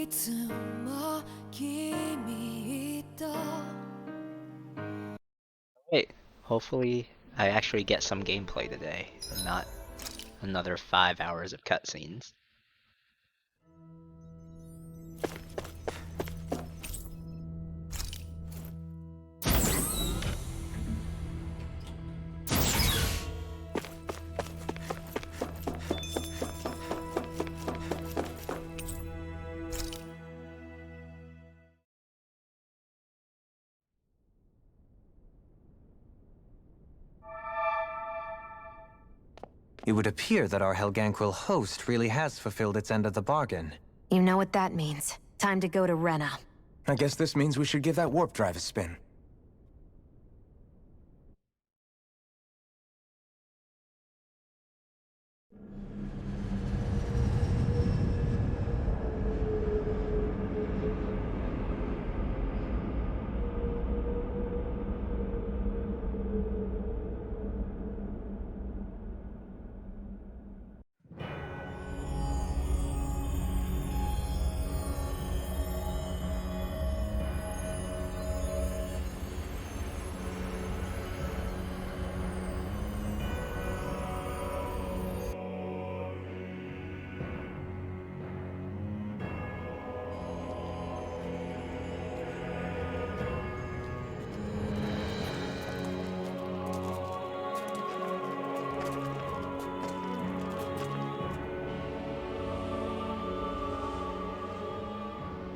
つも君と Wait, hopefully I actually get some gameplay today, and not another 5 hours of cutscenes. It would appear that our Helganquil host really has fulfilled its end of the bargain. You know what that means. Time to go to Rena. I guess this means we should give that warp drive a spin.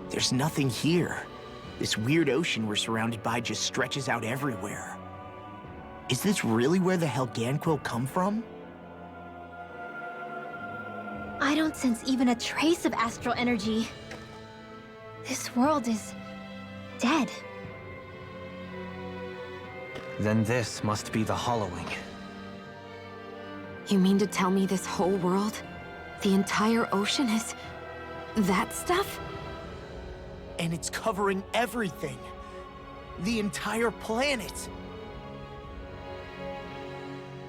There's nothing here. This weird ocean we're surrounded by just stretches out everywhere. Is this really where the Helganquil come from? I don't sense even a trace of astral energy. This world is dead. Then this must be the Hollowing. You mean to tell me this whole world, the entire ocean is that stuff? And it's covering everything. The entire planet.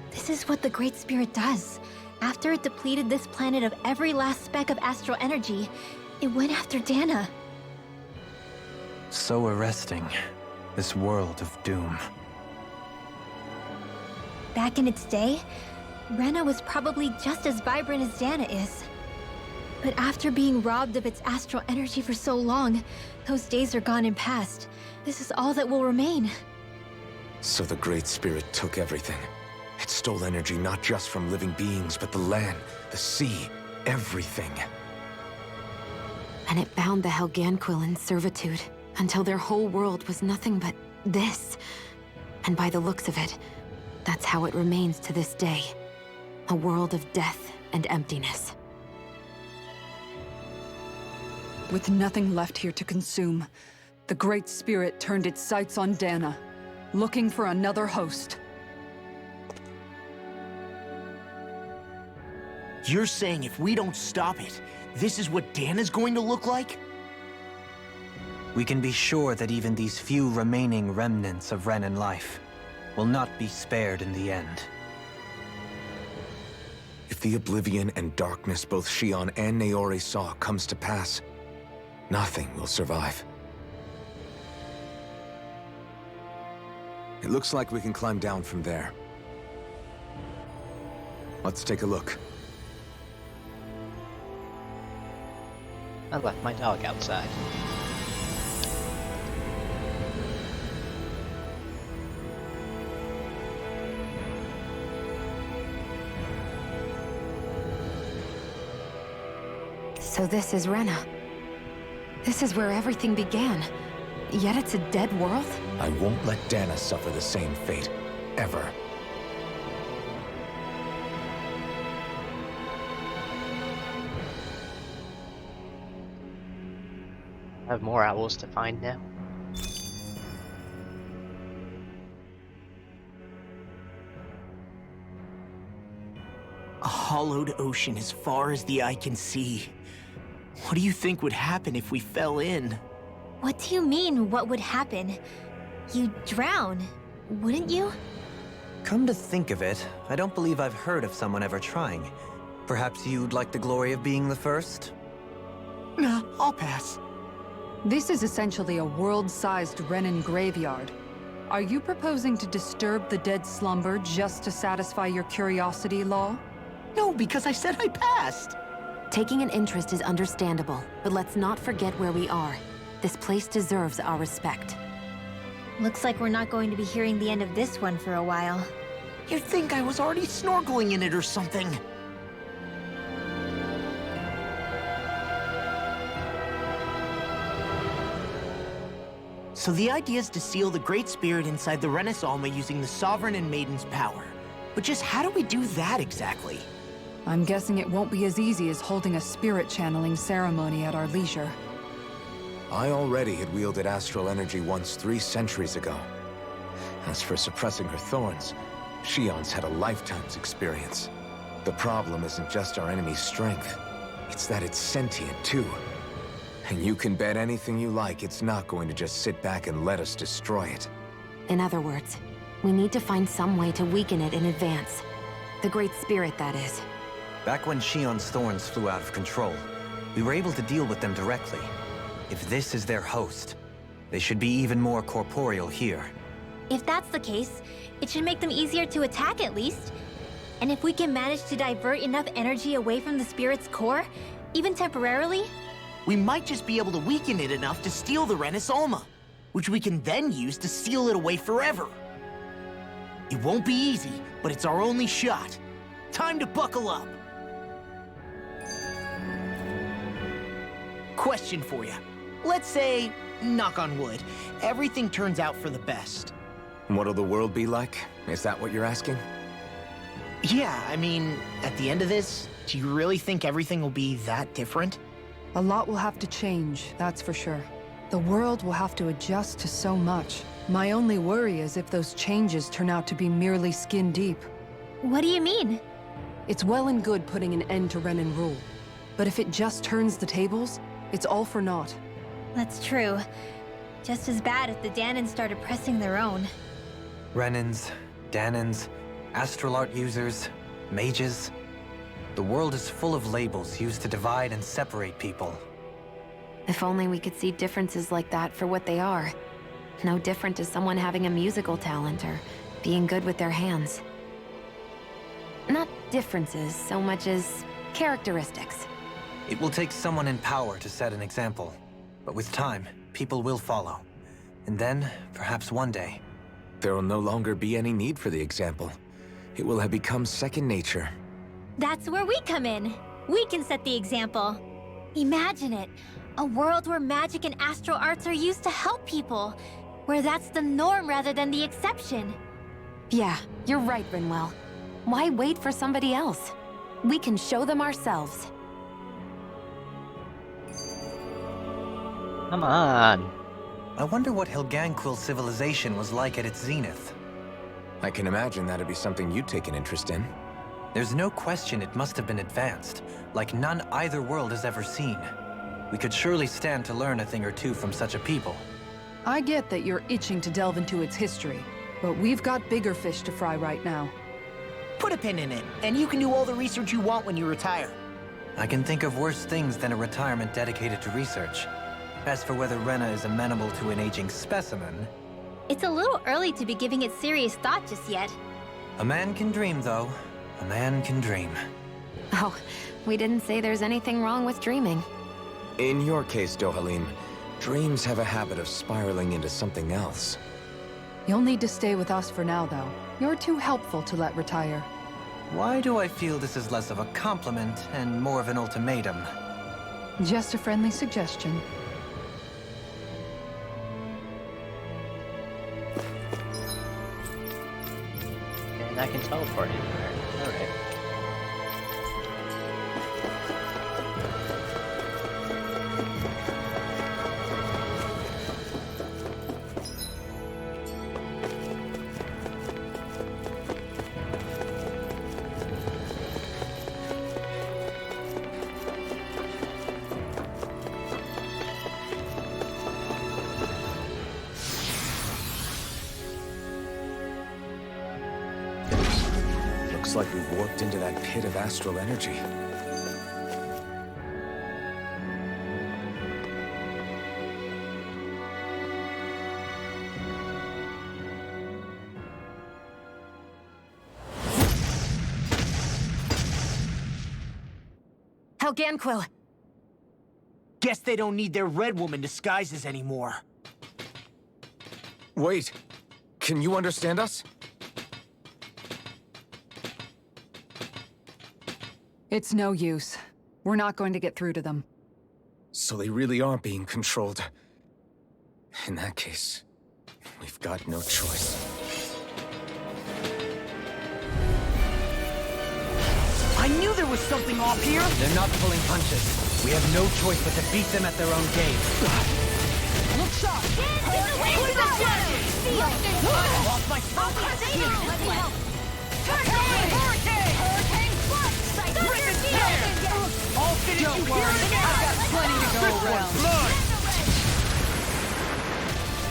This is what the Great Spirit does. After it depleted this planet of every last speck of astral energy, it went after Dana. So arresting. This world of doom. Back in its day, Rena was probably just as vibrant as Dana is. But after being robbed of its astral energy for so long, those days are gone and past. This is all that will remain. So the Great Spirit took everything. It stole energy not just from living beings, but the land, the sea, everything. And it bound the Helganquil in servitude, until their whole world was nothing but this. And by the looks of it, that's how it remains to this day. A world of death and emptiness. With nothing left here to consume, the Great Spirit turned its sights on Dana, looking for another host. You're saying if we don't stop it, this is what Dana's going to look like? We can be sure that even these few remaining remnants of Renan life will not be spared in the end. If the oblivion and darkness both Shion and Naori saw comes to pass, nothing will survive. It looks like we can climb down from there. Let's take a look. I left my dog outside. So this is Rena. This is where everything began. Yet it's a dead world? I won't let Dana suffer the same fate. Ever. I have more owls to find now. A hollowed ocean as far as the eye can see. What do you think would happen if we fell in? What do you mean, what would happen? You'd drown, wouldn't you? Come to think of it, I don't believe I've heard of someone ever trying. Perhaps you'd like the glory of being the first? Nah, I'll pass. This is essentially a world-sized Renan graveyard. Are you proposing to disturb the dead slumber just to satisfy your curiosity, Law? No, because I said I passed. Taking an interest is understandable, but let's not forget where we are. This place deserves our respect. Looks like we're not going to be hearing the end of this one for a while. You'd think I was already snorkeling in it or something. So the idea is to seal the Great Spirit inside the Renis Alma using the Sovereign and Maiden's power. But just how do we do that exactly? I'm guessing it won't be as easy as holding a spirit channeling ceremony at our leisure. I already had wielded astral energy once 3 centuries ago. As for suppressing her thorns, Shion's had a lifetime's experience. The problem isn't just our enemy's strength. It's that it's sentient, too. And you can bet anything you like it's not going to just sit back and let us destroy it. In other words, we need to find some way to weaken it in advance. The Great Spirit, that is. Back when Shion's thorns flew out of control, we were able to deal with them directly. If this is their host, they should be even more corporeal here. If that's the case, it should make them easier to attack at least. And if we can manage to divert enough energy away from the spirit's core, even temporarily, We might just be able to weaken it enough to steal the Renis Alma, which we can then use to seal it away forever. It won't be easy, but it's our only shot. Time to buckle up. Question for you. Let's say, knock on wood, everything turns out for the best. What'll the world be like? Is that what you're asking? Yeah, I mean, at the end of this, do you really think everything will be that different? A lot will have to change, that's for sure. The world will have to adjust to so much. My only worry is if those changes turn out to be merely skin deep. what do you mean? It's well and good putting an end to Renan rule. But if it just turns the tables, it's all for naught. That's true. Just as bad if the Danans started pressing their own. Renans, Danans, astral art users, mages. The world is full of labels used to divide and separate people. If only we could see differences like that for what they are. No different to someone having a musical talent or being good with their hands. Not differences so much as characteristics. It will take someone in power to set an example. But with time, people will follow. And then, perhaps one day, There will no longer be any need for the example. It will have become second nature. That's where we come in. We can set the example. Imagine it. A world where magic and astral arts are used to help people. Where that's the norm rather than the exception. Yeah, you're right, Rinwell. Why wait for somebody else? We can show them ourselves. Come on. I wonder what Helganquil civilization was like at its zenith. I can imagine that'd be something you'd take an interest in. There's no question it must have been advanced, like none either world has ever seen. We could surely stand to learn a thing or two from such a people. I get that you're itching to delve into its history, but we've got bigger fish to fry right now. Put a pin in it, and you can do all the research you want when you retire. I can think of worse things than a retirement dedicated to research. As for whether Rena is amenable to an aging specimen... It's a little early to be giving it serious thought just yet. A man can dream, though. A man can dream. Oh, we didn't say there's anything wrong with dreaming. In your case, Dohalim, dreams have a habit of spiraling into something else. You'll need to stay with us for now, though. You're too helpful to let retire. Why do I feel this is less of a compliment and more of an ultimatum? Just a friendly suggestion. And I can teleport anywhere. Alright. Looks like we've warped into that pit of astral energy. Helganquil! Guess they don't need their Red Woman disguises anymore. Wait, can you understand us? It's no use. We're not going to get through to them. So they really are being controlled. In that case, we've got no choice. I knew there was something off here! They're not pulling punches. We have no choice but to beat them at their own game. Look shot! Lost my spot! Let me help! Hurricane! Hurricane! All finish you here and now! I've got plenty to go around. Blood!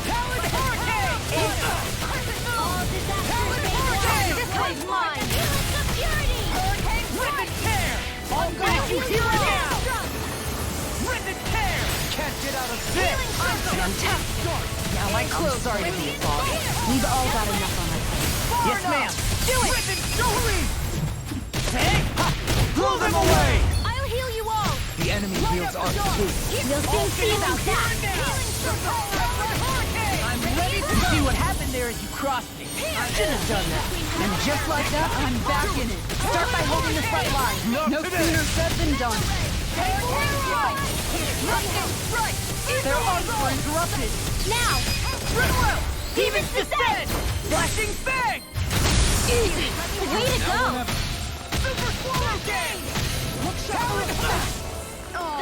Talon Hurricane! All disasters! This one's mine! Hurricane! Rip and tear! All finish you here and now! Rip and tear! Can't get out of this! I'm start! Now my clothes sorry to be involved. We've all got enough on our plate. Yes, ma'am! Do it! Rip and Jolie! Hey! Blow them away! I'll heal you all! The enemy wields our too. We'll soon see about that! I'm ready to see what happened there as you crossed me. I should have done that. And just like that, I'm back in it. Start by holding the front line. No sooner said than done. Their arms were interrupted. Now! Rinwell! Demon's Descent! Flashing Fang! Easy! Way to go! Super Swallow Gang!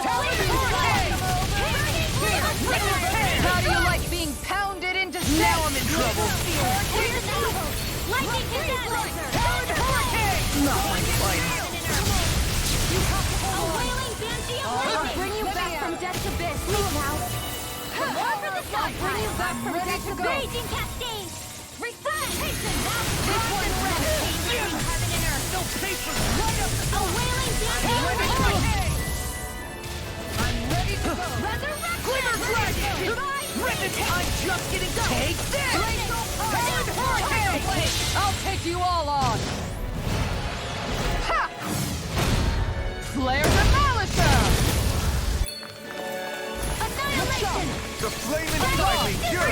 Talon Hurricane! How do you like being pounded into shape? Now I'm in trouble. Here's Evil! Lightning Disaster! Hurricane! Not my fight. A wailing Banshee of I'll Lightning! bring you back from death's abyss. Please now! Over the side! Bring you back from death's abyss. Raging Cascade! Refresh! Hasten! This one's ready! Heaven and earth! No paper! Right up! A wailing Banshee of Lightning! Hurricane! I'm ready to go. Resurrection! Glimmer Dragon! Rip it! I'm just getting Take this! Talon Hurricane! I'll take you all on. Ha! Flare Demolisher! Annihilation! The flame inside me! You're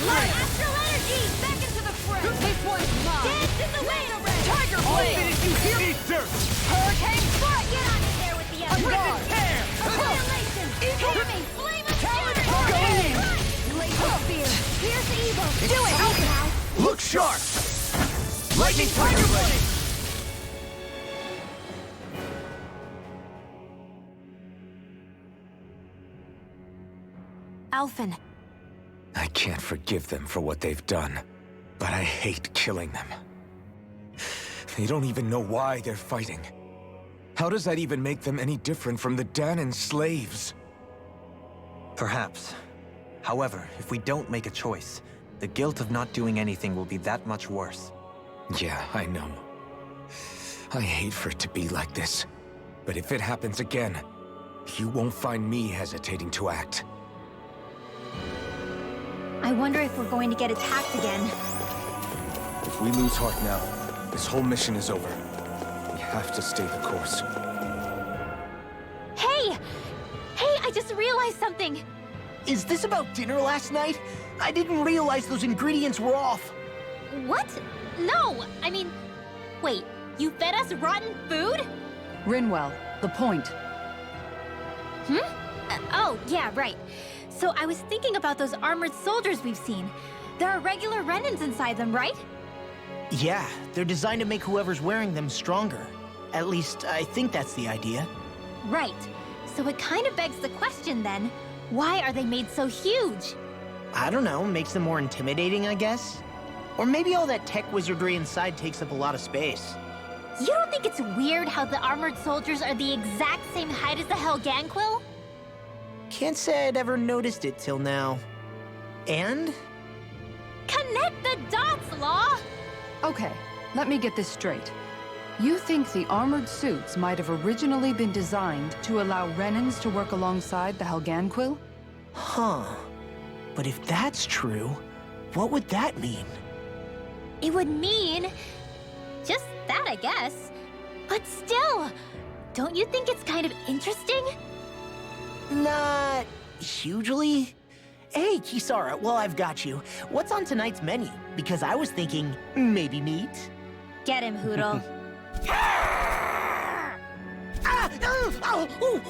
Light astral energy! Back into the fray! This one's mine. Dance in the wind! Tiger All Blade! finish you here! Eat dirt! Hurricane Foot! Get on in there with the Rip other! and tear! Annihilation! Enemy! Flame of Talon Fury! Hurricane! Laser Spear! Here's Evil! Do it! Out now! Look sharp! Lightning Tiger Blade! Alphen, I can't forgive them for what they've done, but I hate killing them. They don't even know why they're fighting. How does that even make them any different from the Dahnan slaves? Perhaps. However, if we don't make a choice, the guilt of not doing anything will be that much worse. Yeah, I know. I hate for it to be like this. But if it happens again, you won't find me hesitating to act. I wonder if we're going to get attacked again. If we lose heart now, this whole mission is over. We have to stay the course. Hey! Hey, I just realized something! Is this about dinner last night? I didn't realize those ingredients were off. What? No! I mean, wait, you fed us rotten food? Rinwell, the point. Oh, yeah, right. So I was thinking about those armored soldiers we've seen. There are regular Renans inside them, right? Yeah, they're designed to make whoever's wearing them stronger. At least, I think that's the idea. Right. So it kind of begs the question then, why are they made so huge? I don't know, makes them more intimidating, I guess? Or maybe all that tech wizardry inside takes up a lot of space. You don't think it's weird how the armored soldiers are the exact same height as the Helganquil? Can't say I'd ever noticed it till now. And? Connect the dots, Law! Okay, let me get this straight. You think the armored suits might have originally been designed to allow Renans to work alongside the Helganquil? Huh. But if that's true, what would that mean? It would mean... just that, I guess. But still, Don't you think it's kind of interesting? Not hugely. Hey, Kisara, well, I've got you. What's on tonight's menu? Because I was thinking maybe meat. Get him, Hootle.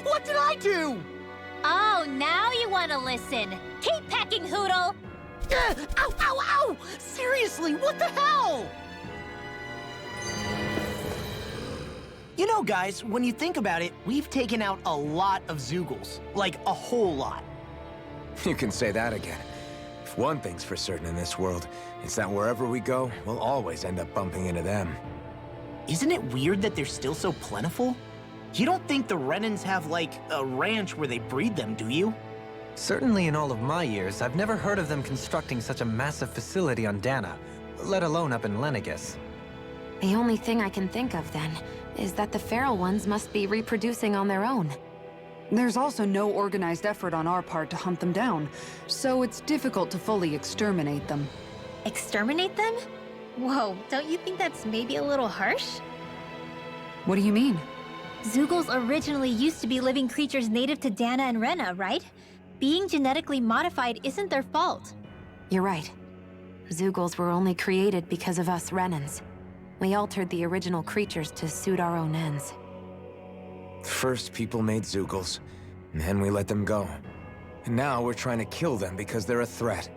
What did I do? Oh, now you want to listen. Keep pecking, Hootle. Ow, ow, ow! Seriously, what the hell? You know, guys, when you think about it, we've taken out a lot of Zeugles. Like, a whole lot. You can say that again. If one thing's for certain in this world, it's that wherever we go, we'll always end up bumping into them. Isn't it weird that they're still so plentiful? You don't think the Renans have, like, a ranch where they breed them, do you? Certainly in all of my years, I've never heard of them constructing such a massive facility on Dana, let alone up in Lenegis. The only thing I can think of, then, is that the feral ones must be reproducing on their own. There's also no organized effort on our part to hunt them down, so it's difficult to fully exterminate them. Exterminate them? Whoa, don't you think that's maybe a little harsh? What do you mean? Zeugles originally used to be living creatures native to Dana and Rena, right? Being genetically modified isn't their fault. You're right. Zeugles were only created because of us Renans. We altered the original creatures to suit our own ends. First, people made Zeugles, and then we let them go. And now we're trying to kill them because they're a threat.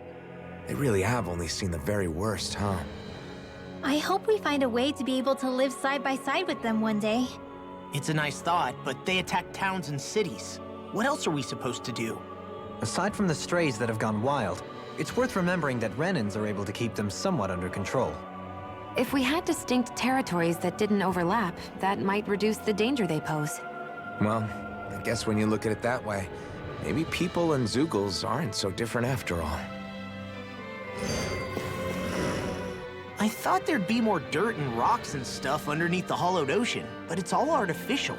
They really have only seen the very worst, huh? I hope we find a way to be able to live side by side with them one day. It's a nice thought, but they attack towns and cities. What else are we supposed to do? Aside from the strays that have gone wild, it's worth remembering that Renans are able to keep them somewhat under control. If we had distinct territories that didn't overlap, that might reduce the danger they pose. Well, I guess when you look at it that way, maybe people and Zeugles aren't so different after all. I thought there'd be more dirt and rocks and stuff underneath the hollowed ocean, but it's all artificial.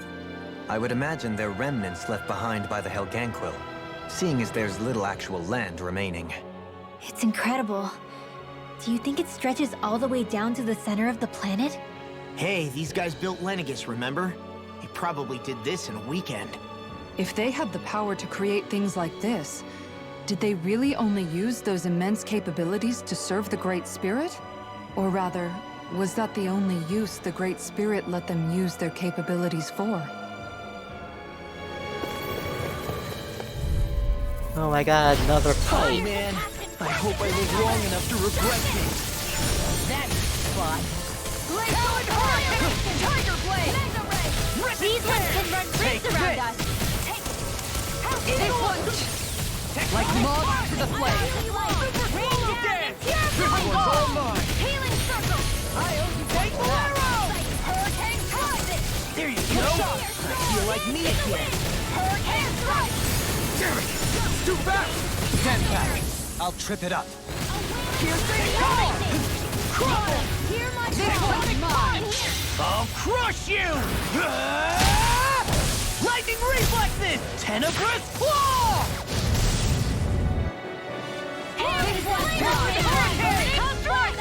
I would imagine they're remnants left behind by the Helganquil, seeing as there's little actual land remaining. It's incredible. Do you think it stretches all the way down to the center of the planet? Hey, these guys built Lenegis, remember? They probably did this in a weekend. If they had the power to create things like this, did they really only use those immense capabilities to serve the Great Spirit? Or rather, was that the only use the Great Spirit let them use their capabilities for? Oh my god, another Oh fight. man, I hope I live long enough to regret this. That spot. Tiger Blade! These ones can run rings around us! Like moths to the flame! Healing circle! Hurricane strike! There you go. I feel like me again. Hurricane strike! Damn it! Too fast! Stand back. I'll trip it up. Hear my punch! I'll crush you! Lightning reflexes! Tenebrous claw!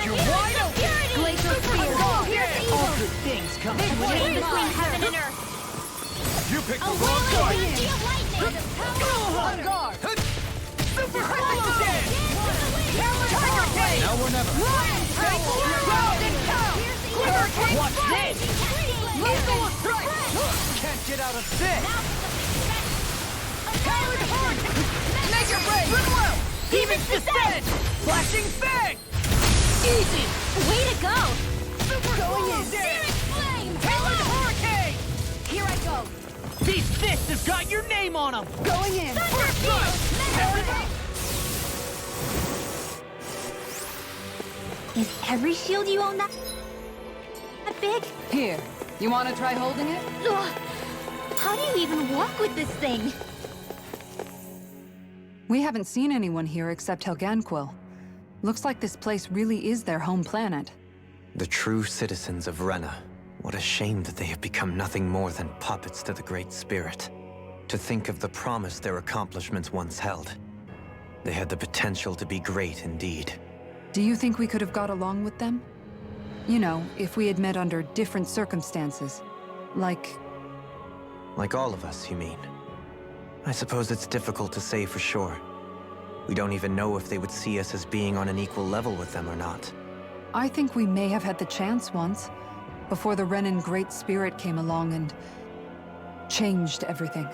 You're wide open! Glacial spear! All good things come to an end. Between heaven and earth! You picked A whirling energy of lightning! On guard! Super Hollow Dead! Tiger Blade! Now or never. Watch this! Lethal strike! Can't get out of this! Make your break! Goodwill! Demon's Descent! Flashing Fang! Easy! Way to go! Super Going in! Dead! Flame! Talon Hurricane! Here I go! These fists have got your name on them! Going in! Is every shield you own that big? Here, you want to try holding it? Ugh. How do you even walk with this thing? We haven't seen anyone here except Helganquil. Looks like this place really is their home planet. The true citizens of Rena. What a shame that they have become nothing more than puppets to the Great Spirit. To think of the promise their accomplishments once held. They had the potential to be great indeed. Do you think we could have got along with them? You know, if we had met under different circumstances. Like, Like all of us, you mean? I suppose it's difficult to say for sure. We don't even know if they would see us as being on an equal level with them or not. I think we may have had the chance once, before the Renan Great Spirit came along and changed everything.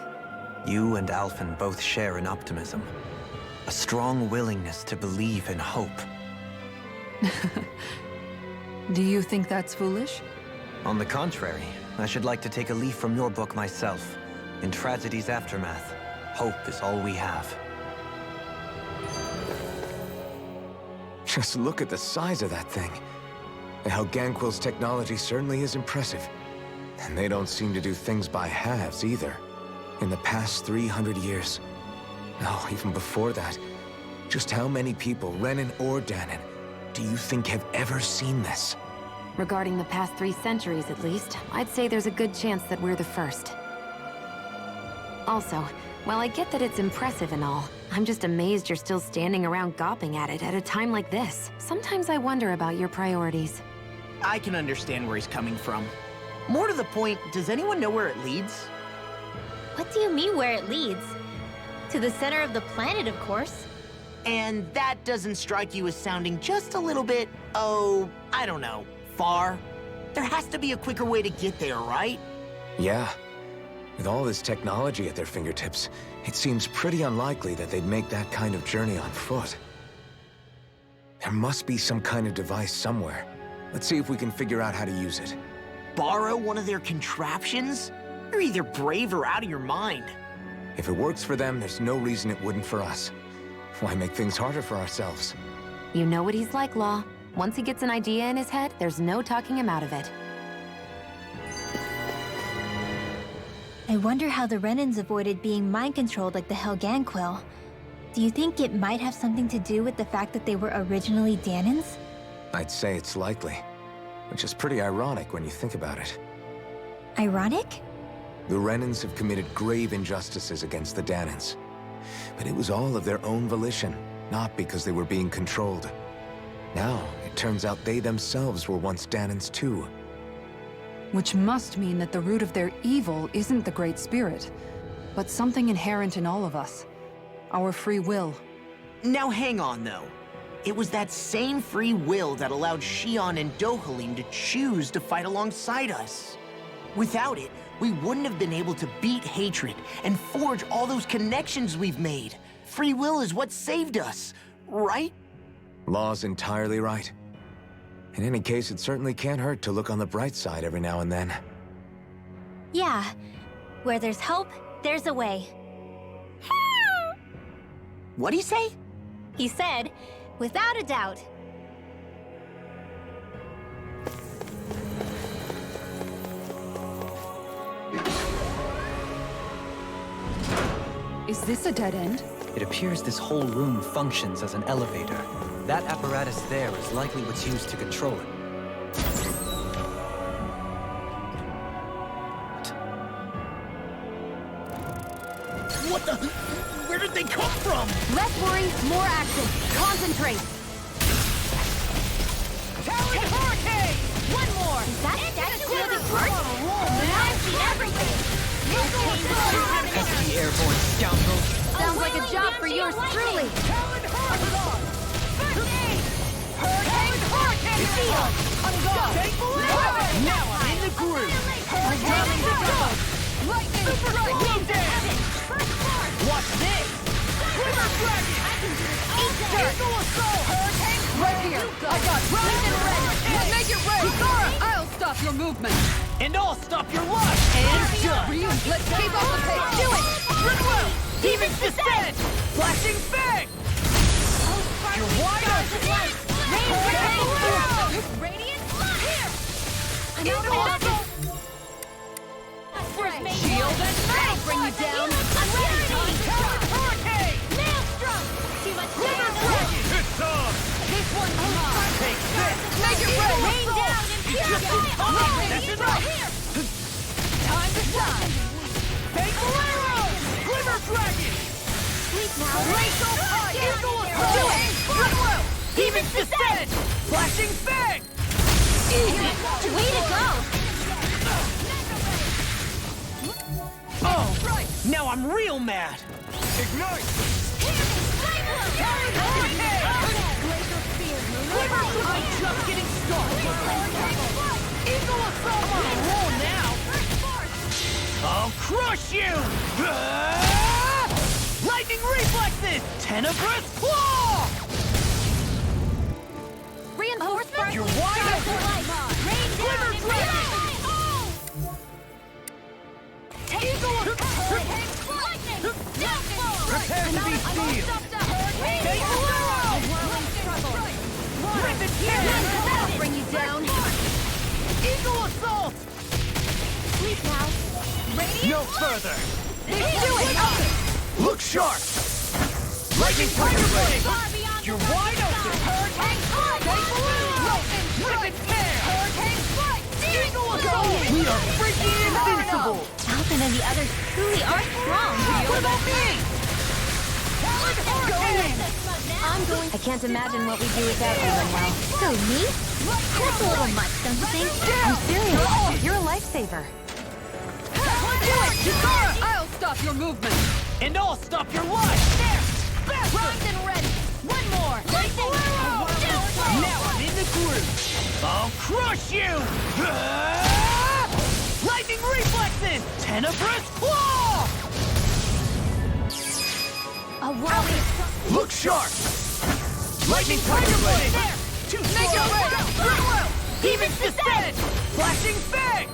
You and Alphen both share an optimism. A strong willingness to believe in hope. Do you think that's foolish? On the contrary, I should like to take a leaf from your book myself. In tragedy's aftermath, hope is all we have. Just look at the size of that thing. And how Ganquil's technology certainly is impressive. And they don't seem to do things by halves either. In the past 300 years. No, even before that. Just how many people, Renan or Dahnan, do you think have ever seen this? Regarding the past 3 centuries at least, I'd say there's a good chance that we're the first. Also, while I get that it's impressive and all, I'm just amazed you're still standing around gawping at it at a time like this. Sometimes I wonder about your priorities. I can understand where he's coming from. More to the point, does anyone know where it leads? What do you mean where it leads? To the center of the planet, of course. And that doesn't strike you as sounding just a little bit, oh, I don't know, far? There has to be a quicker way to get there, right? Yeah. With all this technology at their fingertips, it seems pretty unlikely that they'd make that kind of journey on foot. There must be some kind of device somewhere. Let's see if we can figure out how to use it. Borrow one of their contraptions? You're either brave or out of your mind. If it works for them, there's no reason it wouldn't for us. Why make things harder for ourselves? You know what he's like, Law. Once he gets an idea in his head, there's no talking him out of it. I wonder how the Renans avoided being mind-controlled like the Helganquil. Do you think it might have something to do with the fact that they were originally Dahnans? I'd say it's likely. Which is pretty ironic when you think about it. Ironic? The Renans have committed grave injustices against the Dahnans. But it was all of their own volition, not because they were being controlled. Now, it turns out they themselves were once Dahnans too. Which must mean that the root of their evil isn't the Great Spirit, but something inherent in all of us. Our free will. Now hang on, though. It was that same free will that allowed Xion and Dohalim to choose to fight alongside us. Without it, we wouldn't have been able to beat hatred and forge all those connections we've made. Free will is what saved us, right? Law's entirely right. In any case, it certainly can't hurt to look on the bright side every now and then. Yeah. Where there's hope, there's a way. What'd he say? He said, without a doubt. Is this a dead end? It appears this whole room functions as an elevator. That apparatus there is likely what's used to control it. What the? Where did they come from? Less worry, more action. Concentrate. Talon Hurricane! One more! Is that statue wielding art? Now I see everything! The airborne scoundrel. Sounds like a job for yours truly. Talon Hurricane! Hurricane! Shield! Now I'm in the groove! Turning the dog! Lightning! Super Wind Dance! Watch this! River Dragon! Eat dirt! Eagle Assault! Hurricane! Right here! I got Run and ready! Make it rain! I'll stop your movement! And I'll stop your luck! And done! Ryu, let's keep up the pace! Do it! Goodwill! Demon's Descent! Flashing Fang! You're wide open! Radiant! Here! Eagle Assault! Shield and I'll bring you down! I'm ready! Talon Hurricane! Maelstrom! Too much River damage! Dragon! It's on! This one's mine! Take this! Make it rain! Rain down and Just in time! That's enough! Time to shine! Fatal Arrow! River Dragon! Sleep now! Glacial Eye! Eagle Assault! Do it! Goodwill! Demon's Descent! Flashing Fang! Way to go! Oh! Now I'm real mad! Ignite! I'm just getting started! Eagle Assault on a roll now! I'll crush you! Lightning reflexes! Tenebrous Claw! Reinforcements? You're wide open! Glimmer Dragon! Eagle Assault! Prepare to be sealed! Take Arrow! Rip it here! Bring you down. Eagle Assault! Sleep now. Radiant. No further! Do it! Look sharp! Lightning Tiger Blade! You're wide open! Hurricane Strike! Take Balloon! Rip it tear! Hurricane Strike! Eagle Assault! We are freaking invincible! Falcon and the others truly are strong. What about me? I can't imagine what we do without you right now. So, me? That's a little much, don't you think? I'm serious. You're a lifesaver. Do it! Yukara! I'll stop your movement. And I'll stop your life! There! Primed and ready. One more. Now I'm in the groove! I'll crush you! Lightning reflexes! Tenebrous Claw! A whirling. Look sharp! Lightning Tiger Blade! Too slow! Even Descent! Flashing Fang!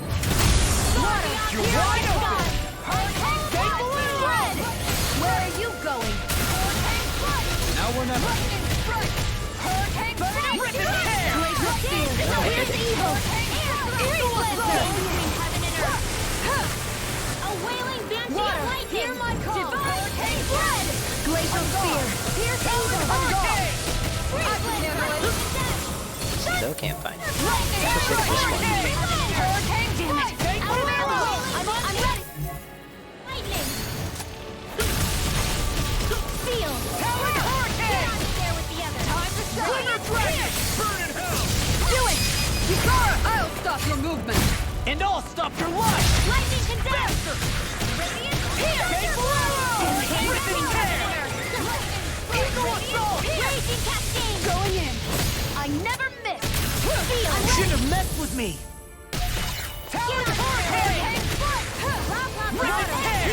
You're wide open! Take Balloon! Where are you going? Now we're not... Rip and tear! Here's evil! Eagle Assault! A wailing banshee of lightning! Hear my call! Divine blood! Glacial spear! Pierce Hurricane! Still can't find it. Hurricane! Damn it! Take Balloon! I'm ready! Lightning! Feel! Talon Hurricane! There with the others! Time to Glimmer Dragon! Burn in hell! Do it! Yukara! I'll stop your movement. And I'll stop your life! Lightning condense! Faster! Radiant! Take Balloon! Rip and tear! Eagle Assault! Raging cascade! Going in! I never miss! Should have messed with me! Talon Hurricane! Rip and tear!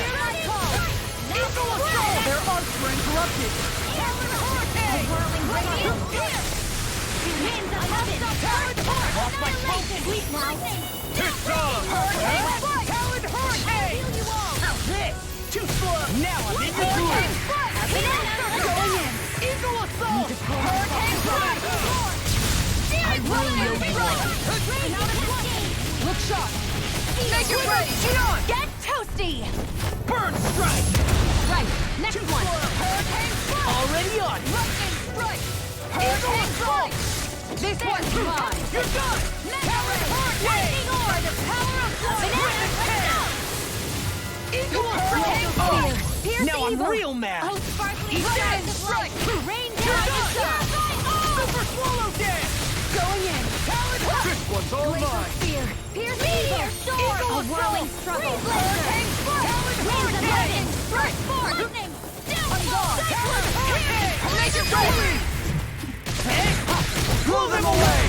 Eagle Assault! Their arcs were interrupted! Talon Hurricane! Whirling radiant! Winds of heaven! Lost my focus! Sleep now! Talon Hurricane! Heal you all! This! Too slow! Now I'm in the groove! Going in! Eagle Assault! Hurricane Strike! I will yield Look sharp. Make it ready! Geon! Get toasty! Burn Strike! Right. Next Too one. slow! Hurricane Strike! Already on! Lightning Strike! Eagle Assault! This one's mine. You're done! Talon Hurricane! By the power of Eagle Assault! Pierce Now I'm evil. real mad! Oh, sparkling Descent! flash of Strike! light! Rain You're down! done! Super Swallow Dance! Going in! Talon Hurricane! This one's all Glacial spear! Pierce evil! Eagle A whirling Assault! struggle! Hurricane Strike! Winds of Hurricane! heaven! Strike forth! Lightning! I'm gone! Talon Hurricane! Make it ready! Blow them away!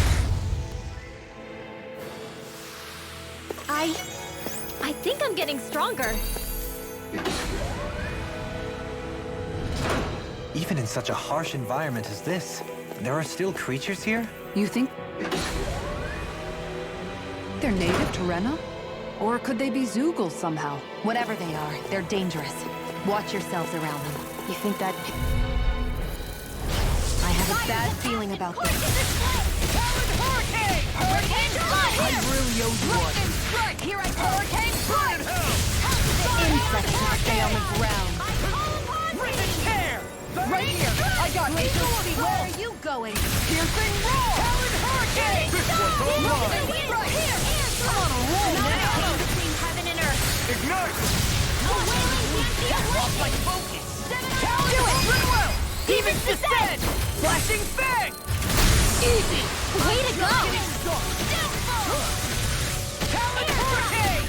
I think I'm getting stronger. Even in such a harsh environment as this, there are still creatures here? You think they're native to Rena? Or could they be Zoogle somehow? Whatever they are, they're dangerous. Watch yourselves around them. You think that... I have a bad feeling about this. Talon Hurricane! Hurricane Strike! I really owe you one. Strike! Here I come! Hurricane Strike! Insects should stay on the ground. Rip and tear! Right here! I got it! Where are you going? Piercing roar! Talon Hurricane! This one's all mine! Here! I'm on a roll now! Between heaven and earth! Ignite! A wailing banshee of Lost my lightning! focus! Talon Hurricane! Even Descent! Flashing Fang! Easy! Way to go! Talon Hurricane!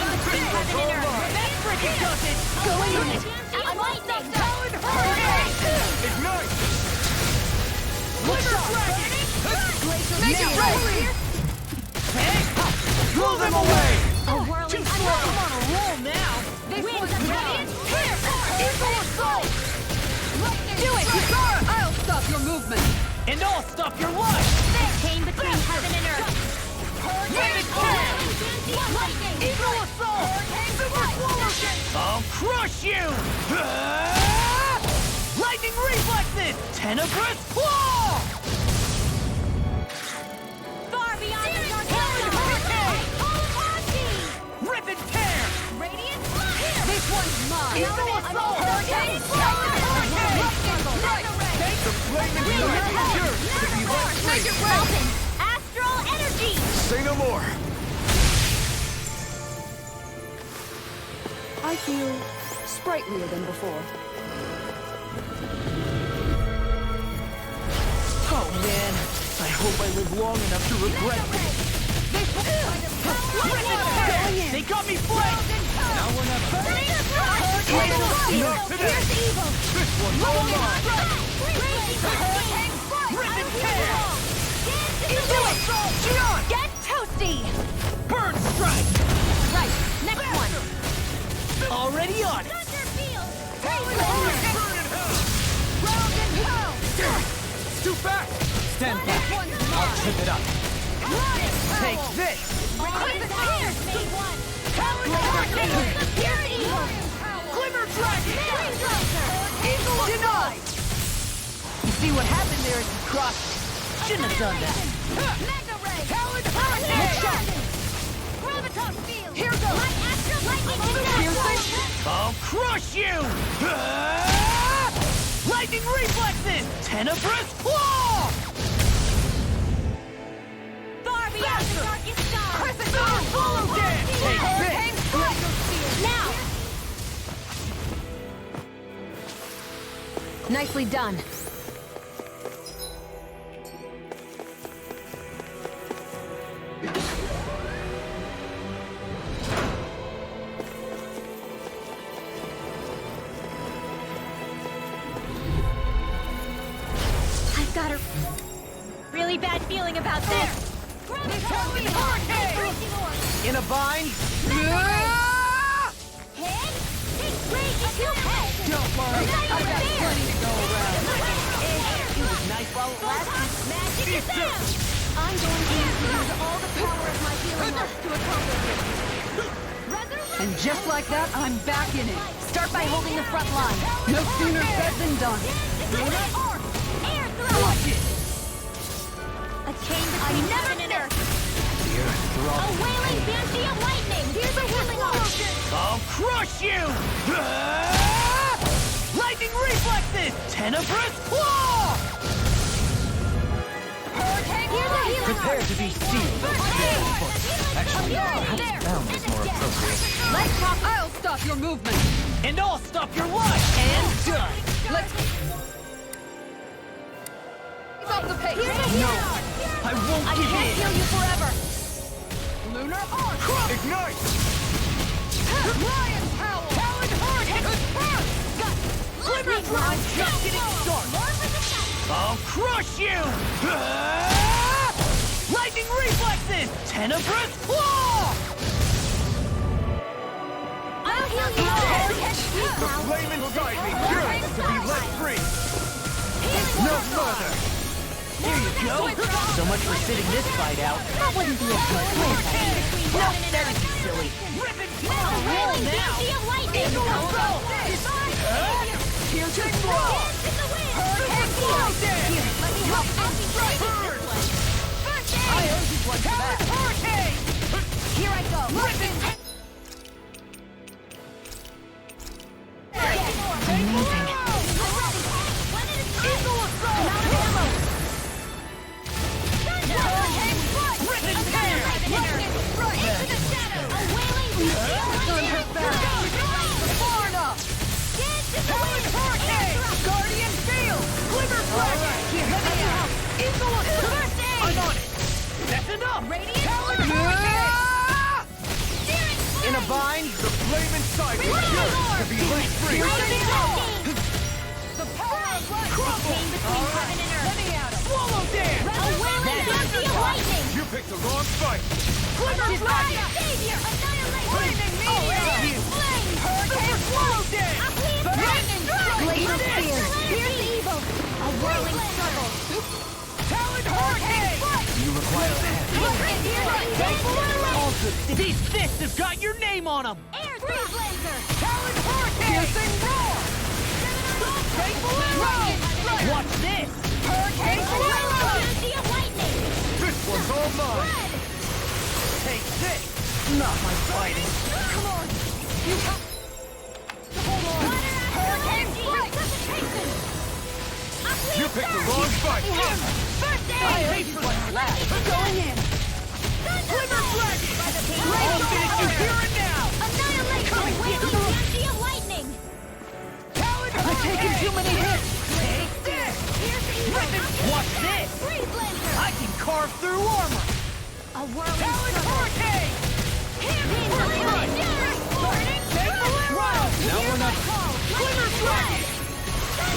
Between heaven and earth! like it doesn't! Going on it! Ignite! Glitter Dragon! Make it rain! Throw them away! A whirling Too slow! I'm on a roll now! This one's radiant! Eagle Assault! Do it! Kisara, I'll stop your movement! And I'll stop your life! Chain between heaven and earth! Raven Tail! Eagle Assault! Super Swallow! I'll crush you! Lightning Reflexes! Tenebrous Claw! Far beyond the Rip and tear! Radiant! This one's mine! Eagle Assault! Hurricane! The flaming yours to be let free! Falcon! Astral energy! Say no more! I feel sprightlier than before. Oh man, I hope I live long enough to regret this. They got me flanked! Now we're not Here's evil! This one's all mine! Rip and tear! Do it! Gion! Get toasty! Bird strike! Right, next one! Already on it! Too fast! Stand back! I'll trip it up! Take this! Glimmer Dragon! Eagle denied! You see what happened there as you crossed? Shouldn't have done that. Here goes! I'll crush you! Lightning Reflexes! Tenebrous Claw! Far beyond the darkest star! Follow dance! Take this! Now! Nicely done. I've got a really bad feeling about this. In a bind? Don't worry, I've got plenty to go around. It was nice while it lasted. I'm going to use all the power of my healing arts to accomplish it. And just like that, I'm back in it. Start by holding the front line. No sooner said than done. Watch it! A chain between heaven and earth. Dear A thrall. wailing banshee of lightning. Here's a healing art. I'll crush you! Lightning Reflexes! Tenebrous Claw! Here's a healing Prepare to be sealed. Actually, perhaps bound is more appropriate. Let's talk. I'll stop your movement. And I'll stop your life! And done! Let's keep up the pace. No! I won't I give can't in! heal you forever. Lunar arc. Ignite! Lion power. Talon Hurricane! Glimmer I'm just getting started! I'll crush you! Lightning Reflexes! Tenebrous Claw! I'll heal you. The flame inside me yearns to be let free! No further! Here you go! So much for sitting this fight out. That wouldn't be a good plan. No, that'd be silly. Rip and tear! A wailing banshee of lightning. Here's your throw! Hurricane Blow Dance! Let me help. I'll be right Bird! this one. First I aid. owe you one for that! Hurricane! Here I go. Rip and tear! Eagle Assault! Rip and tear! Far enough! Hurricane! Guardian Field! Glimmer Dragon! Let me help! Eagle Assault! I'm on it! That's enough! Talon Hurricane! In a divine, the flame inside me yearns to be let free. The power of life! Pain between heaven and earth! Let me at him! Swallow dance! A wailing dynasty of lightning! You picked the wrong fight. Glimmer Flash! Savior! Annihilation! Flaming meteor! Flame! Hurricane Swallow dance! Lightning strike! Glacial spear! Pierce evil! A whirling struggle! Talon Hurricane! You require a head. These fists have got your name on them! Air Freeze Laser! Talon Hurricane! Piercing roar! Watch this! Hurricane Dynasty of lightning! This one's all mine! Take this! Not my fighting! Come on! You have to hold on! Hurricane Resuscitation! You picked the wrong fight! First aid! I hate for that last! Going in! Glimmer Dragon! I'll finish you here and now! Annihilation! Wailing Dynasty of lightning! I've taken too many hits! Take this! Watch this! Freeze Lancer! I can carve through armor! A whirling Talon struggle! Hurricane! Now we're not... Glimmer Dragon!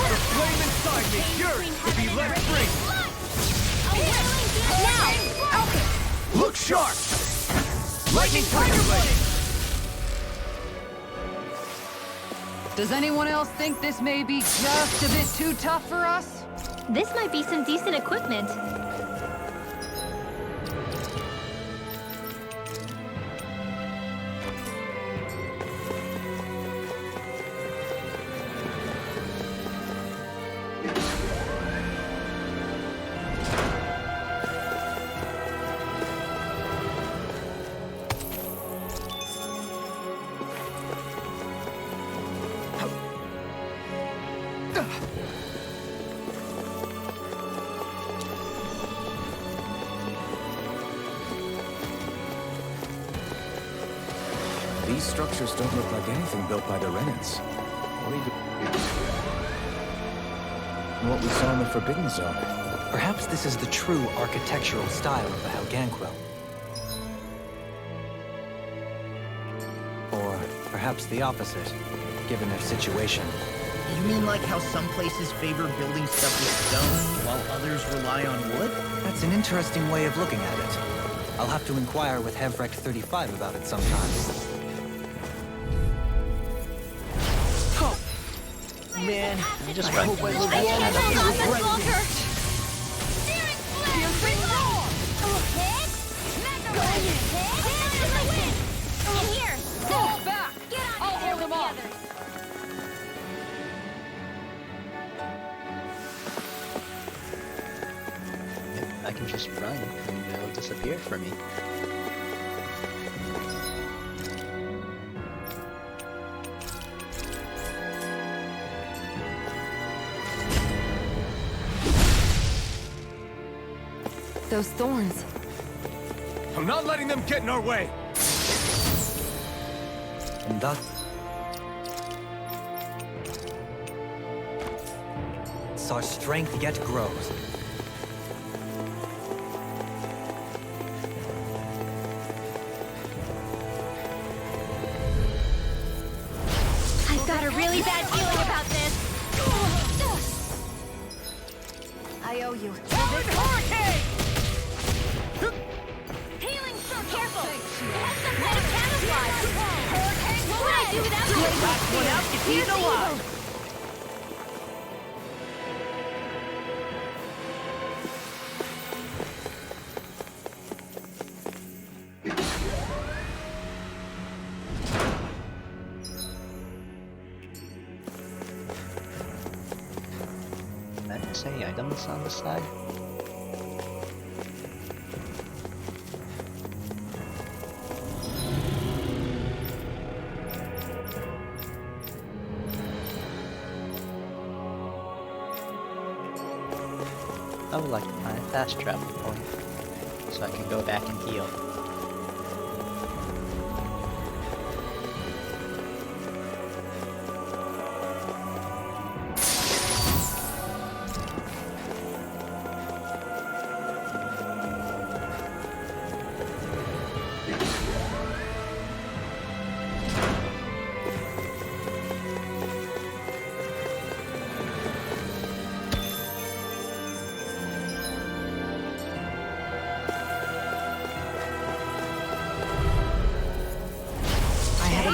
The flame inside me yearns to be let free. Now! Look sharp! Lightning Tiger Blade! Does anyone else think this may be just a bit too tough for us? This might be some decent equipment. These structures don't look like anything built by the Renans. Or even what we saw in the Forbidden Zone. Perhaps this is the true architectural style of the Helganquil. Or perhaps the opposite, given their situation. You mean like how some places favor building stuff with stone, while others rely on wood? That's an interesting way of looking at it. I'll have to inquire with Hevrecht 35 about it sometime. Man, You just I run hope I from live this long bad enough to guy. regret this. Searing Flame! Piercing roar! Hit! Mega Red! Hit! In the wind! And here! Fall back! Get on I'll in there hold with him the off. others! If I can just run, and they'll disappear for me. Those thorns. I'm not letting them get in our way! And thus... our strength yet grows. I've got a really bad feeling about this. I owe you. Talon Hurricane! Healing so careful! It has some kind of camouflage! Hurricane what would I do without you? Last one out to keep it alive! Did I miss any items on the side? I would like to find a fast travel point, so I can go back and heal.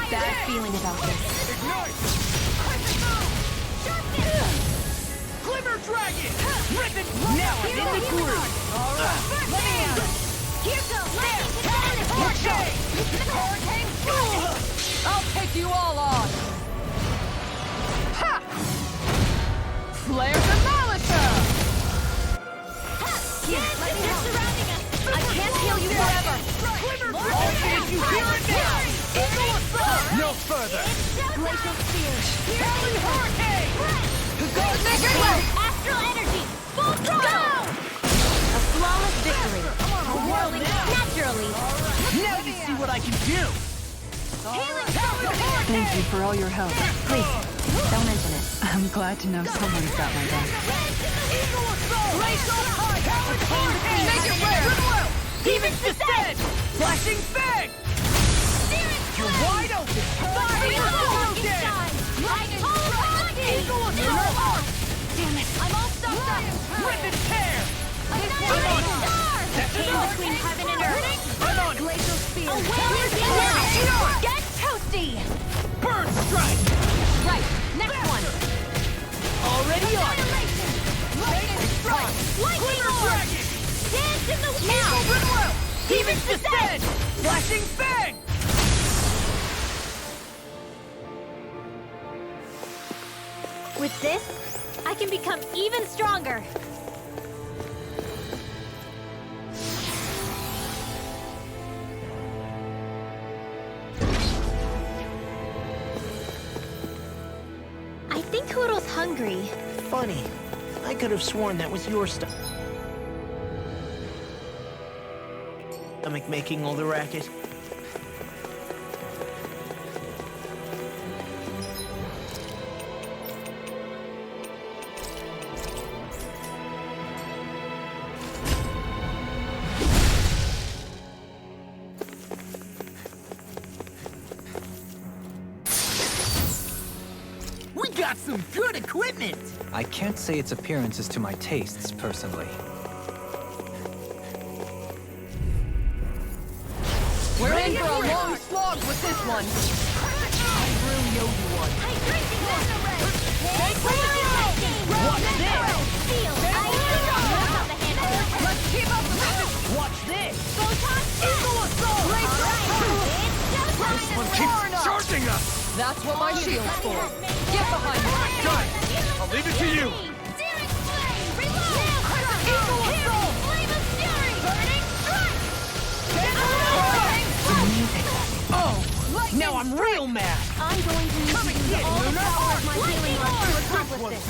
bad feeling about this. Glimmer Dragon! Rip it! Now I'm in the groove! Here goes lightning Okay! hurricane strike! I'll take you all on! Ha! Flare Demolitor! They're surrounding us! I can't heal you forever! I'll finish you here and now! No further! Glacial Spear! Talon Hurricane! Astral Energy! Full throttle! A flawless victory! A whirling naturally! Now you see what I can do! Thank you for all your help. Please, don't mention it. I'm glad to know someone's got my back. Make it rare! Demon's Descent! Flashing Fang! You're wide open! Fire Eagle Assault! Damn it! I'm all stuffed up! Rip and tear! Between heaven and earth! I'm on it! Glacial Spear! A Get toasty! Burn Strike! Right, next one! Already on it! Lightning Strike! Lightning Orb! Dragon! Dance in the Now! Demon's Descent! Flashing Fang! With this, I can become even stronger! I think Hoodle's hungry. Funny. I could have sworn that was your stuff. Stomach making all the racket. We got some good equipment! I can't say its appearance is to my tastes, personally. We're in for a long slog with this one. I really owe you one. Let's keep up the rhythm! Watch this! Photon Eagle Assault! This one keeps charging us! That's what my shield's for. Get behind me. Got it! I'll leave it to you! Eagle Assault! Flame of Fury! Burning Strike! Oh! Now I'm real mad! I'm going to need to use all the power of my healing arts to accomplish this.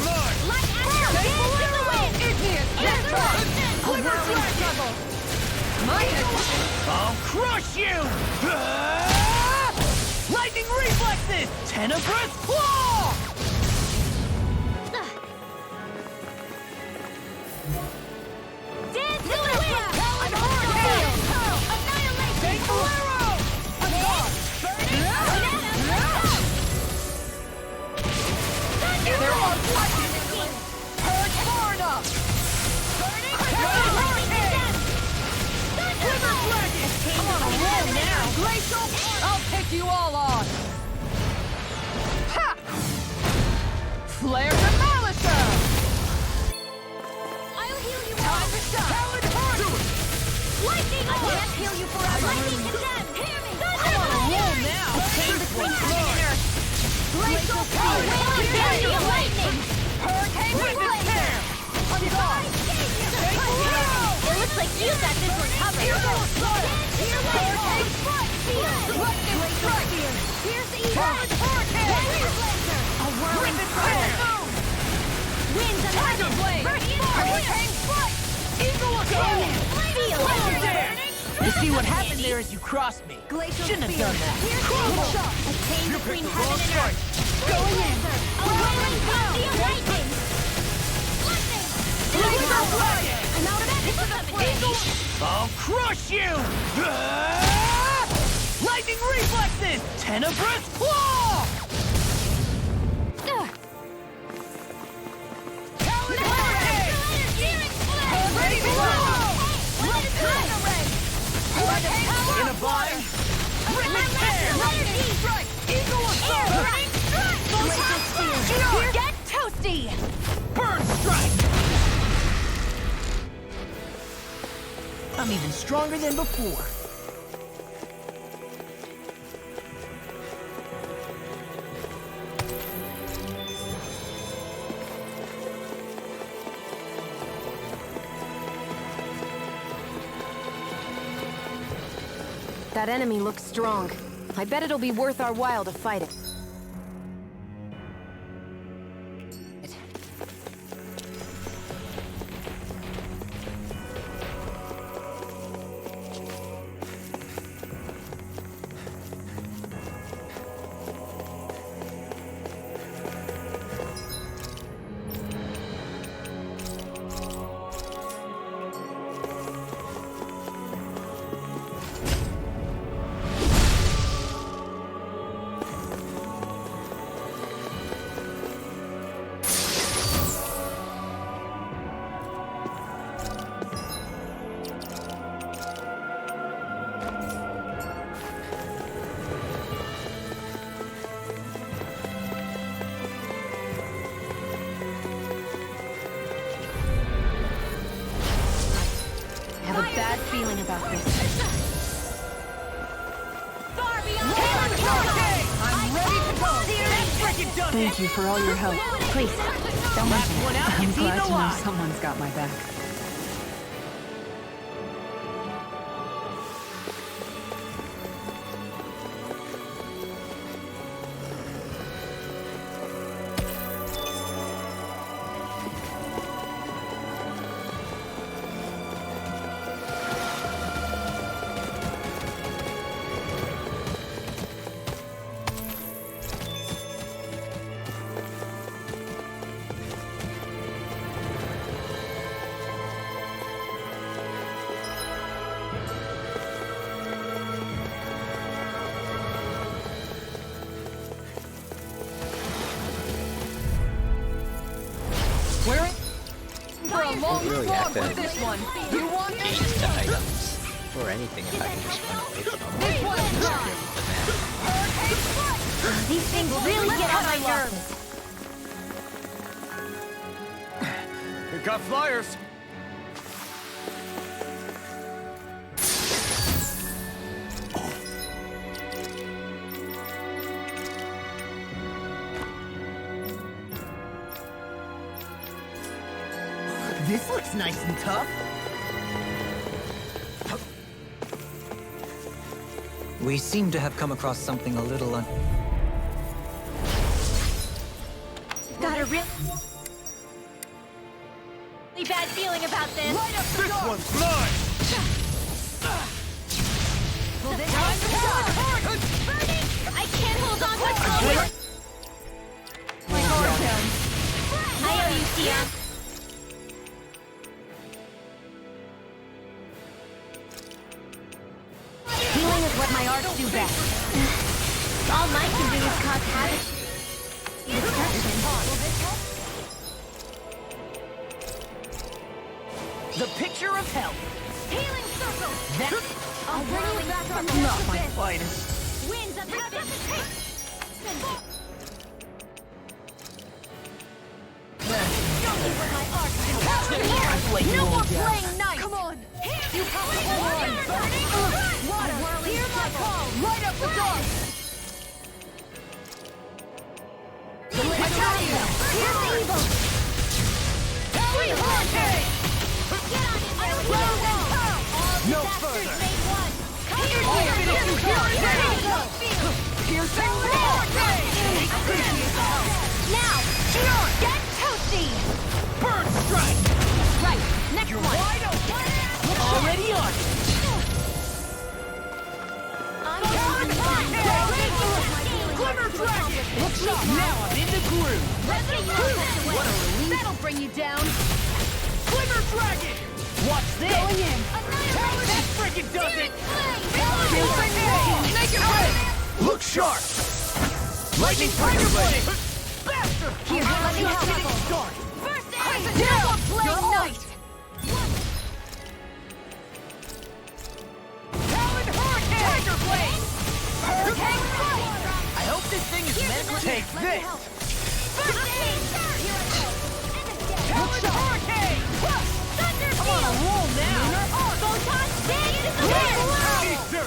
Light Astral Dance in the wind! Igneous Vector! A whirling struggle! My attention! I'll crush you! Lightning reflexes! Tenebrous claw! Dance in the wind! I'm Hurricane! Annihilation! Bolero! They're on lightning! Purge far enough! I'm on a roll now! Glacial! I'll take you all on! Ha! Flare Demolisher! I'll heal you Time all! to shine! Lightning! I can't heal you forever! Lightning condemned! Hear me! I'm on a roll now! Chain between heaven and earth! Glacial power! Wailing lightning! Hurricane reflex! I'm gone! It looks like you got this one covered! Eagle Assault! Hurricane strike! Lightning strike! Here's the evil! Talon Hurricane! A whirling Rip and tear! Winds of Tiger Blade! Hurricane strike! Eagle Assault! Feel Lightning it! there! You see what happened there as you crossed me. Shouldn't have done that. A chain between heaven and earth! Going in! A whirling bounty of lightning! Lightning! I'm out of it! I'll crush you! Lightning reflexes! Tenebrous claw! Talon Hurricane! Ready to roll! In a bind! Rip and tear! Lightning strike! Eagle assault! Burning strike! Glacial spear! Get toasty! Burn strike! I'm even stronger than before. That enemy looks strong. I bet it'll be worth our while to fight it. I have a bad feeling about this. Far beyond I'm ready to go! That's freaking done! Thank you for all your help. Please, don't Last mention one it. out I'm gets glad eaten to know alive! someone's got my back. Where? For a long really slog have to with this one. You want gain this? the items or anything if I can just run away from them. This one's gone. These things really get on my nerves. We got flyers. This looks nice and tough. We seem to have come across something a little Got a really bad feeling about this. This one's mine. I can't hold on much longer. I owe you, Sion. Healing is what my arts do best. All mine can do is cause havoc. The picture of health. Healing circle. That I'll bring you back from not my finest. Winds of heaven. Show me what my art can do. No more playing nice. Come on. You have to hold on. Water. Hear my call. Light up the dark. Attack them. Here's the evil. Three hurricane. Get on it. I will No disasters further. made one. Here, All here, finish here, you here, here. here we go. Piercing Now, get toasty. burn strike. Right, next You're one. wide open. Already on it. Glimmer dragon. Now I'm in the groove. What a relief. That'll bring you down. Glimmer dragon. Watch this. Going in. That freaking does it. Make it right. Look sharp. Lightning Tiger Blade. Faster. Here, let me help. Start. First aid. Now I'm playing nice. Talon Hurricane. Tiger Blade. Hurricane This thing is meant to take Let me this! help. First aid! Here I go. And again. Talon Hurricane! Thunder I'm on a roll now! Photon dance in the wind! Easter!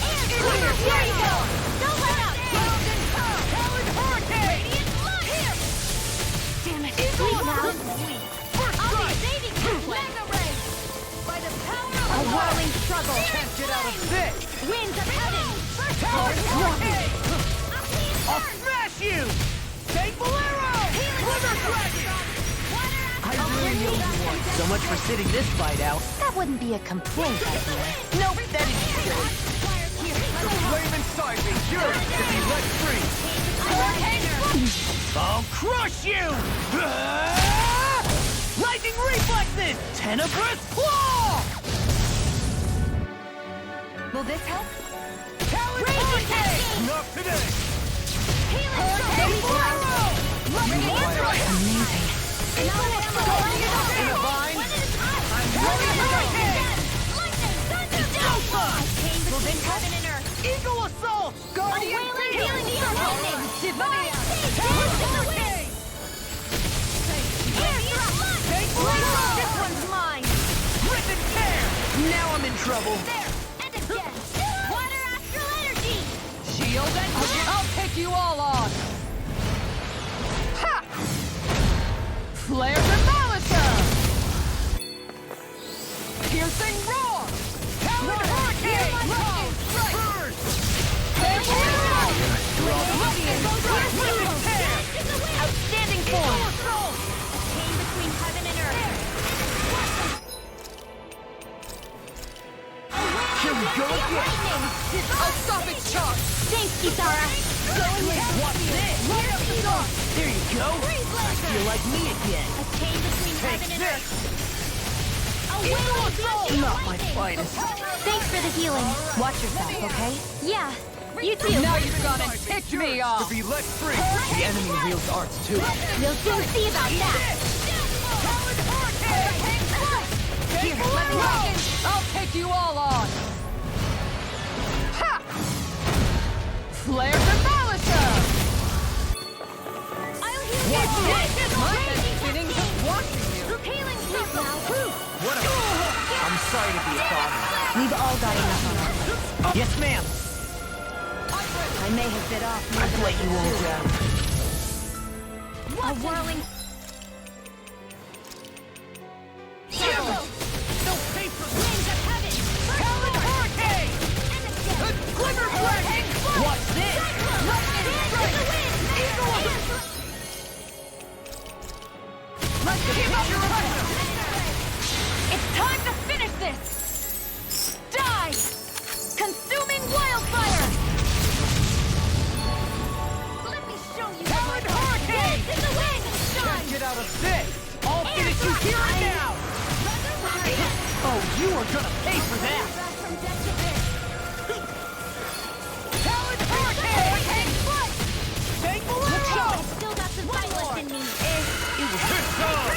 Air here you go! Don't let out! Talon Hurricane! Radiant blood! Here! Damn it. Please now! First I'll be strike! saving you! Mega Ray! By the power of A the whirling struggle! Can't get out of this! winds of heaven! First Talon Hurricane! I'll I'll smash you! Take Bolero! River Dragon! I really owe you one. So much for sitting this fight out. That wouldn't be a complaint, idea. Nope, that is silly. The flame inside me yearns to be let free. I'll crush you! Lightning reflexes! Tenebrous claw! Will this help? Talon Hurricane! Not today! Healing Amazing. Divine! I'm ready for Hurricane! Will this heaven and earth? Eagle Assault! Guardian Wailing Field! healing for lightning! Divine! Talon Hurricane! Take Bolero! This one's mine! Rip and tear! Now I'm in trouble. There! And again! Water astral energy! Shield and I'll take you all on! Ha! Flare Demolitor! Piercing Roar! Talon Hurricane! Burn! Take Rip and tear! Outstanding form! Came between heaven and earth! Here we go again! I'll stop its charge! Thanks, Kisara! Going with What's this? right up the door! There you go! Freeze laser! You're like me again! A chain between Take heaven and this! earth! A wailing dancing Not my lightning! finest! Thanks for the healing. Watch yourself, okay? Yeah, you too. Now you've gone and ticked me off! To be let free! The enemy wields arts too. We'll soon see about that. Here, let me go! I'll take you all on! Ha! Flare Demolitor! I'll heal you. What's this? My Raging head's spinning just cascade. watching you! Healing circle. What a... I'm sorry to be a bother. We've all got enough on our hands. Yes, ma'am! I may have bit off more I've than I let you can all chew. down. A whirling. No paper! Winds of heaven. Talon Hurricane! And again. Glimmer Dragon! What's this? Let's keep up your pressure! It's time to finish this! Die! Consuming wildfire! Let me show you. Talon Hurricane! Dance in the wind. Can't get out of this! I'll finish you here and now! Oh, you are gonna pay for that! From death to this. Talon Hurricane! Take Bolero! Still got some fight left in me. It was this time!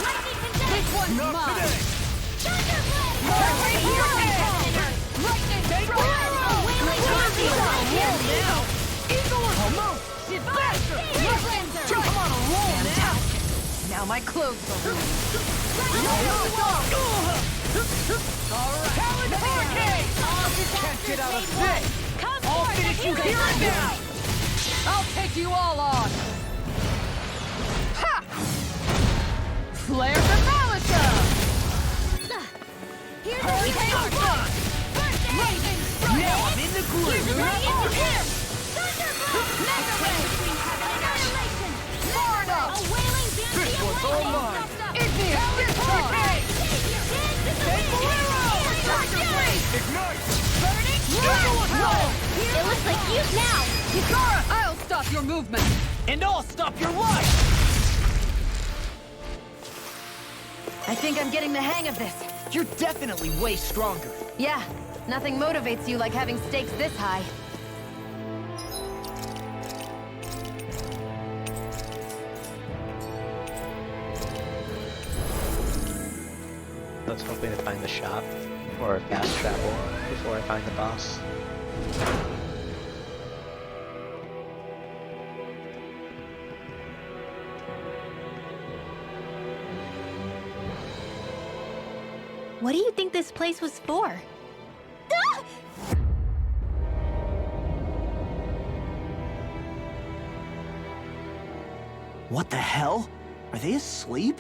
Lightning condense. This one's Not mine! today! Thunderblade. Hurricane! Take Bolero! Now! Eagle Almost! Faster! Come on a roll now! Now my clothes are ruined. Alright! Talon Hurricane! Can't get out of this! I'll finish you here and now! I'll take you all on! Ha! Flare Demolitor! Here's a Hurricane done! Now I'm in the groove! This one's all mine! Igneous Discharge! Ignite! It looks like you now! Kisara, I'll stop your movement! And I'll stop your life! I think I'm getting the hang of this. You're definitely way stronger. Yeah, nothing motivates you like having stakes this high. I was hoping to find the shop or fast travel before I find the boss. What do you think this place was for? Ah! What the hell? Are they asleep?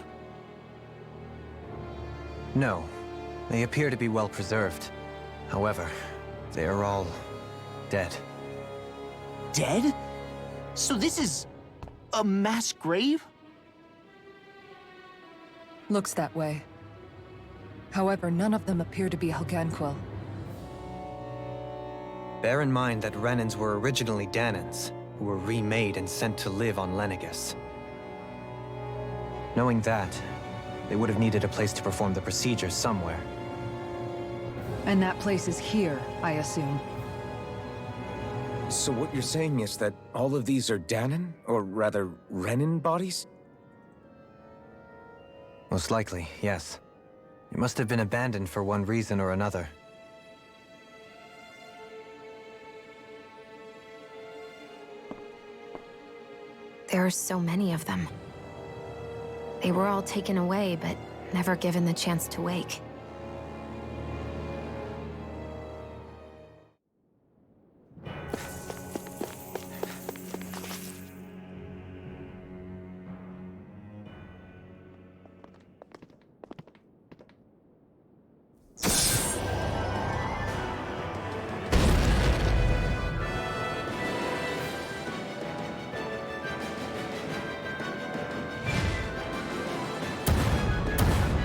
No, they appear to be well preserved. However, they are all dead. Dead? So this is a mass grave? Looks that way. However, none of them appear to be Helgenquil. Bear in mind that Renans were originally Danans, who were remade and sent to live on Lenegis. Knowing that, they would have needed a place to perform the procedure somewhere. And that place is here, I assume. So what you're saying is that all of these are Danan, or rather, Renan bodies? Most likely, yes. It must have been abandoned for one reason or another. There are so many of them. They were all taken away, but never given the chance to wake.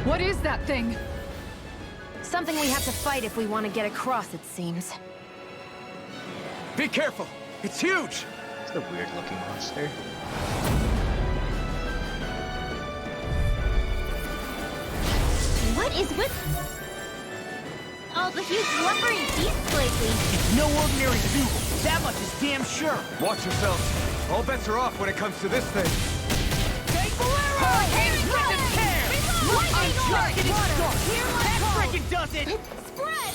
What is that thing? Something we have to fight if we want to get across, it seems. Be careful! It's huge! It's a weird looking monster. What is with all the huge lumbering beasts lately? It's no ordinary Zoogle. That much is damn sure. Watch yourselves. All bets are off when it comes to this thing. Take Bolero! Hands rip and tear! I'm just getting started. That frickin' does it! Spread!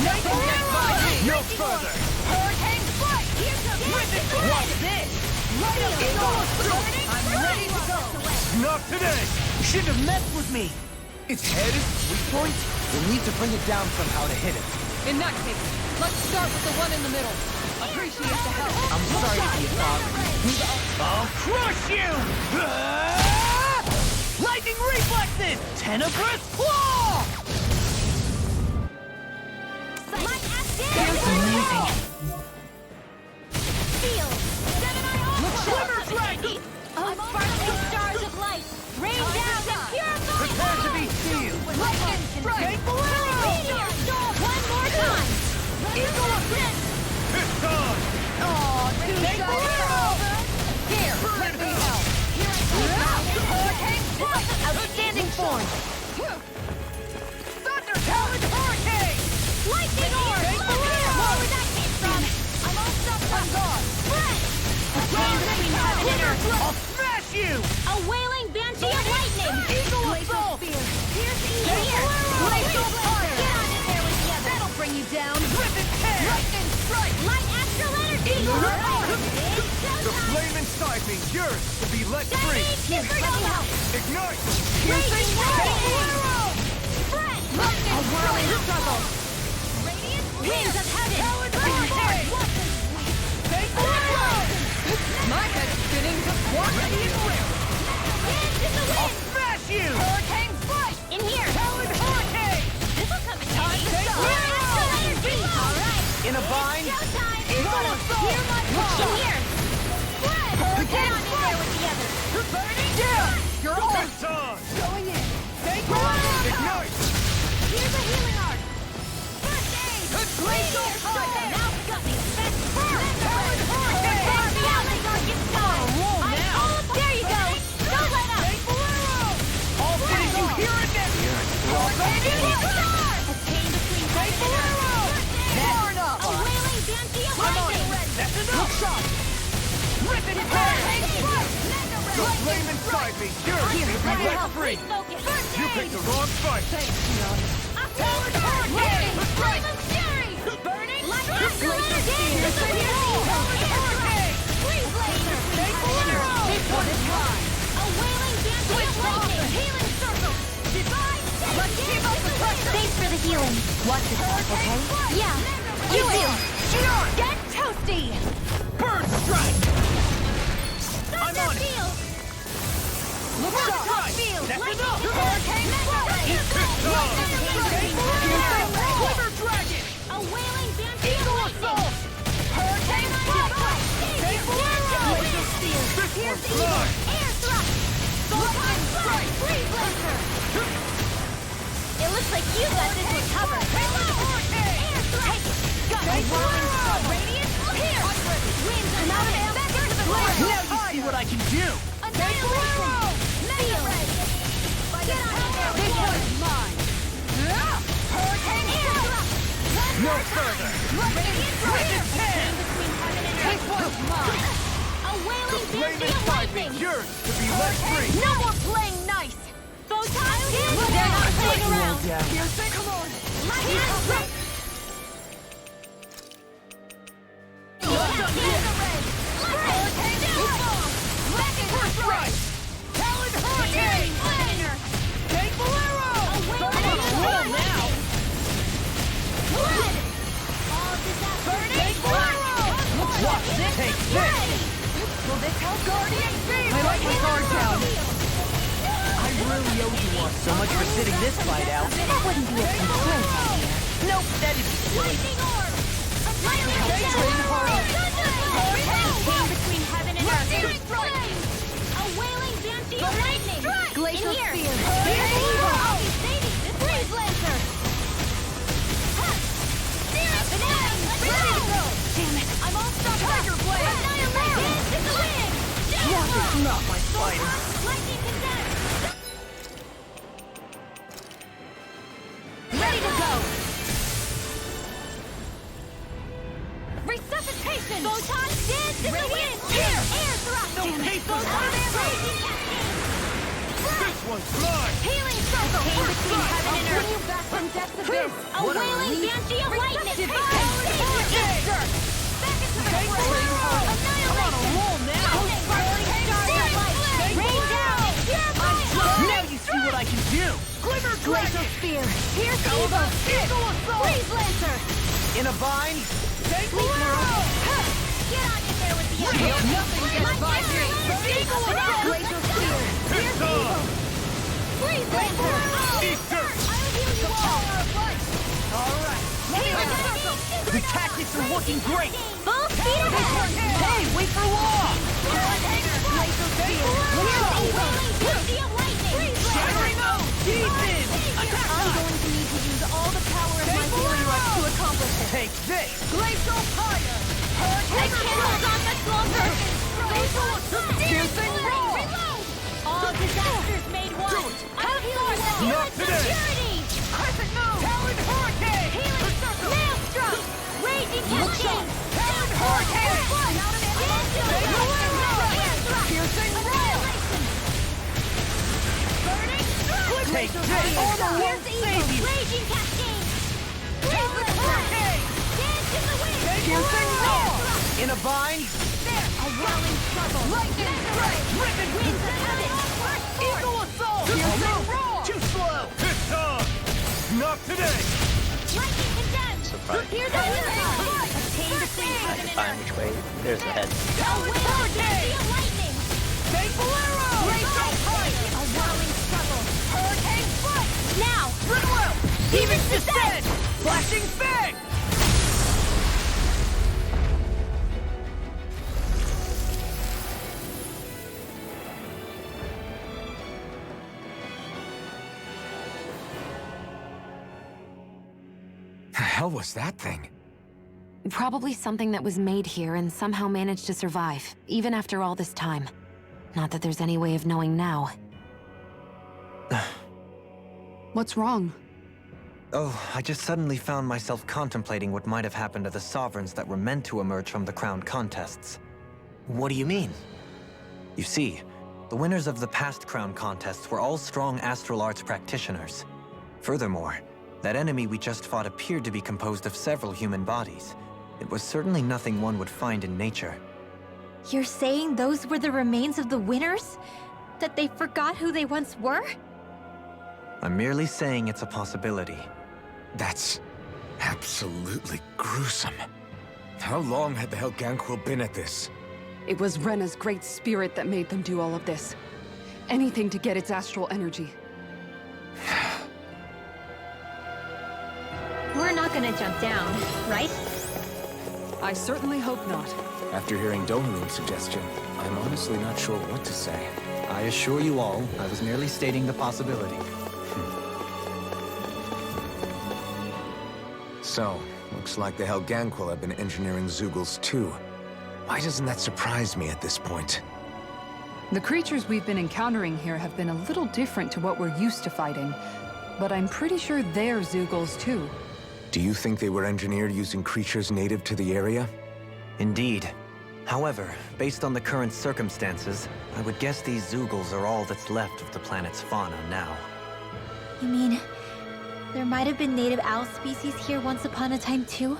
Nothing gets by me! No further! Hurricane Strike! Here comes What's this? Light up the I'm ready to go! Not today! You shouldn't have messed with me! Its head is the weak point? We'll need to bring it down somehow to hit it. In that case, let's start with the one in the middle. Appreciate the help. I'm sorry to be a bother. I'll crush you! Lightning reflexes! Tenebrous claw! Light action! Amazing. Feel! Slimmer Dragon! Oh, sparkling stars of light! Rain down and purify! Prepare to be sealed! Lightning strike! Take Bolero! Meteor storm! One more time! Eagle Assist! It's on! Take Bolero! Here, let me help! Hurricane strike! Outstanding form! Thunder Talon Hurricane! Lightning orb! Take Bolero! Where that came from? I'm all stuck on guard! Spread! Between heaven and earth! I'll smash you! A wailing banshee of lightning! Eagle Assault! Here's the Take here! Bolero! Glacial fire! Get on in there with the others! That'll bring you down. Rip and tear! Lightning strike! Light astral energy! The flame inside me yearns to be let free! Supernova! Ignite! Raging Take Bolero! Spread! A whirling struggle! Radiant winds of heaven! Talon Hurricane! Take Bolero! My head's spinning. Ready and ready! Hands in the I'll wind! smash you! Hurricane Strike! In here! Talon Hurricane! This'll come in Time handy! to go! Clear astral energy! Alright! In a bind! Showtime! Eagle Assault! Hear my call! In here! Spread! Get on in there with the others! Burning down! You're all It's on! going in. Take Bolero! Ignite! Here's a healing art! First aid! Glacial fire! Now got me! That's first! Talon Hurricane! There you go! Don't let up! Take Bolero! All cities you hear it next! Attain between Take Bolero! Far enough! a wailing banshee of I'm on lightning! it! That's enough! Shot! Rip and tear! The flame inside me yearns to be let free! Focus! First You picked the wrong fight! Talon Hurricane! Flame of fury! Burning light astral energy! Talon Hurricane! Freeze laser! Take Bolero! This one is mine! A wailing banshee of lightning! Healing circle! Divine for healing. Watch yourself, okay? Yeah, you will. Get toasty! Bird strike! I'm on it! Look Strike! field! That's enough! Hurricane Quiver dragon! A wailing banshee Eagle of lightning! assault! Hurricane Flashlight! Laser spear! Pierce the eagle! Air thrust! Photon strike! Freeze laser! It looks like you got this one covered! Air thrust! Got a whirling strike! Radiant pierce! Winds are out of ammo! Back into the blade! Now you see what I can do! Annihilation! Mega red! Get out of there! This one's mine! Hurricane air thrust! No further! Radiant Radiant spear! tear! Between heaven and earth! This one's mine! A wailing Flame banshee of inside me lightning! yearns to be let free! No more playing nice! Photon They're not playing around! Piercing? Come on! Lightning strike! Talon Hurricane! Take Bolero! Roll now! Take Bolero! Watch this! Take this! Will this help? Guardian Beam! I like my guard down. I really owe you one. So much for sitting this fight out. That wouldn't be a complaint. Nope, that is silly. Lightning orb! Annihilation! Came between heaven and earth. A wailing banshee of lightning! Glacial In here! spear. Here's the evil! I'll be saving this Freeze Lancer! Ready to go! Damn it! I'm all stuck up! Tiger Blade! Annihilation! It's the wind! It's not my fighter. Lightning condensed! Ready to go! Resuscitation! Photon dance in the wind! Here! Air thrust! No Damn it! paper! Photon raging cascade! This one's mine! Healing circle! Came between heaven and earth! You back from death's abyss. A wailing banshee of lightning! Hurricane! Back into the Take fray! Bolero! Annihilation! I'm on a roll now! Sparkling stars of light! Rain down! Now you see what I can do! Glimmer Glacial dragon! spear. Here's the How evil! about Eagle assault? Freeze Lancer! In a bind? Take Sleep Bolero! now! Get on in there with the echo! Nothing gets by me! Eagle assault! Glacial spear. Here's the evil! Freeze Lancer! Easter! I'll heal you all! Alright! The tactics are working great! Full speed ahead! Hey, wait for law! Glacial spear! Here's the evil! Banshee of lightning! Shattering those! Defense! Attack! I'm going to need to use all the power of my healing rush to accomplish it. Take this! Glacial fire! I can't hold on much longer! Glacial attack! Piercing roar! Reload! All disasters made one! Outsource the Not human today! security! Crescent Moon! Talon Hurricane! Healing circle! Maelstrom! Raging cascade! Talon Hurricane! Piercing roar! Burning strike! Take this! Armor won't save you! Raging cascade! Talon Hurricane! Dance in the wind! Piercing roar! In a bind? A whirling struggle! Lightning strike! Ripping! Winds of heaven! Eagle assault! Piercing roar! Too slow! This time! Not today! Lightning condemned! Surprise. Here's the wind! Obtain between I heaven can and find earth! which way. There's the head. A wailing banshee of lightning! Take Bolero! Glacial fire! A whirling struggle! Hurricane strike! Now! Rinwell! Demon's descent! Flashing fang! The hell was that thing? Probably something that was made here and somehow managed to survive, even after all this time. Not that there's any way of knowing now. What's wrong? Oh, I just suddenly found myself contemplating what might have happened to the sovereigns that were meant to emerge from the crown contests. What do you mean? You see, the winners of the past crown contests were all strong astral arts practitioners. Furthermore, that enemy we just fought appeared to be composed of several human bodies. It was certainly nothing one would find in nature. You're saying those were the remains of the winners? That they forgot who they once were? I'm merely saying it's a possibility. That's absolutely gruesome. How long had the Helganquil been at this? It was Rena's great spirit that made them do all of this. Anything to get its astral energy. We're not gonna jump down, right? I certainly hope not. After hearing Donorin's suggestion, I'm honestly not sure what to say. I assure you all, I was merely stating the possibility. So, looks like the Helganquil have been engineering Zeugles too. Why doesn't that surprise me at this point? The creatures we've been encountering here have been a little different to what we're used to fighting. But I'm pretty sure they're Zeugles too. Do you think they were engineered using creatures native to the area? Indeed. However, based on the current circumstances, I would guess these Zeugles are all that's left of the planet's fauna now. You mean, there might have been native owl species here once upon a time too?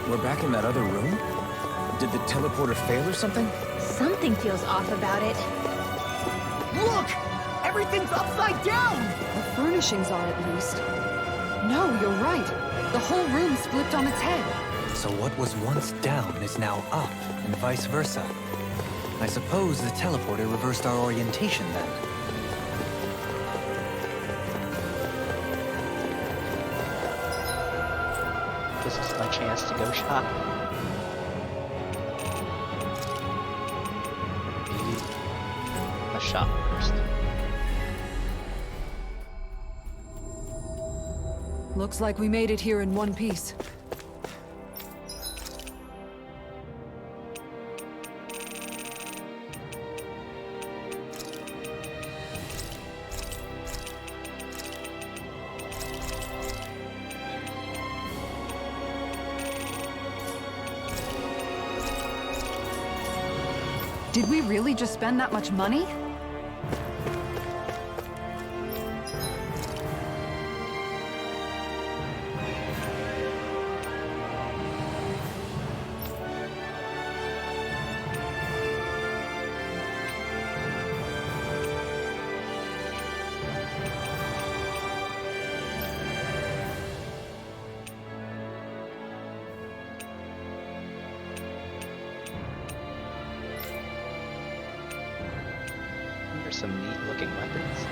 We're back in that other room? Did the teleporter fail or something? Something feels off about it. Look! Everything's upside down! The furnishings are at least. No, you're right. The whole room's flipped on its head. So what was once down is now up, and vice versa. I suppose the teleporter reversed our orientation then. This is my chance to go shop. Maybe a shop first. Looks like we made it here in one piece. Did we really just spend that much money? There's some neat looking weapons.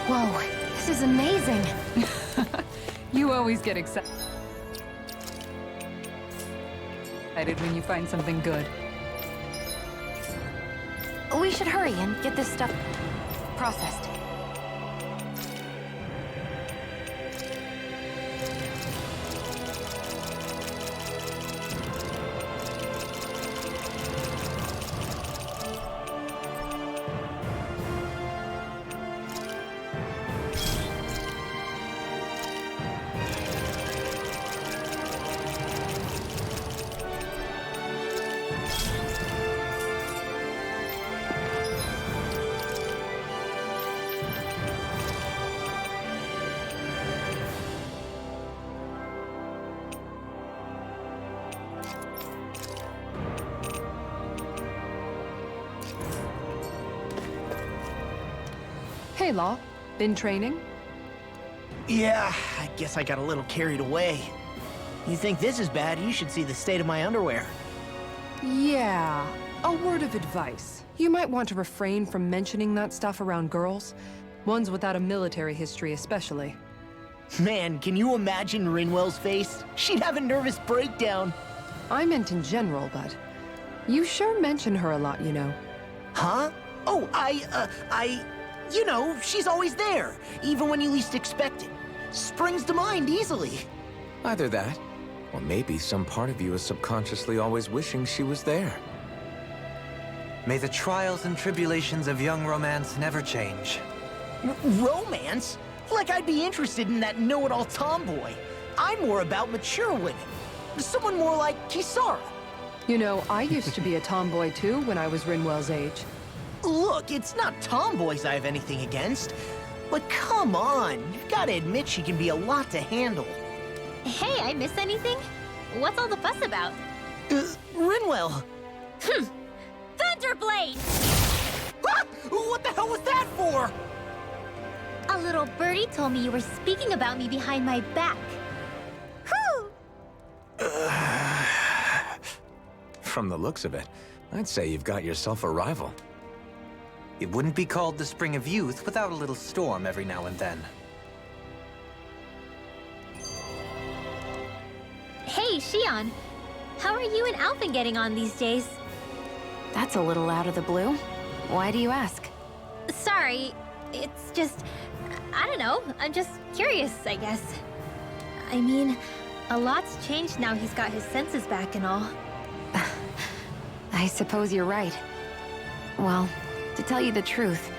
Whoa, this is amazing. You always get excited when you find something good. We should hurry and get this stuff processed. Hey, Law. Been training? Yeah, I guess I got a little carried away. You think this is bad, you should see the state of my underwear. Yeah. A word of advice. You might want to refrain from mentioning that stuff around girls. Ones without a military history especially. Man, can you imagine Rinwell's face? She'd have a nervous breakdown. I meant in general, but you sure mention her a lot, you know. Huh? Oh, you know, she's always there, even when you least expect it. Springs to mind easily. Either that, or maybe some part of you is subconsciously always wishing she was there. May the trials and tribulations of young romance never change. Romance? Like I'd be interested in that know-it-all tomboy. I'm more about mature women. Someone more like Kisara. You know, I used to be a tomboy too when I was Rinwell's age. Look, it's not tomboys I have anything against. But come on, you've got to admit she can be a lot to handle. Hey, I miss anything? What's all the fuss about? Rinwell! Thunderblade! Ah! What the hell was that for? A little birdie told me you were speaking about me behind my back. Whew! From the looks of it, I'd say you've got yourself a rival. It wouldn't be called the Spring of Youth without a little storm every now and then. Hey, Shion. How are you and Alphen getting on these days? That's a little out of the blue. Why do you ask? Sorry, it's just... I don't know, I'm just curious, I guess. I mean, a lot's changed now he's got his senses back and all. I suppose you're right. Well, to tell you the truth,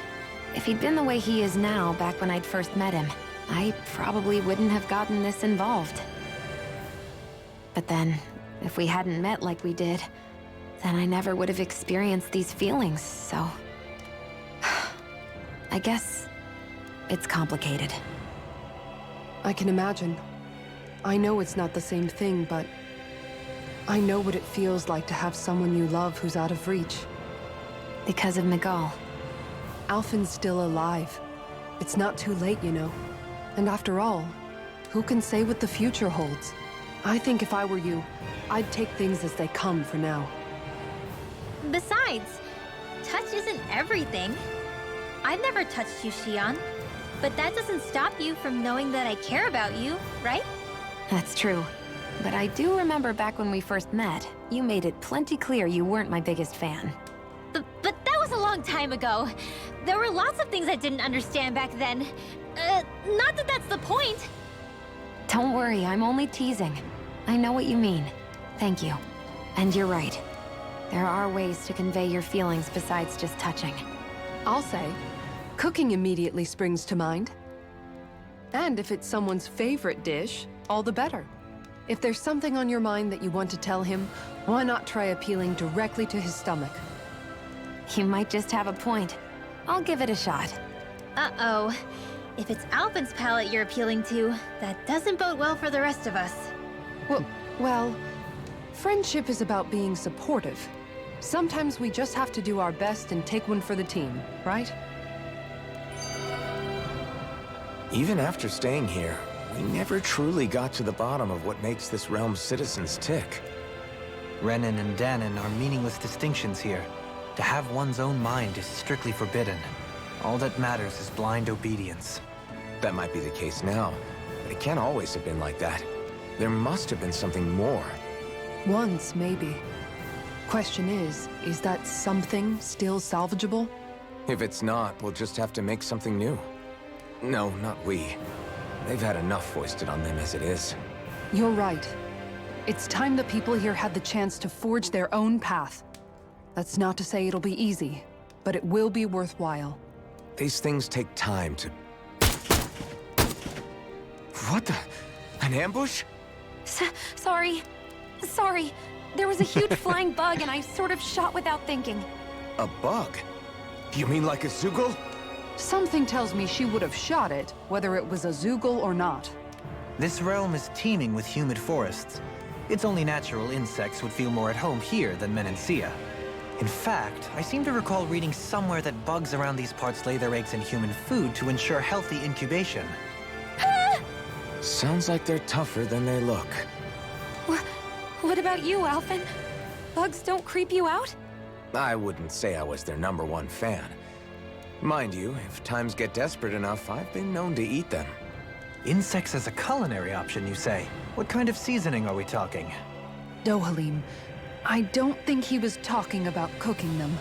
if he'd been the way he is now back when I'd first met him, I probably wouldn't have gotten this involved. But then, if we hadn't met like we did, then I never would have experienced these feelings, so... I guess it's complicated. I can imagine. I know it's not the same thing, but I know what it feels like to have someone you love who's out of reach. Because of Miguel. Alphen's still alive. It's not too late, you know. And after all, who can say what the future holds? I think if I were you, I'd take things as they come for now. Besides, touch isn't everything. I've never touched you, Shion. But that doesn't stop you from knowing that I care about you, right? That's true. But I do remember back when we first met, you made it plenty clear you weren't my biggest fan. But that was a long time ago. There were lots of things I didn't understand back then. Not that that's the point. Don't worry, I'm only teasing. I know what you mean. Thank you. And you're right. There are ways to convey your feelings besides just touching. I'll say, cooking immediately springs to mind. And if it's someone's favorite dish, all the better. If there's something on your mind that you want to tell him, why not try appealing directly to his stomach? You might just have a point. I'll give it a shot. Uh-oh. If it's Alphen's palate you're appealing to, that doesn't bode well for the rest of us. Well, friendship is about being supportive. Sometimes we just have to do our best and take one for the team, right? Even after staying here, we never truly got to the bottom of what makes this realm's citizens tick. Renan and Danon are meaningless distinctions here. To have one's own mind is strictly forbidden. All that matters is blind obedience. That might be the case now, but it can't always have been like that. There must have been something more. Once, maybe. Question is that something still salvageable? If it's not, we'll just have to make something new. No, not we. They've had enough foisted on them as it is. You're right. It's time the people here had the chance to forge their own path. That's not to say it'll be easy, but it will be worthwhile. These things take time to... What the... An ambush? Sorry. Sorry. There was a huge flying bug and I sort of shot without thinking. A bug? You mean like a Zoogle? Something tells me she would have shot it, whether it was a Zoogle or not. This realm is teeming with humid forests. It's only natural insects would feel more at home here than Menancia. In fact, I seem to recall reading somewhere that bugs around these parts lay their eggs in human food to ensure healthy incubation. Sounds like they're tougher than they look. What about you, Alphen? Bugs don't creep you out? I wouldn't say I was their #1 fan. Mind you, if times get desperate enough, I've been known to eat them. Insects as a culinary option, you say? What kind of seasoning are we talking? Dohalim, I don't think he was talking about cooking them.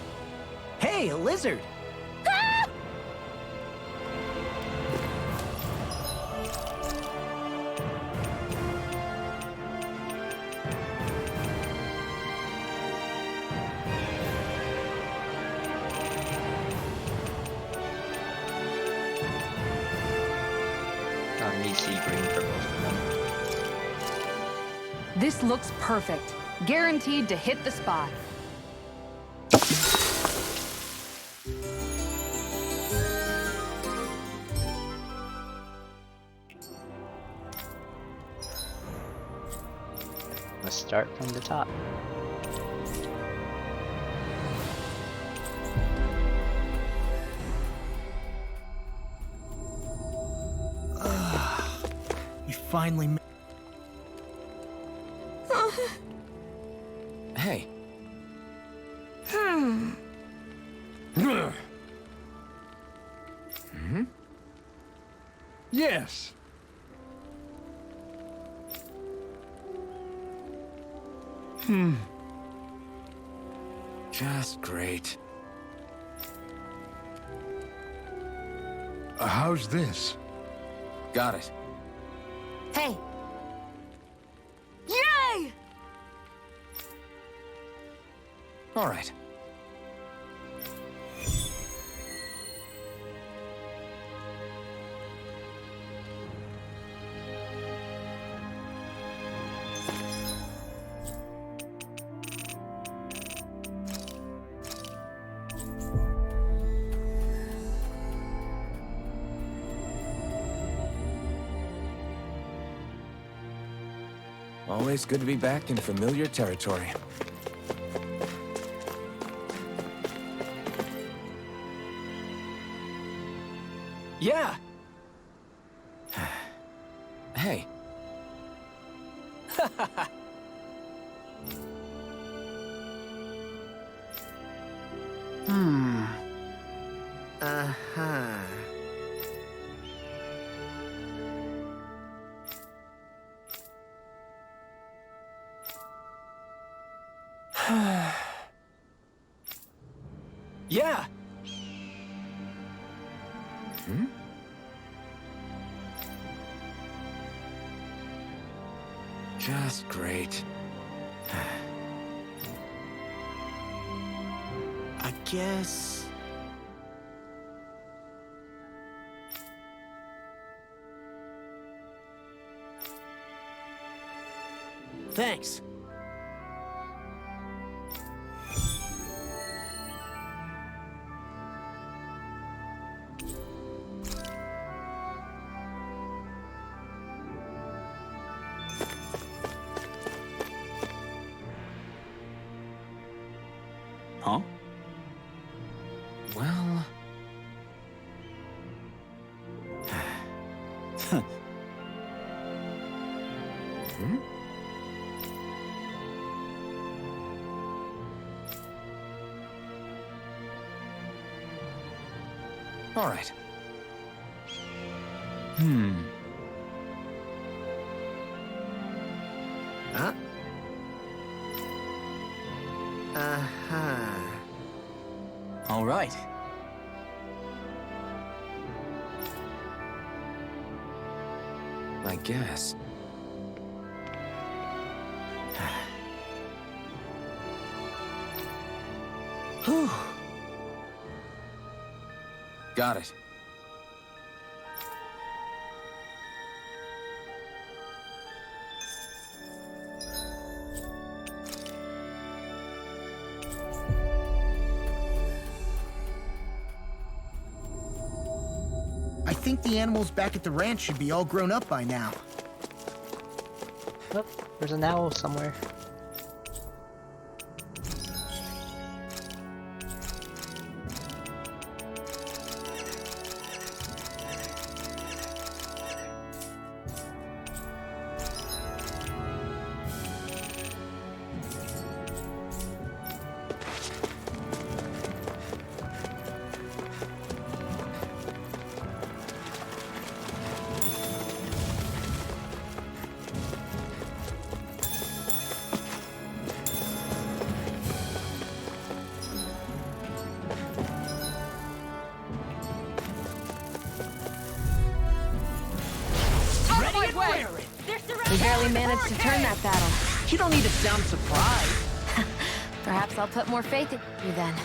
Hey, a lizard! You see green for both of them. This looks perfect. Guaranteed to hit the spot. Let's start from the top. We finally Hey. Yes. Just great. How's this? Got it. Hey. Yay! All right. Always good to be back in familiar territory. Yeah! Hey. Uh-huh. Yeah! Just great. I guess... Thanks. Huh? Well... All right. Huh? Uh-huh. All right. I guess. Whew. Got it. I think the animals back at the ranch should be all grown up by now. Oh, there's an owl somewhere. We barely managed to turn that battle. You don't need to sound surprised. Perhaps I'll put more faith in you then.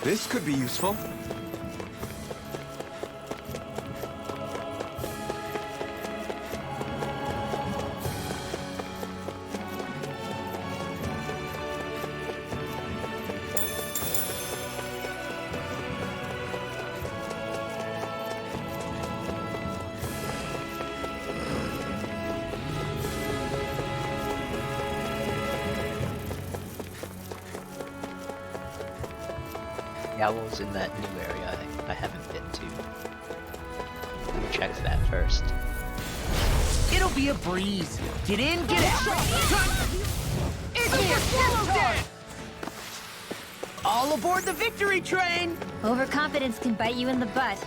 This could be useful. The owl's in that new area I haven't been to. Let me check that first. It'll be a breeze. Get in, get out. All aboard the victory train. Overconfidence can bite you in the butt.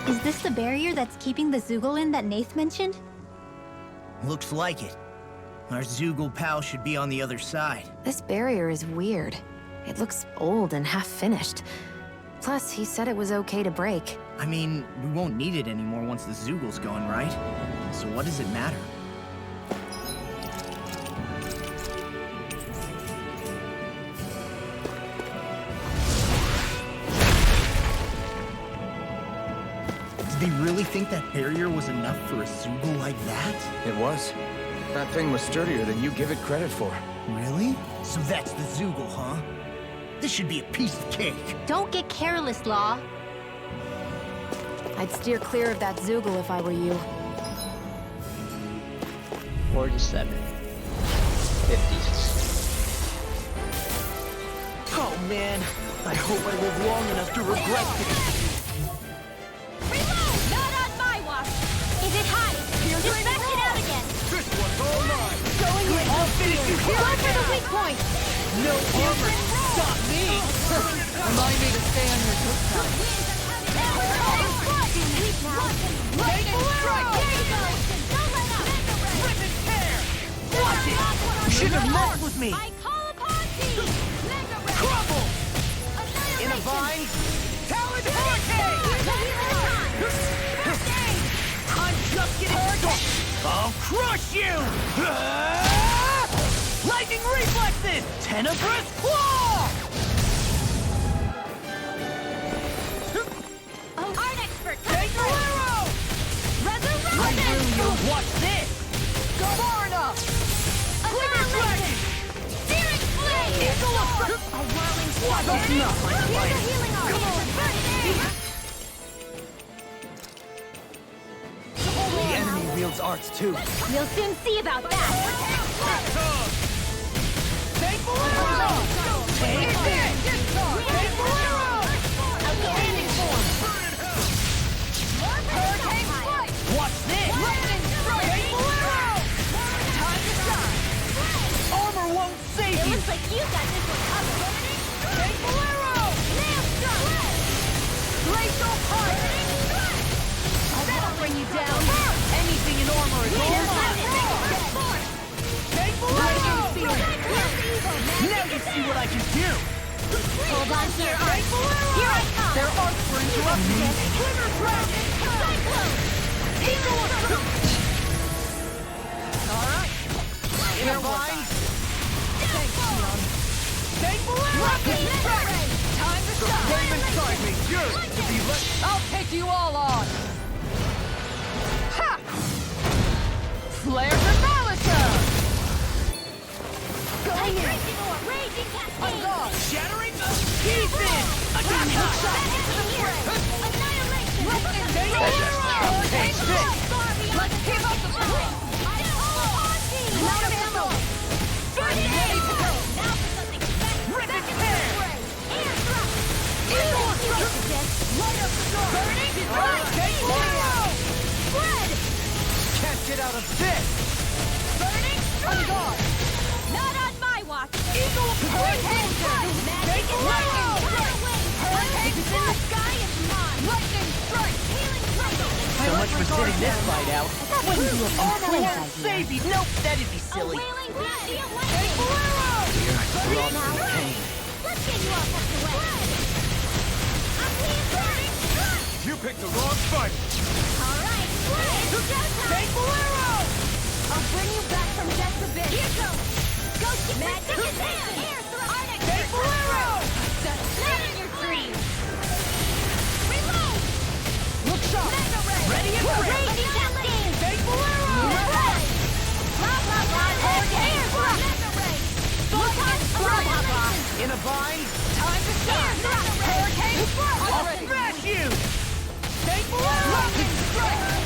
Is this the barrier that's keeping the Zoogle that Nath mentioned? Looks like it. Our Zoogle pal should be on the other side. This barrier is weird. It looks old and half-finished. Plus, he said it was okay to break. I mean, we won't need it anymore once the Zoogle's gone, right? So what does it matter? Did they really think that barrier was enough for a Zoogle like that? It was. That thing was sturdier than you give it credit for. Really? So that's the Zoogle, huh? This should be a piece of cake. Don't get careless, Law. I'd steer clear of that Zoogle if I were you. 47. 50s. Oh man, I hope I live long enough to regret this. Reload! Not on my watch! Is it hot? Just back it out again! This one's all mine! Going in! I'll finish you here! Go for the weak point! No armor can stop me! Remind me to stay on your good side. Watch it! You shouldn't have messed with me! I call upon thee! Crumble! In a vine? Talon Hurricane! I'm just getting started! I'll crush you! Lightning reflexes! Tenebrous claw! Art expert! Take your arrow! Resurrection! I knew you! Watch this! Go far enough! Glimmer Dragon! Searing flame! Eagle of A whirling Watch storm! it! Not my Here's fight! a healing art! Come on! The enemy wields arts too. We'll soon see about that. Take Bolero! Take this! Take Bolero! Outstanding form! Hurricane strike! Watch this! Take Bolero! Time to shine! you got this one covered. Take Bolero! Nail strike! Glacial Punch! That'll bring you down. Anything in armor is all mine! Take Bolero! Now you see what I can do! Hold on to your arts. Here I come. Their arts were interrupted! Glitter Dragon! Cyclone! Alright! Here, Vines! Take Bolero! Lightning strike! Time to stop! Game inside me! Yours to be let... I'll take you all on! Ha! Flare the Malachor! Going in! Raging cascade! Shattering the pieces! Again! Annihilation! Take this! Let's keep up the fight! Load of ammo! Ready to go! Now for something Rip it there! Air thrust! Light up the door! Burning! Take Bolero! Spread! Can't get out of this! Burning! Strike! Not on my watch! Eagle Hurricane strike! Magic is lightning! Hurricane in the sky is mine! Lightning strike! Healing strike! So much for sitting this fight out. That wouldn't be a bad Save you! Nope, that'd be A silly. wailing blast of lightning! Burning now. pain. Let's get you all tucked away! I'm being burning strike! You picked the wrong fight! Alright, it's showtime! Take Bolero! I'll bring you back from death to bid! Here goes! Go get magic is hand! Air thrust! Arctic Take Bolero! Not in your dreams! Reload! Look sharp! Mega ray! Ready and ready! Raging cascade! Take Bolero! Red! Blah blah blah! Air thrust! Mega ray! Photon strike! In a bind, time to shine! Hurricane strike! I'll smash you! Take Bolero! Lightning strike!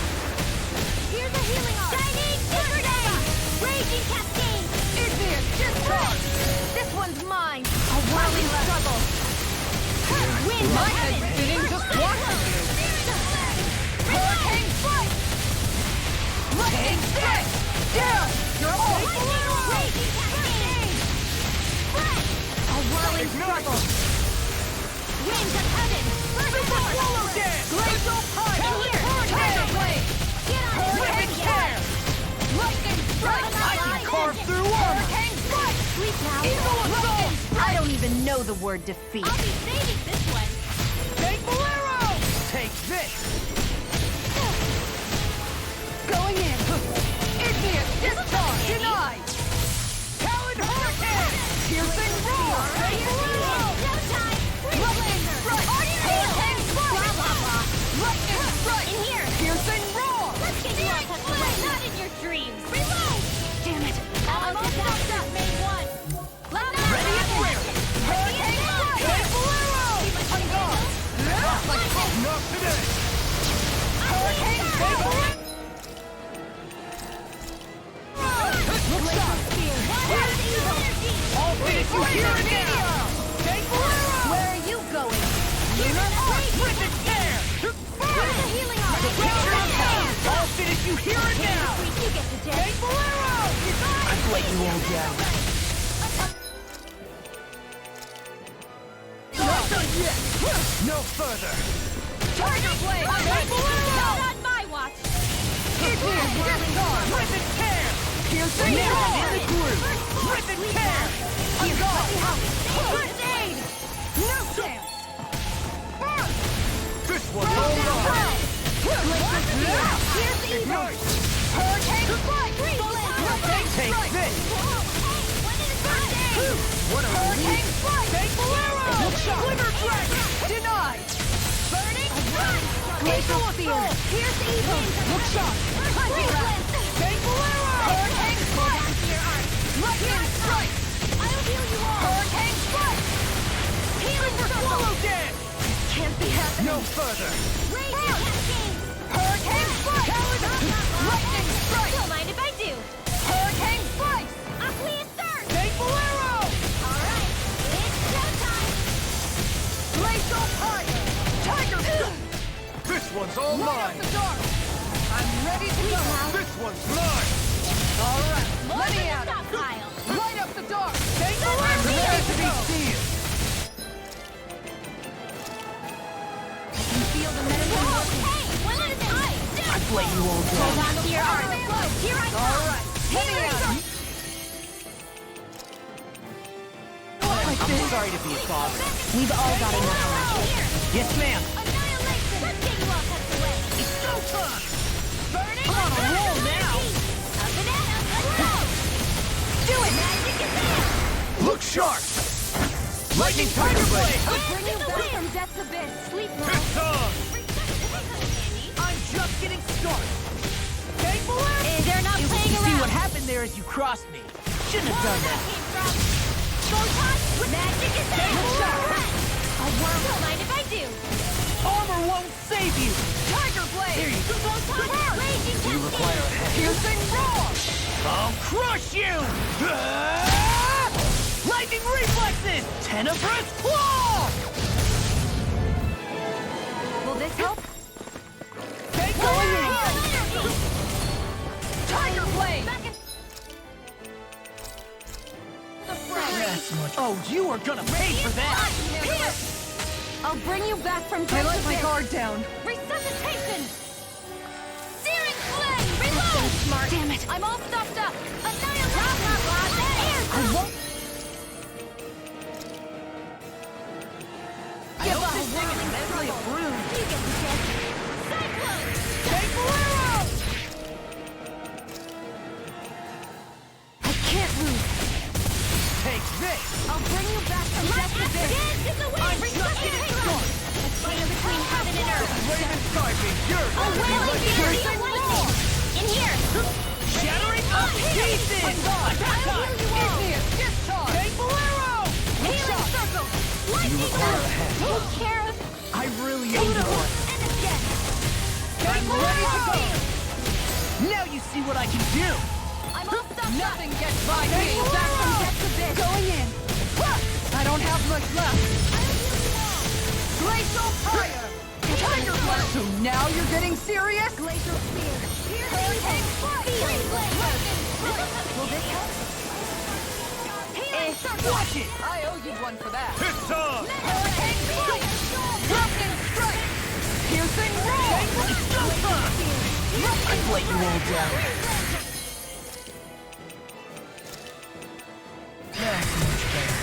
Here's a healing arm! Shining Grenade! Raging cascade! Igneous discharge! This one's mine! A whirling struggle! Wind My of head's heaven! spinning just watching you! Hurricane strike! Lightning strike! Down! You're all Raging cascade! Spread! A whirling struggle! Winds of heaven! Super Swallow Dance! Glacial Punch! Tiger Blade! Get on it! Ripping Tear! Lightning strike! I can carve through armor! Hurricane strike! Sleep now! Eagle Assault! I don't even know the word defeat. I'll be saving this one. Take Bolero! Take this! Going in! Igneous discharge! Denied! Talon Hurricane! Piercing roar! Take Bolero! Showtime! Lightning strike! Hurricane strike! Blah, blah, blah. Lightning strike! In here! Piercing roar! Let's get you all tucked away! Not in your dreams! Reload! Damn it! Almost knocked out Main 1! Ready and ready! Hurricane strike! Take Bolero! On guard! Not today! Hurricane take Bolero! Look sharp! All finish you here and now! Take Bolero! Where are you going? Here's an arc! Rip and tear! Where's the healing arm? I'll finish you here and now! You get the jet. Take Bolero! I've let you all down. Not done yet! No further! Tiger Blade! Take Bolero! Not on my watch! Igneous discharge! Rip and tear! Piercing roar! In the groove! Rip and tear! On guard! First aid! No chance! This one's all mine! Here's evil! Ignite! Hurricane strike! Take this! What a Hurricane strike! Take Bolero! Look sharp! Glitter Dragon! Denied! Burning strike! Glacial Assault! Here's evil! Look sharp! Take Bolero! Hurricane strike! Hold on to your arm! Lightning strike! I'll heal you all! Hurricane strike! Healing Super circle! Swallow Dance! Can't be happening! No further! Raging cascade! Hurricane strike! Lightning strike! Don't mind if I do! Hurricane strike! Aqueous surge! Take Bolero! Alright, it's showtime! Glacial Punch! Tiger! This one's all mine! I'm ready to go! This lay you all Hold down. on to your arms. Here I come. All right. I'm sorry to be a bother. We've all got enough. Yes, ma'am. Annihilation. Let's get you all tucked away. It's go time. Burning. I'm on a roll now. A banana. Let's go. Do it. Magic is there. Look sharp! Lightning Tiger Blade! Bring you back from death's abyss. Sleep now. I'm just getting started. Take Bolero! They're not It was playing to see around. what happened there as you crossed me. Shouldn't have done that. Photon. Magic is there. A worm. Don't mind if I do. Armor won't save you. Tiger Blade! There you go. Photon. Raging You require a hand. Piercing roar! I'll crush you! Ah! Lightning reflexes! Tenebrous claw! Will this help? Take Tiger Blade! That's much. Oh, you are gonna pay for that! I'll bring you back from I let my guard down. Resuscitation! Searing flame! Reload! Smart. Damn it! I'm all stuffed up! Annihilation! I won't... I hope this thing is mentally approved. You get the gist. Cyclone! Take Bolero! I can't lose. Take this! I'll bring you back from death to this. Dance in the wind! I'm just getting started. A chain between heaven and earth. Raven Scarping, yours! A wailing beauty of lightning! In here! Shattering up pieces! Attack time! In here! Discharge! Take Bolero! Healing circle! Lightning orb! Take care of... I really owe you one. And again! I'm ready to go! Now you see what I can do! I'm all stuffed up! Nothing gets by me. Back from death to this! Going in. I don't have much left. Glacial fire! Tiger Blast! So now you're getting serious? Glacial spear! Hurricane Free Blade! Will this help? Healing circle! Watch it! I owe you one for that. It's on! Hurricane Fire! Broken strike. Piercing roar. It's go time! I'd let you all down. That's much better.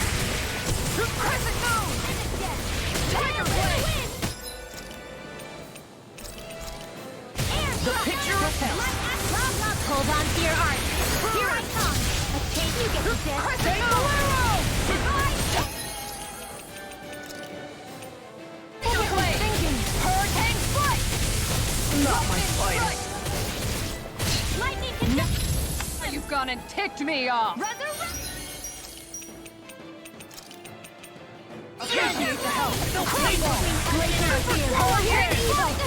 Crescent Moon! Tiger Blade! The picture of hell! Hold on to your art. Here I come. A chain you get to this. Crescent Bolero! Hurricane Flight! Not my fight. Lightning can... You've gone and ticked me off. Resurrect! Appreciate the help. No Glacier Spear! Hurricane!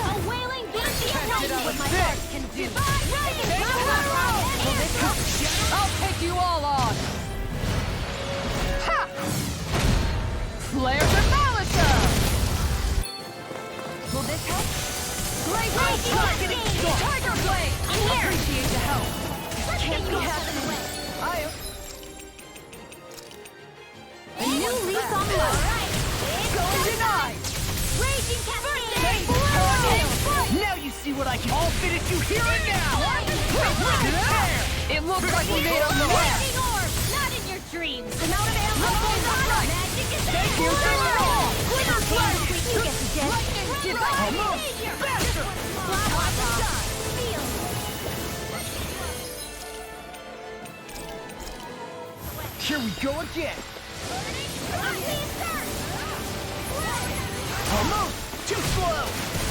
A wailing beauty of lightning! What my heart can do. I'll take you all on. Ha! Flare the Malisa! Will this help? Tiger Blade! I'm here! Appreciate the help. Can't be happening. A new leaf on life. Going denied! Raging Cascade! Now you see what I can all finish you here and now! It looks like we made a move. Lightning orb! Not in your dreams! I'm out of ammo! Magic is there! Thank you, Cinderella! Glitter Blade! You get the gist! Almost! Faster! Feel! Here we go again! Almost! Too slow!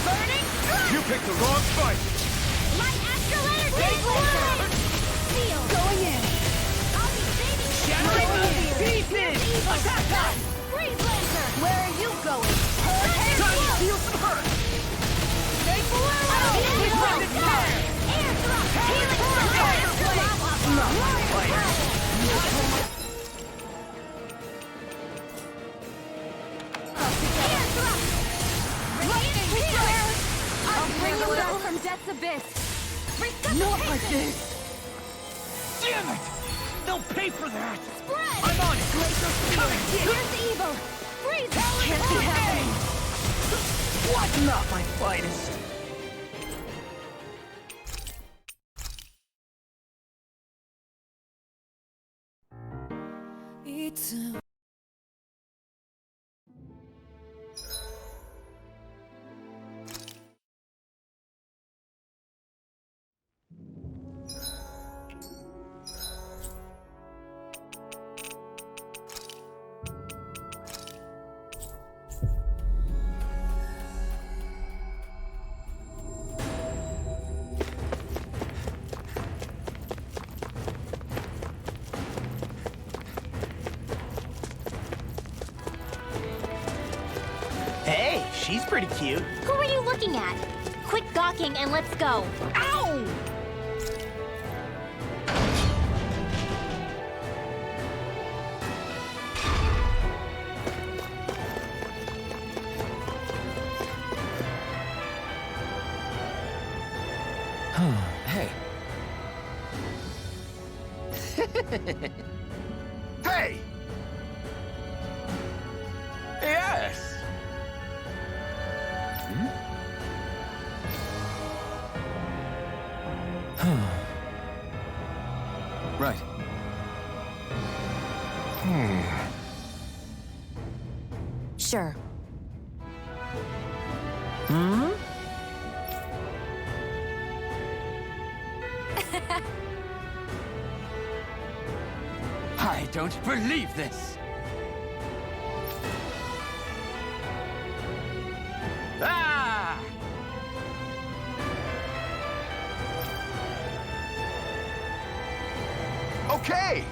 Burning strike! You picked the wrong fight! Light astral energy! Feel! Going in! I'll be saving you! Shattering pieces! Attack time! Freeze laser! Where are you going? Time to feel some hurt! Take Bolero! Reflected fire! Air thrust! Healing circle! Not my fight! Air thrust! Lightning strike! I'll bring you back from death's abyss! Not like this! Damn it! They'll pay for that! Spread! I'm on it! Coming! Here's evil! Freeze! Can't be happening! What? Not my finest! need to. Hey, she's pretty cute. Who are you looking at? Quit gawking and let's go. Ow! Hey. Hey! Yes! Right. Sure. I don't believe this! Ah! Okay!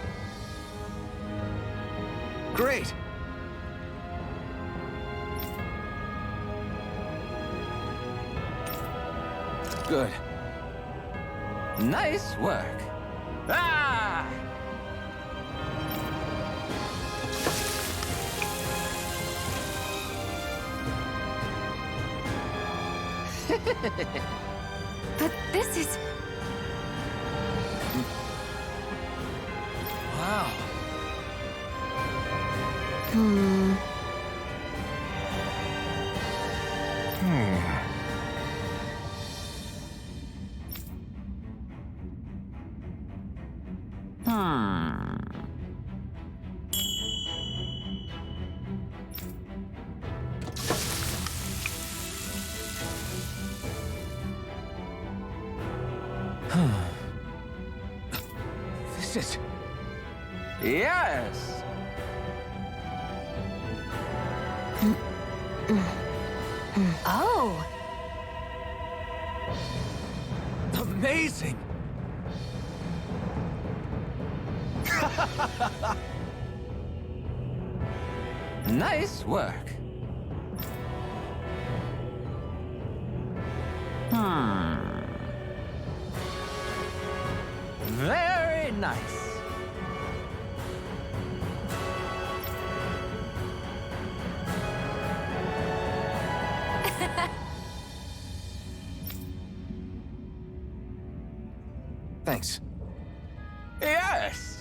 Great! Good. Nice work. Ah! But this is... Wow. This is... Yes! Oh! Amazing! Nice work. Very nice. Thanks. Yes!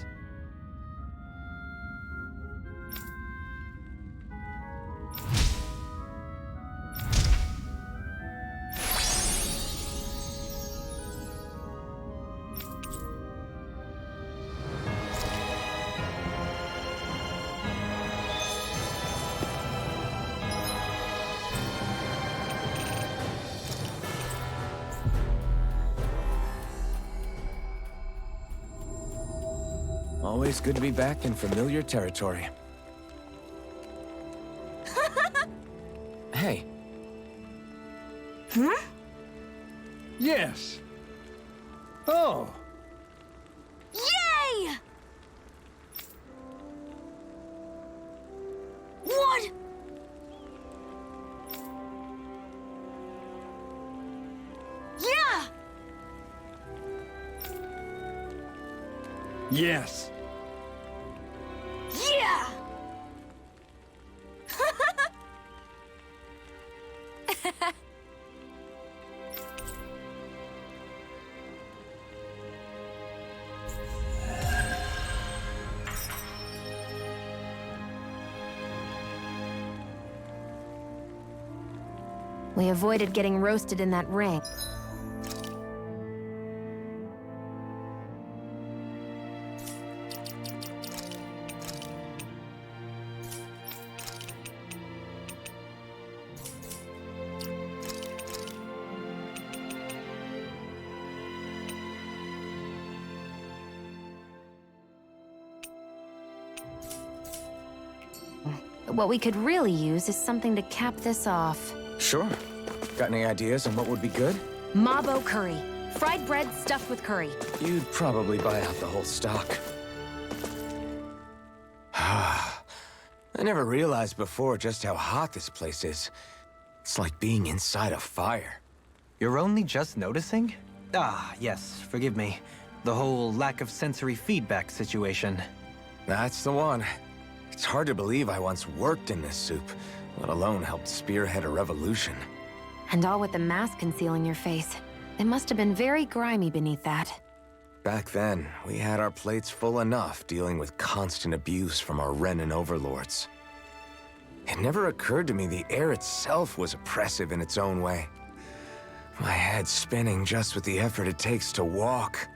Always good to be back in familiar territory. Hey. Yes. Oh. Yay! What? Yeah! Yes. Yeah! We avoided getting roasted in that ring. what we could really use is something to cap this off. Sure. Got any ideas on what would be good? Mabo curry. Fried bread stuffed with curry. You'd probably buy out the whole stock. I never realized before just how hot this place is. It's like being inside a fire. You're only just noticing? Ah, yes, forgive me. The whole lack of sensory feedback situation. That's the one. It's hard to believe I once worked in this soup, let alone helped spearhead a revolution. And all with the mask concealing your face. It must have been very grimy beneath that. Back then, we had our plates full enough dealing with constant abuse from our Renan overlords. It never occurred to me the air itself was oppressive in its own way. My head's spinning just with the effort it takes to walk.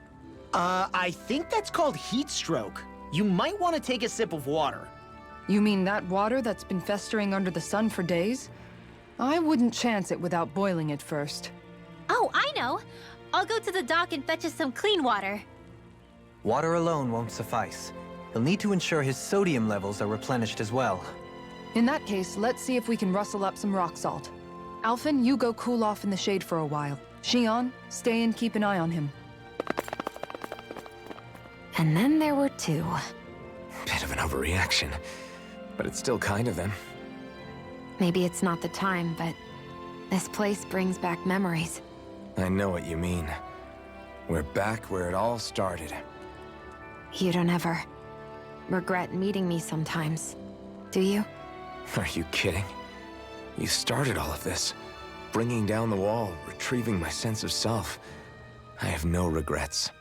I think that's called heat stroke. You might want to take a sip of water. You mean that water that's been festering under the sun for days? I wouldn't chance it without boiling it first. Oh, I know. I'll go to the dock and fetch us some clean water. Water alone won't suffice. He'll need to ensure his sodium levels are replenished as well. In that case, let's see if we can rustle up some rock salt. Alphen, you go cool off in the shade for a while. Xion, stay and keep an eye on him. And then there were two. Bit of an overreaction, but it's still kind of them. Maybe it's not the time, but this place brings back memories. I know what you mean. We're back where it all started. You don't ever regret meeting me sometimes, do you? Are you kidding? You started all of this. Bringing down the wall, retrieving my sense of self. I have no regrets.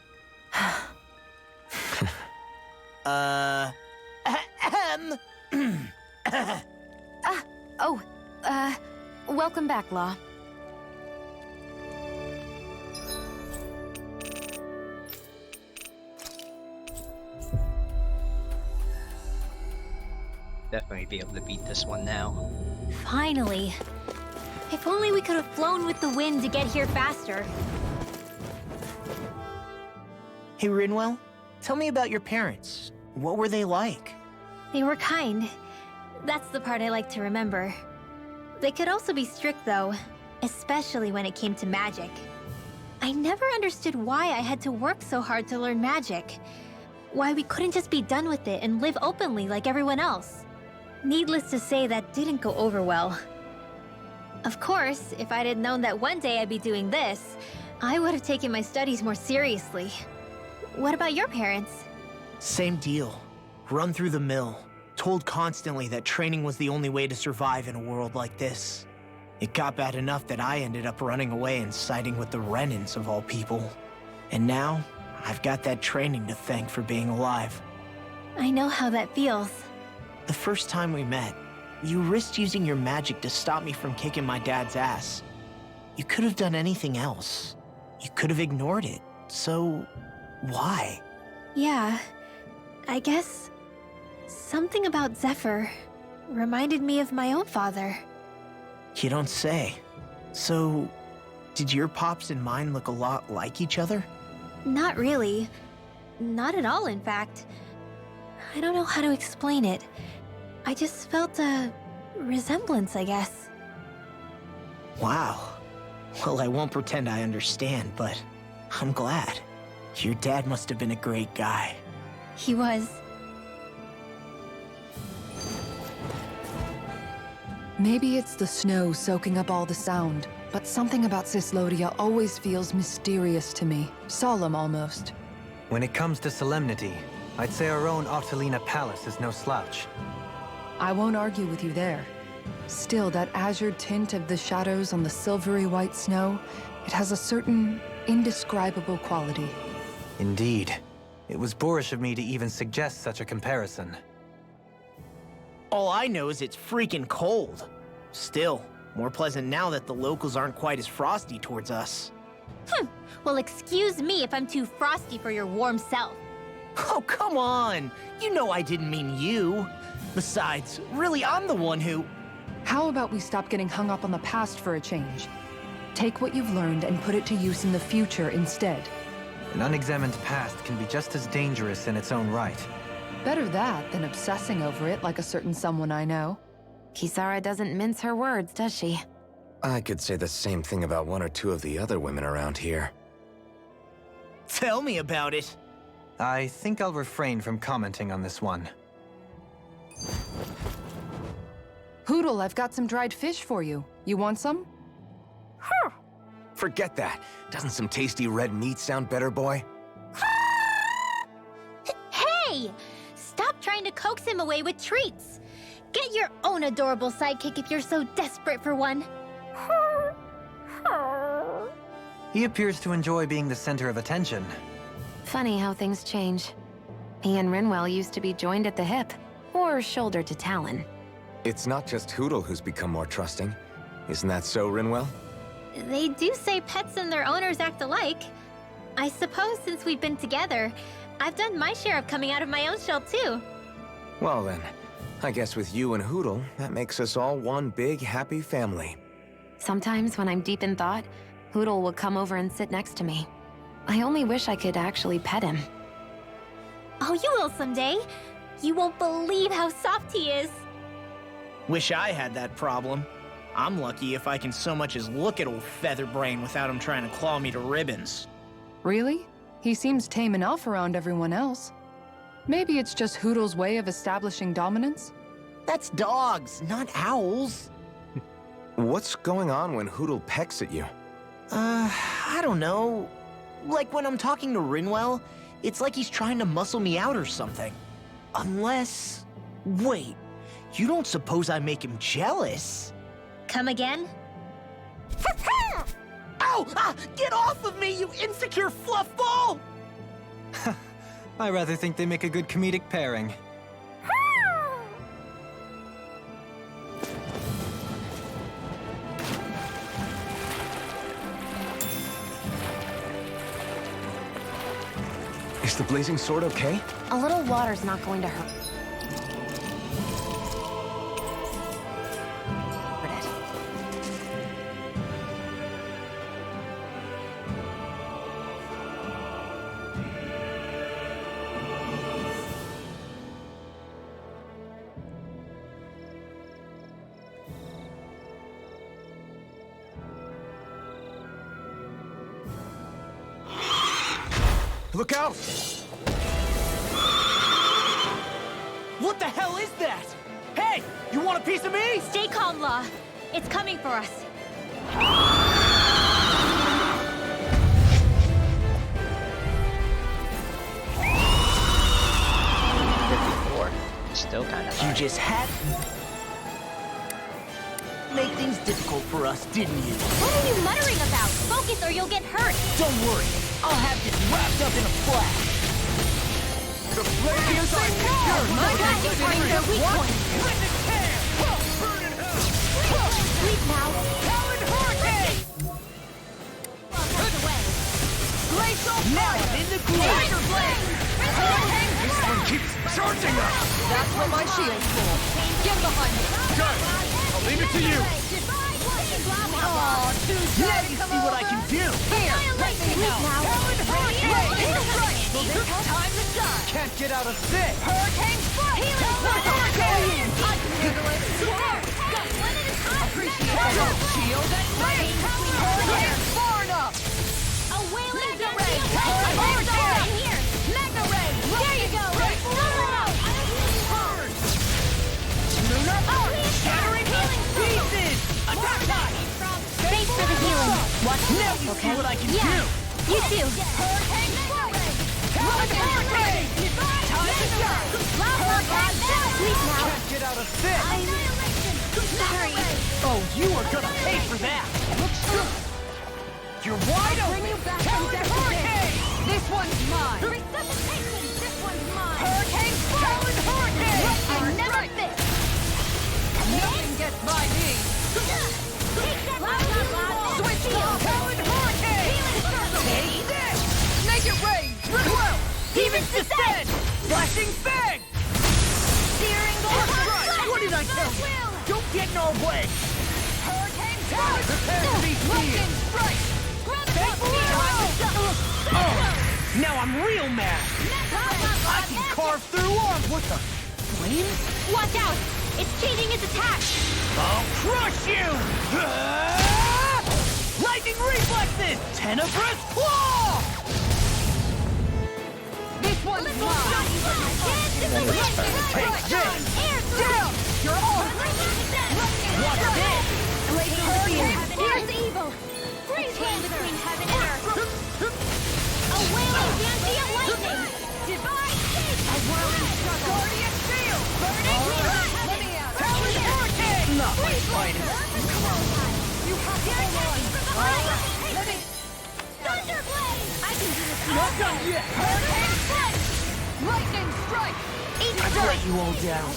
Welcome back, Law. Definitely be able to beat this one now. Finally. If only we could have flown with the wind to get here faster. Hey, Rinwell, tell me about your parents. What were they like? They were kind. That's the part I like to remember. They could also be strict, though, especially when it came to magic. I never understood why I had to work so hard to learn magic. Why we couldn't just be done with it and live openly like everyone else. Needless to say, that didn't go over well. Of course, if I'd known that one day I'd be doing this, I would have taken my studies more seriously. What about your parents? Same deal. Run through the mill. Told constantly that training was the only way to survive in a world like this. It got bad enough that I ended up running away and siding with the Renans of all people. And now, I've got that training to thank for being alive. I know how that feels. The first time we met, you risked using your magic to stop me from kicking my dad's ass. You could have done anything else. You could have ignored it. So, why? Yeah, I guess something about Zephyr reminded me of my own father. You don't say. So, did your pops and mine look a lot like each other? Not really. Not at all, in fact. I don't know how to explain it. I just felt a resemblance, I guess. Wow. Well, I won't pretend I understand, but I'm glad. Your dad must have been a great guy. He was. Maybe it's the snow soaking up all the sound, but something about Cyslodia always feels mysterious to me. Solemn, almost. When it comes to solemnity, I'd say our own Octalina Palace is no slouch. I won't argue with you there. Still, that azure tint of the shadows on the silvery white snow, it has a certain indescribable quality. Indeed. It was boorish of me to even suggest such a comparison. All I know is it's freaking cold. Still, more pleasant now that the locals aren't quite as frosty towards us. Well, excuse me if I'm too frosty for your warm self. Oh, come on! You know I didn't mean you. Besides, really, I'm the one who... How about we stop getting hung up on the past for a change? Take what you've learned and put it to use in the future instead. An unexamined past can be just as dangerous in its own right. Better that than obsessing over it like a certain someone I know. Kisara doesn't mince her words, does she? I could say the same thing about one or two of the other women around here. Tell me about it. I think I'll refrain from commenting on this one. Hootle, I've got some dried fish for you. You want some? Forget that. Doesn't some tasty red meat sound better, boy? Hey! Stop trying to coax him away with treats. Get your own adorable sidekick if you're so desperate for one. He appears to enjoy being the center of attention. Funny how things change. He and Rinwell used to be joined at the hip, or shoulder to talon. It's not just Hootle who's become more trusting. Isn't that so, Rinwell? They do say pets and their owners act alike. I suppose since we've been together, I've done my share of coming out of my own shell too. Well then, I guess with you and Hootle, that makes us all one big happy family. Sometimes when I'm deep in thought, Hootle will come over and sit next to me. I only wish I could actually pet him. Oh, you will someday. You won't believe how soft he is. Wish I had that problem. I'm lucky if I can so much as look at old Featherbrain without him trying to claw me to ribbons. Really? He seems tame enough around everyone else. Maybe it's just Hootle's way of establishing dominance? That's dogs, not owls. What's going on when Hootle pecks at you? I don't know. Like when I'm talking to Rinwell, it's like he's trying to muscle me out or something. Unless... Wait, you don't suppose I make him jealous? Come again? Ow! Ah, get off of me, you insecure fluff ball! I rather think they make a good comedic pairing. Is the blazing sword okay? A little water's not going to hurt it. Look out! What the hell is that? Hey, you want a piece of me? Stay calm, Law. It's coming for us. 54. Still kind of You high. just had... Make things difficult for us, didn't you? What are you muttering about? Focus or you'll get hurt. Don't worry, I'll have this wrapped up in a flash. The flames are here! My God, you're turning their weak point. Sleep now. Talon Hurricane! Now I'm in the groove! This one keeps charging us! That's what my shield's for. Get behind me. Good! I'll leave it to you! Let me see what I can do! Here, let me help. Talon Hurricane! Time to shine. Can't get out of this! Hurricane strike. Talon Hurricane! I can handle it. Appreciate it. Shield and rain. Hurricane far enough. A wailing Mega Ray. Talon Hurricane. here. Mega ray. There you go. Lunar arc. Shattering pieces! Attack time! Thanks for the healing. What? Now you see what I can Yeah. do! You too. Hurricane strike. Hurricane! Time to shine. Sleep now. Can't get out of this! Sorry. Oh, you are gonna pay for that! Looks good! You're wide open! Bring you back from Talon death Hurricane! This one's mine. Resuscitation. This one's mine. Hurricane strike. Talon Hurricane! I never fit. Nothing gets by me. Switch Talon Hurricane! Take this! Make it rain. Rinwell! Demon's Descent! Flashing Fang! What did I tell you? Don't get in our way! Hurricane Talon, strike. prepare to be Lightning sealed! strike. Now I'm real mad! I can carve through arms with the flames? Watch out! It's changing its attack! I'll crush you! Lightning reflexes! Tenebrous claw! This one's mine! Take this! Down! You're all... What's this? Here's evil! Freeze between heaven and earth! A wailing Dancean lightning! Divine shape! A whirling struggle! Guardian shield! Burning let me out! Talon hurricane! Not my finest! Come on! You have to hold on! Let me... Thunderblade! I can do this! Not done yet! Hurricane strike! Lightning strike! I've let you all down.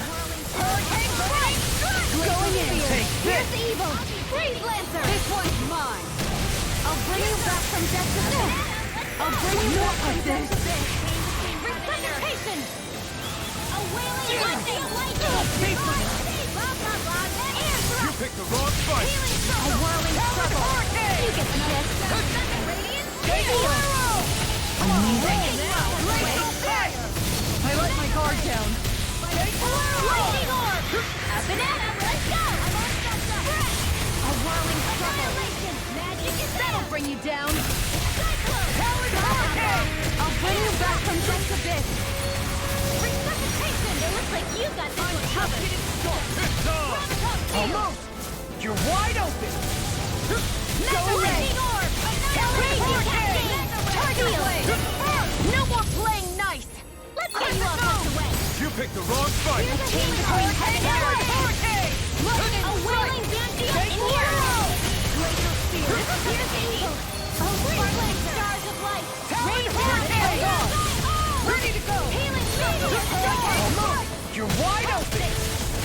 Hurricane strike! Going in! Take this! Here's evil! Freeze Lancer! This one's mine! I'll bring you back from death to death! I'll bring you back from death to death! Resuscitation! A wailing lightning! Blah, blah, blah! Air thrust! You picked the wrong fight! Healing circle! A whirling struggle! You get the gist! Radiant steel! Amazing! I let my guard down. Lightning orb! Up and at 'em! Let's go! A whirling struggle! Magic is that'll bring you down! Cyclone! I'll bring you back from death to this! Resuscitation! It looks like you got this one covered! Almost! You're wide open! Mega lightning orb! Raging cascade! Target blade! No more playing nice! Let's get you all tucked away! You picked the wrong fight! Here's a chain between heaven and earth! A wailing Dancean in here! Glacial spear! Here's evil! Sparkling stars of light! Talon hurricane! Ready to go! Healing circle! Almost! You're wide open!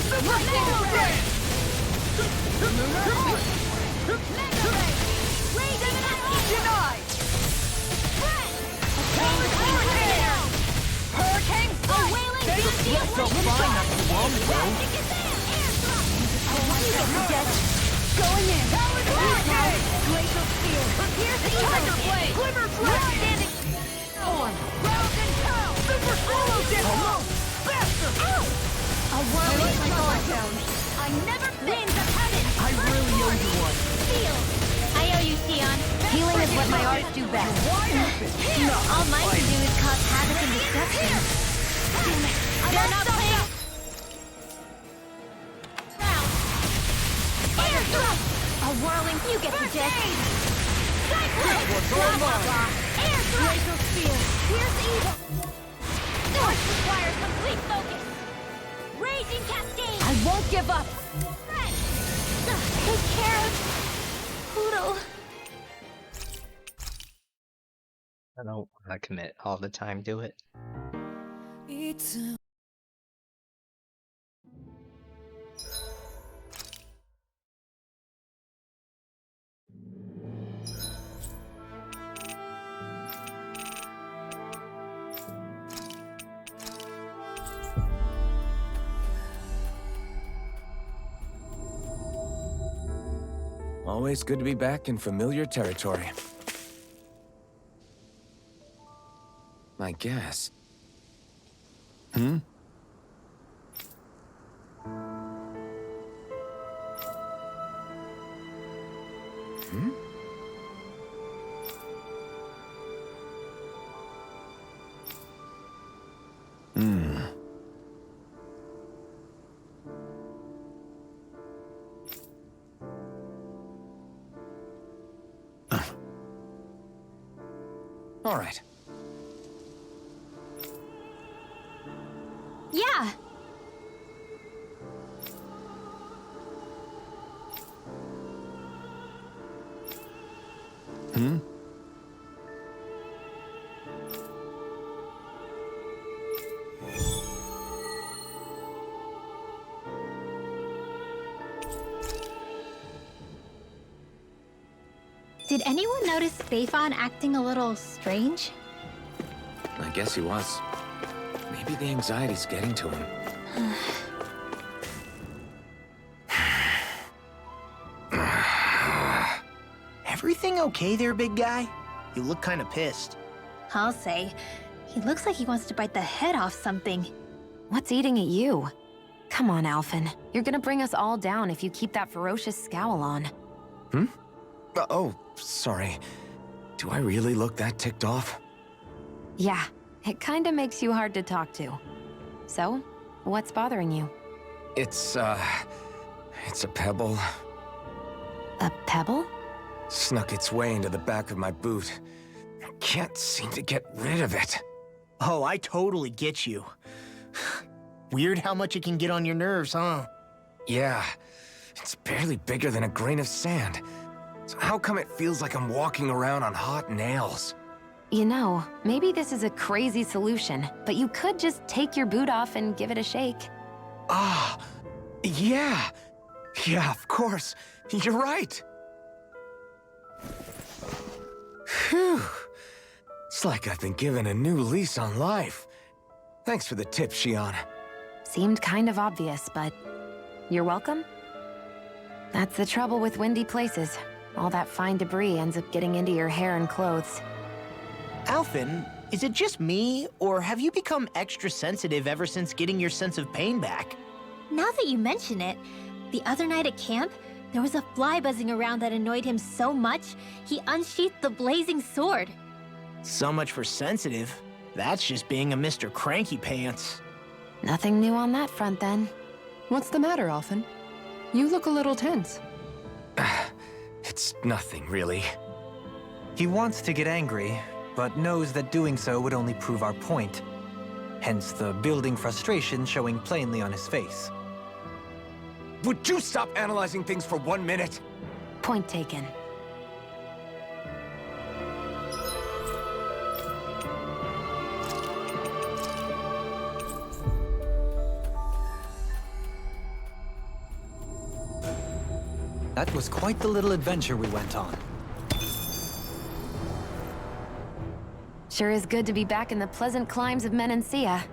Mega ray! Mega ray! Raging Denied! spread! A chain between heaven and earth! Hurricane! A wailing Dancean Left felt fine not too long ago. Magic is there! Air thrust! You get the gist! Going in! Talon hurricane! Glacial spear! Here's the Tiger blade! Glimmer flame! On! Round and pound! Super swallow dip! Almost! Faster! A whirling down. I never winds of heaven! I really owe you one. Steel! I owe you, Sion. Healing is what my arts do best. Wide open! All mine can do is cause havoc and destruction. They're not playing... Round. Air thrust! A whirling... You get the gist. Cyclone! Blah, blah, blah. Air thrust! Glacial spear. Here's evil. Force requires complete focus. Raging cascade! I won't give up! Fred! Take care of... Pluto. I don't want to commit all the time to it. Always good to be back in familiar territory. I guess. Hmm? Hmm? Hmm. All right. Yeah. Hmm? Did anyone notice Beifan acting a little strange? I guess he was. Maybe the anxiety's getting to him. Everything okay there, big guy? You look kind of pissed. I'll say. He looks like he wants to bite the head off something. What's eating at you? Come on, Alphen. You're gonna bring us all down if you keep that ferocious scowl on. Oh, sorry. Do I really look that ticked off? Yeah, it kinda makes you hard to talk to. So, what's bothering you? It's a pebble. A pebble? Snuck its way into the back of my boot. I can't seem to get rid of it. Oh, I totally get you. Weird how much it can get on your nerves, huh? Yeah, it's barely bigger than a grain of sand. So how come it feels like I'm walking around on hot nails? You know, maybe this is a crazy solution, but you could just take your boot off and give it a shake. Ah, yeah. Yeah, of course. You're right. Phew. It's like I've been given a new lease on life. Thanks for the tip, Xion. Seemed kind of obvious, but you're welcome? That's the trouble with windy places. All that fine debris ends up getting into your hair and clothes. Alphen, is it just me, or have you become extra sensitive ever since getting your sense of pain back? Now that you mention it, the other night at camp, there was a fly buzzing around that annoyed him so much, he unsheathed the blazing sword. So much for sensitive. That's just being a Mr. Cranky Pants. Nothing new on that front, then. What's the matter, Alphen? You look a little tense. It's nothing, really. He wants to get angry, but knows that doing so would only prove our point. Hence the building frustration showing plainly on his face. Would you stop analyzing things for 1 minute? Point taken. That was quite the little adventure we went on. Sure is good to be back in the pleasant climes of Menancia.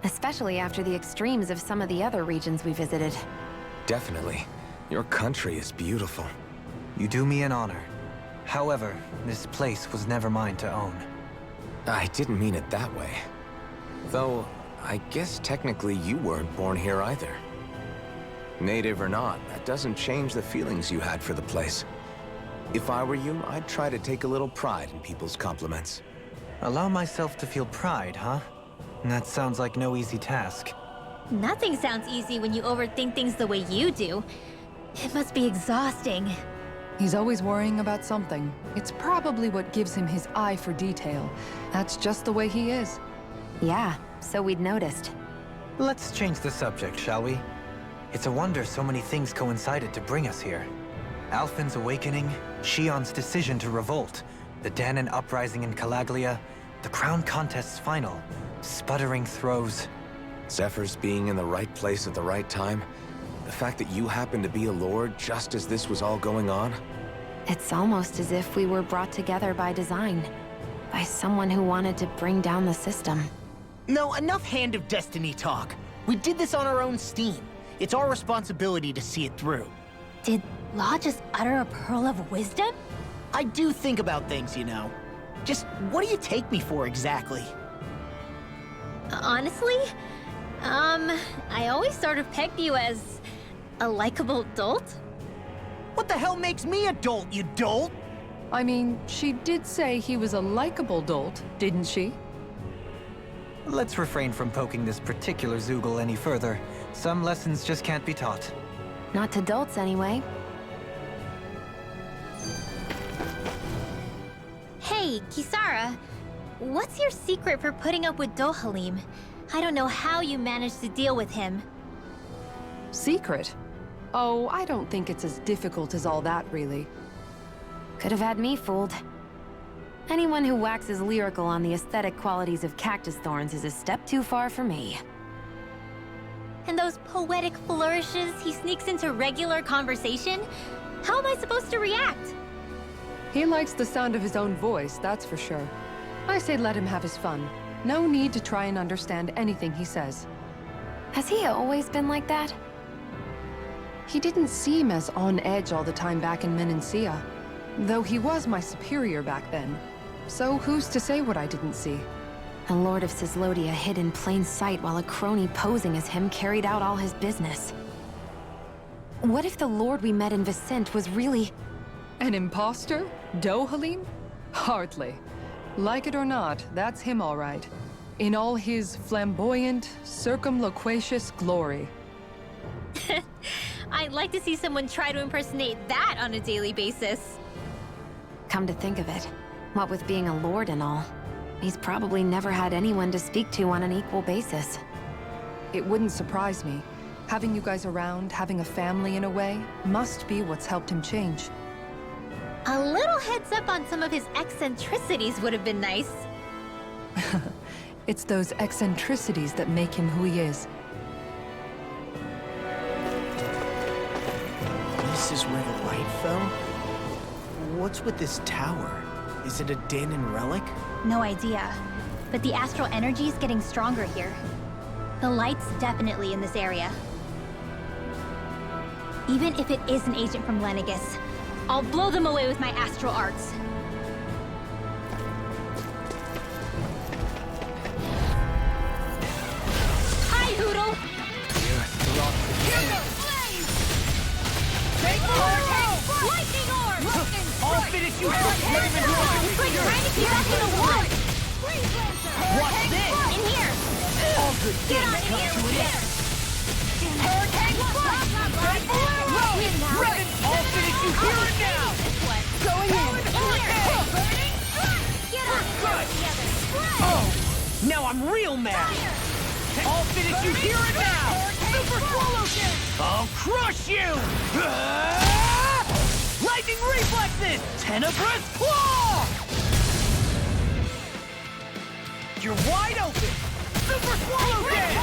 Especially after the extremes of some of the other regions we visited. Definitely. Your country is beautiful. You do me an honor. However, this place was never mine to own. I didn't mean it that way. Though, I guess technically you weren't born here either. Native or not, that doesn't change the feelings you had for the place. If I were you, I'd try to take a little pride in people's compliments. Allow myself to feel pride, huh? That sounds like no easy task. Nothing sounds easy when you overthink things the way you do. It must be exhausting. He's always worrying about something. It's probably what gives him his eye for detail. That's just the way he is. Yeah, so we'd noticed. Let's change the subject, shall we? It's a wonder so many things coincided to bring us here. Alphen's awakening, Xion's decision to revolt, the Dahnan uprising in Calaglia, the crown contest's final, sputtering throws. Zephyr's being in the right place at the right time, the fact that you happened to be a lord just as this was all going on. It's almost as if we were brought together by design. By someone who wanted to bring down the system. No, enough Hand of Destiny talk. We did this on our own steam. It's our responsibility to see it through. Did Law just utter a pearl of wisdom? I do think about things, you know. Just what do you take me for exactly? Honestly, I always sort of pegged you as a likable dolt. What the hell makes me a dolt, you dolt? I mean, she did say he was a likable dolt, didn't she? Let's refrain from poking this particular Zoogle any further. Some lessons just can't be taught. Not to dolts, anyway. Hey, Kisara, what's your secret for putting up with Dohalim? I don't know how you managed to deal with him. Secret? Oh, I don't think it's as difficult as all that, really. Could have had me fooled. Anyone who waxes lyrical on the aesthetic qualities of cactus thorns is a step too far for me. And those poetic flourishes he sneaks into regular conversation? How am I supposed to react? He likes the sound of his own voice, that's for sure. I say let him have his fun. No need to try and understand anything he says. Has he always been like that? He didn't seem as on edge all the time back in Menancia. Though he was my superior back then. So who's to say what I didn't see? The Lord of Cislodia hid in plain sight while a crony posing as him carried out all his business. What if the Lord we met in Vicent was really... An imposter? Dohalim? Hardly. Like it or not, that's him all right. In all his flamboyant, circumloquacious glory. I'd like to see someone try to impersonate that on a daily basis. Come to think of it, what with being a lord and all, he's probably never had anyone to speak to on an equal basis. It wouldn't surprise me. Having you guys around, having a family in a way, must be what's helped him change. A little heads up on some of his eccentricities would have been nice. It's those eccentricities that make him who he is. This is where the light fell? What's with this tower? Is it a Dahnan relic? No idea. But the astral energy is getting stronger here. The light's definitely in this area. Even if it is an agent from Lenegis, I'll blow them away with my astral arts. Hi, Hoodle! Lightning orb! I'll finish you! It's like trying to keep up in a war! What's this? In here! All good Get things on in come here to with an this! end. Ribbon, I'll finish you here and now! Going in! Get on in here together! Oh, now I'm real mad! I'll finish you here and now! Super Swallow Kick! I'll crush you! Lightning reflexes! Tenebrous Claw! You're wide open! Super Swallow Kick!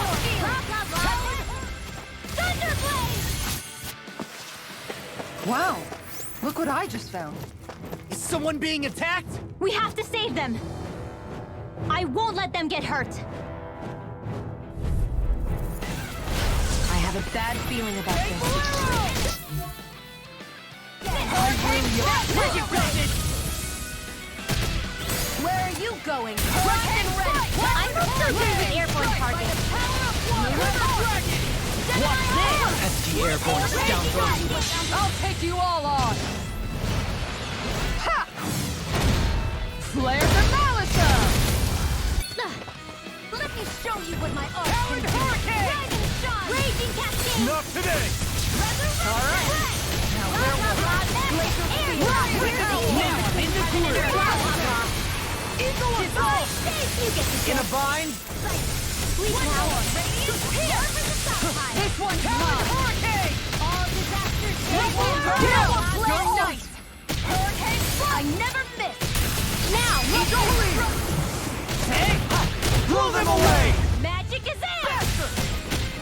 Thunderblade! Wow! Look what I just found. Is someone being attacked? We have to save them! I won't let them get hurt! I have a bad feeling about this. Where are you going? I'm also good with airborne targets. What's this? Pesky airborne scoundrels! I'll take you all on! Ha! Flare the Malisa! Let me show you what my art Talon can do. Hurricane! Dragon Shine! Raging Cascade! Not today! All right. Now where will Now I'm in the groove! Eagle Assault! You get the In a bind? Please now. Here for the stockpile. This one's mine! Hurricane! All disasters. You're nice! Hurricane I never miss. Now, Hey! Blow them away! magic is in.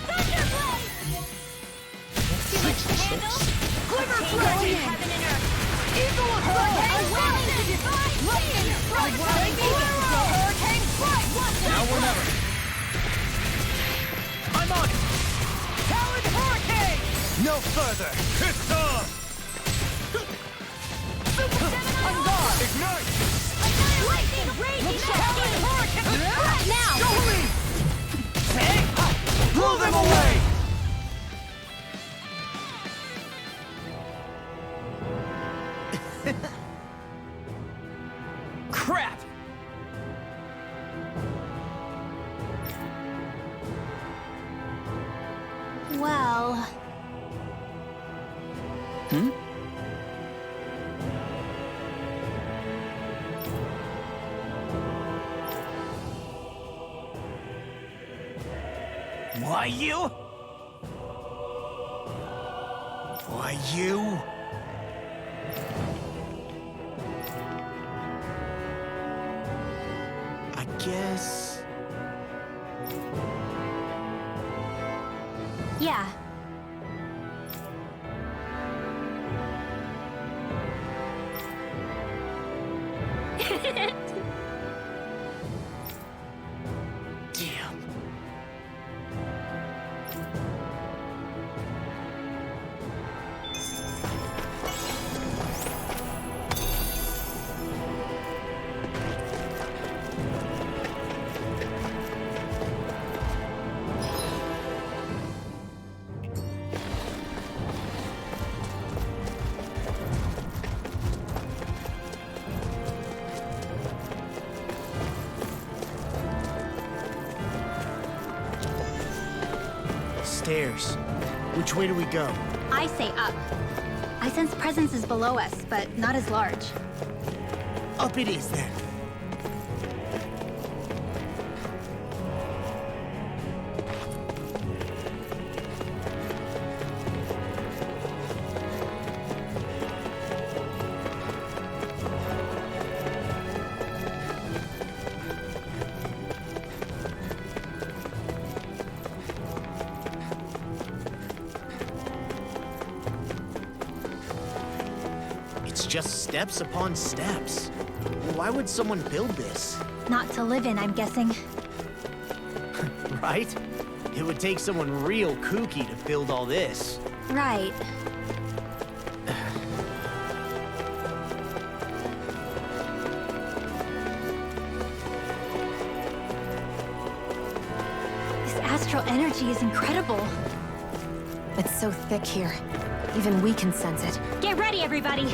Thunderblade. Too much to handle. Glimmer Change Frenzy! between heaven and earth. Eagle Assault! Hurricane strike. Now or never. I'm on it! Talon Hurricane! No further! It's on! On guard! Ignite! Lightning raging Talon Hurricane! now. Hey! Blow them away! Crap! Well... Hmm? Why you? Why you? I guess... Yeah. Damn. stairs. Which way do we go? I say up. I sense presences below us, but not as large. Up it is, then. It's just steps upon steps. Why would someone build this? Not to live in, I'm guessing. Right? It would take someone real kooky to build all this. Right. This astral energy is incredible. It's so thick here. Even we can sense it. Get ready, everybody!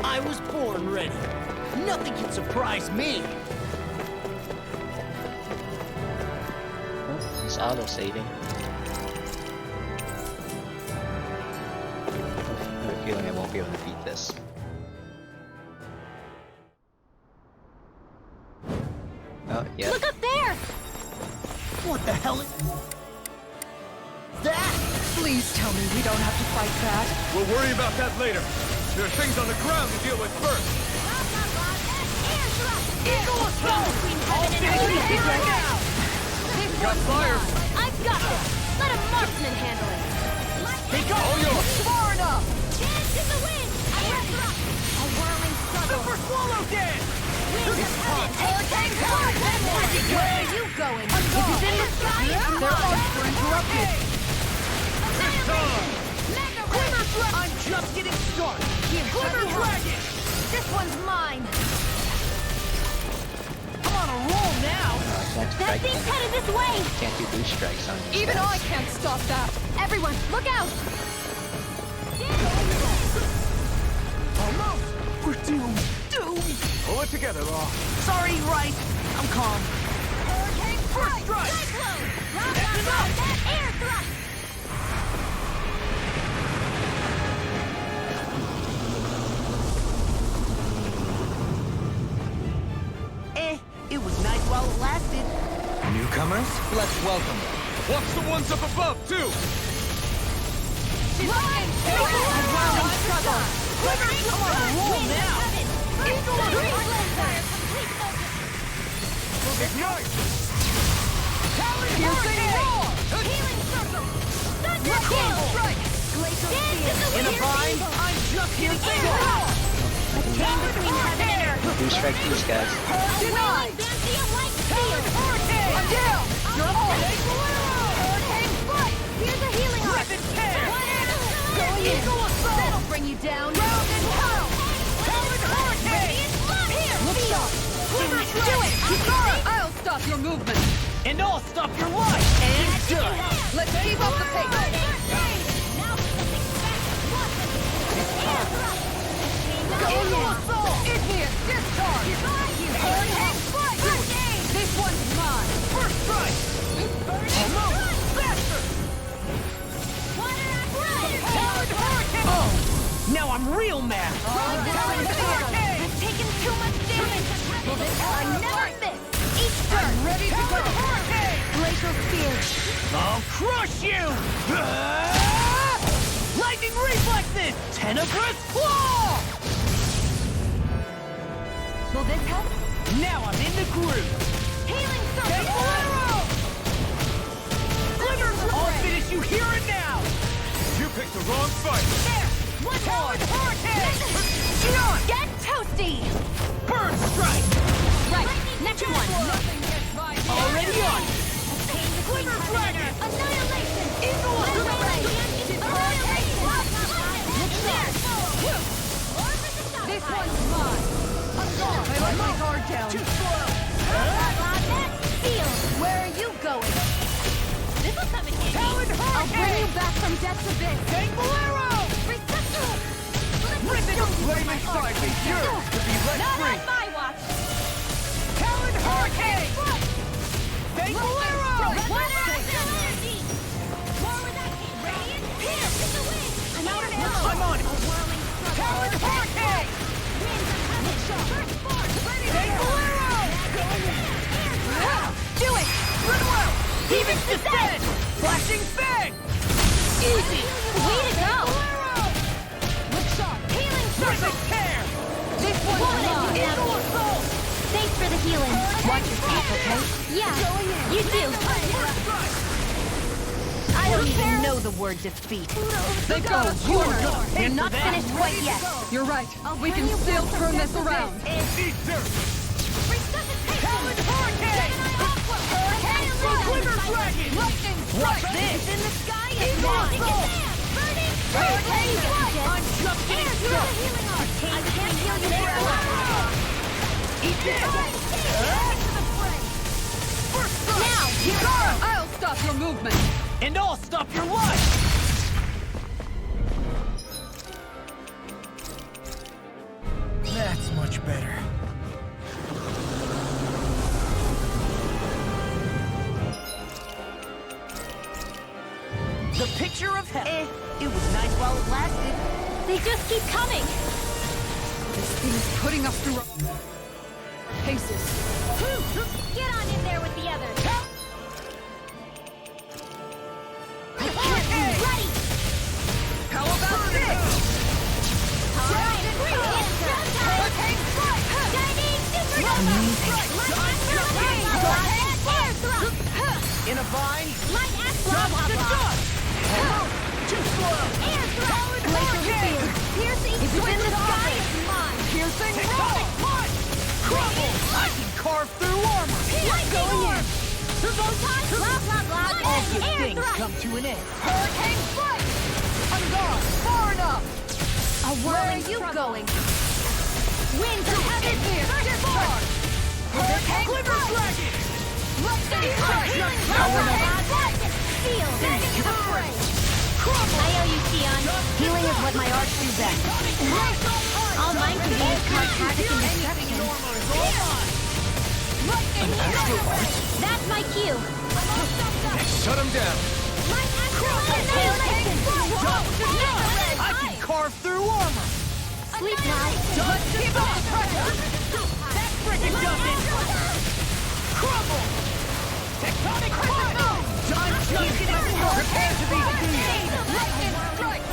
I was born ready. Nothing can surprise me. Oh, it's auto-saving. I have a feeling I won't be able to beat this. Oh, yeah. Look up there! What the hell is that? Please tell me we don't have to fight that. We'll worry about that later. There are things on the ground to deal with first. Eagle assault! Got fire! I've got this! Let a marksman handle it! Take off! All yours! Far enough! Dance in the wind! A whirling struggle! Super swallow dance! Winds of heaven! Hurricane force! Where are you going? If it's in the sky, Their arms were interrupted. Glimmer Dragon! I'm just getting started! Glimmer Dragon! this one's mine! I'm on a roll now! I can't That strike thing's them. headed this way! Can't do boost strikes on these Even guys. I can't stop that. Everyone, look out! Almost! We're doomed! Doomed! Pull it together, Law. Sorry, right. I'm calm. Hurricane First strike! Cyclone! That's enough! Air thrust! It was nice while it lasted. Newcomers, let's welcome them. Watch the ones up above, too! Ignite! In a bind, I'm just getting started. Boost strike these guys. That'll bring you down. I'll stop your movement. And I'll stop your life. And done. Let's keep up the pace. In here, discharge. This one's mine. First strike. Almost. Faster. Oh, now I'm real mad. I've taken too much damage. I never miss. Each turn. I'm ready to go. Glacial spear. I'll crush you! Lightning reflexes! Tenebrous claw! Will this help? Now I'm in the groove! Healing Take circle. arrow! Glimmer! I'll finish you here and now! You picked the wrong fight! There. One Talon more. Hurricane! Shion! Get toasty. Burn strike! Right. Next one. Already on! Glimmer Dragon. Annihilation. Eagle Annihilation. This one's mine. I let my guard down. Too slow! Where are you going? This will come in handy. Talon I'll bring Hurricane! you back from death's abyss. Take Bolero! Rip it! Flaming Strike is yours to be let Not free! on my watch. Talon Hurricane! Take Bolero! Demons descend! Flashing fang! Easy! Way to go! Look sharp! Healing circle! Tear! This one's long! Thanks for the healing. Watch yourself, okay? Yeah, you do. I don't even know the word defeat. They've got us cornered. You're not finished quite yet. You're right. We can still turn this around. Resuscitation! Hurricane! Quiver dragon! Lightning strike! Watch this! In the sky is Enormous burning! Hurricane! Burning! I'm just getting started! I can't heal you forever! Eat this! Now! Hikara! I'll stop your movement. And I'll stop your life! That's much better. The picture of hell. It was nice while it lasted. They just keep coming! This thing is putting us through our paces. Get on in there with the others! Hurricane! Ready! How about this? Alright, Hurricane strike! Shining supernova! Air thrust! In a vine? Light axe blah Dust blah to blah! dust! Too slow! Air thrust! Laser beam! Piercing If it's in swing the of sky, fire! it's mine! Piercing roll! Crumble! I can carve through armor! Going in! Photon blah blah blah! All good Air things thrust! come to an end. Hurricane strike! I'm gone! Far enough! Where are you going? Wind to heaven! First forward! Hurricane quiver dragon! Lightning strike! Hurricane strike! Seal! Into the fray! Crumble! I owe you, Sion. Healing is what my arts do best. All mine can be is cause havoc and destruction. That's my cue. Shut him down. I can carve through armor! Sleep now. Dust to dust! That frickin' does it! Crumble! Tectonic punch! Done just prepare to be seized! Lightning strike!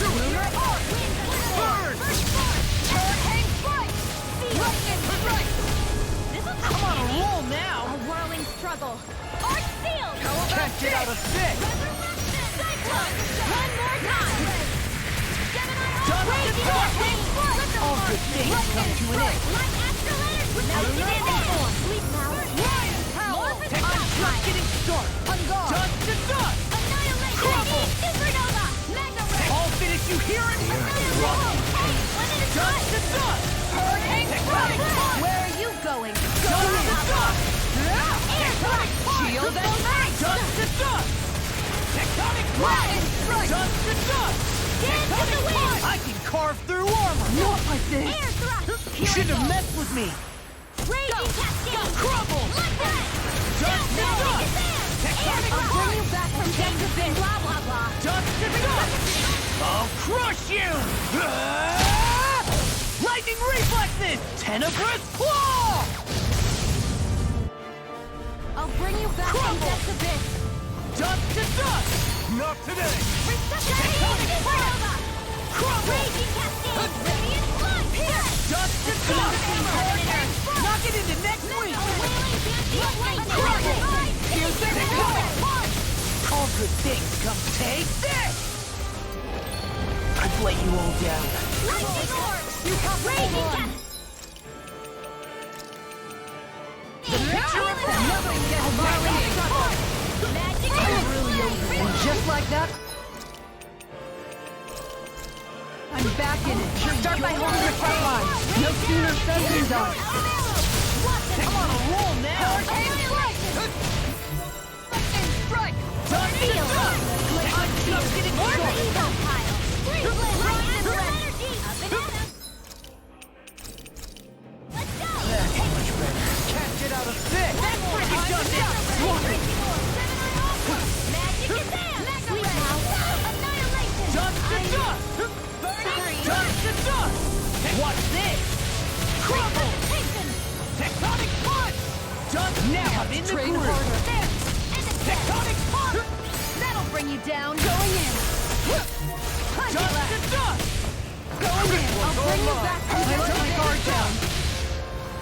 Lunar arc! Burn! Hurricane strike! Lightning strike! I'm on a roll now! A whirling struggle. Arch sealed. Can't get out of sick! Cyclone. One more time. Dust to dust! All good things come to an end. Light astral energy. Sleep now. I'm just getting started! Dust to dust! Annihilation. Crumble. Supernova. Mega ray. I'll finish you here and dust to dust! Hurricane strike! Where are you going? Dust to dust! Tectonic punch! Shield and bang! Dust to dust! Tectonic punch! Dust to dust! Tectonic punch! I can carve through armor! Not like this. Air thrust. You shouldn't have messed with me! Raging cascade. Crumble! Like that. Dust to dust! Tectonic I'll bring you punch! back from death to bin. Blah blah blah. Dust to dust! I'll crush you! Ah! Lightning reflexes! Tenebrous claw! I'll bring you back from Crumble. death to bin. Dust to dust! Not today. Resuscitation. Supernova. Crumble! Raging cascade. Radiant blood. Pierce. Dust to dust! Knock it into next week! Crumble! Piercing punch! All good things come take this! I've let you all down. Lightning orb. You have to Raging hold on. The picture of hell. Nothing gets violent. Magic And just like that, I'm back in it. Start by holding the front line. No sooner said than done. I'm on a roll now! Hurricane strike! Lightning strike! Dust to dust! I'm just getting started! That's much better. Can't get out of sick! Freaking does it! Dust to dust! Dust to dust! What's this? Crumble! Tectonic punch! Dust now! I'm in the Train groove! harder. you down. Going in. Punch it back. Going in. I'll bring you back. I let my guard down.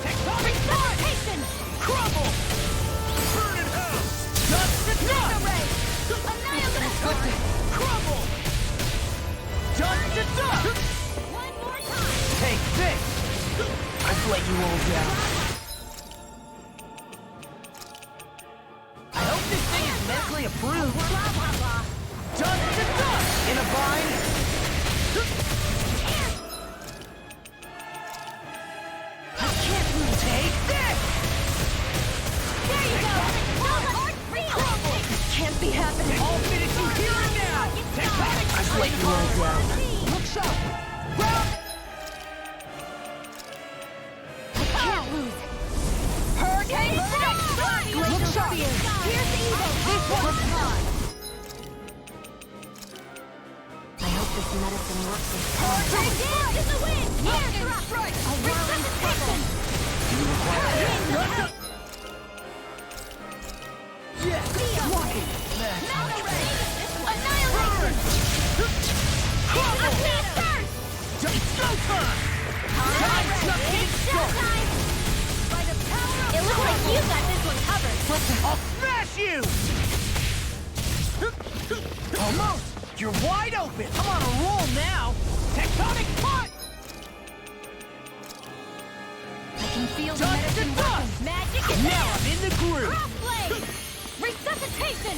Tectonic Resuscitation! Crumble! Burn in hell! Dust to dust! Annihilate! Crumble! Dust to dust! One more time! Take this! I've let you all down. I hope this thing is medically approved. Blah, blah, blah. Dust to dust! In a bind? Take this! There you go! Crumble! Can't be happening. I'll finish you here and now! Tectonic! I've let you all down. Look sharp. I can't lose. Hurricane strike. Look sharp. Here's the evil. This one's mine. I hope this medicine works this time. Hurricane strike in the wind. Air strike. A whirling struggle. Yes! Annihilation. Crumble! It's go time! Time just getting started! By the power of it looks like you got this one covered. I'll smash you! Almost! You're wide open! I'm on a roll now! Tectonic punch! I can feel the Dust to medicine dust! working. Magic is Now there. I'm in the groove! Crossblade. Resuscitation.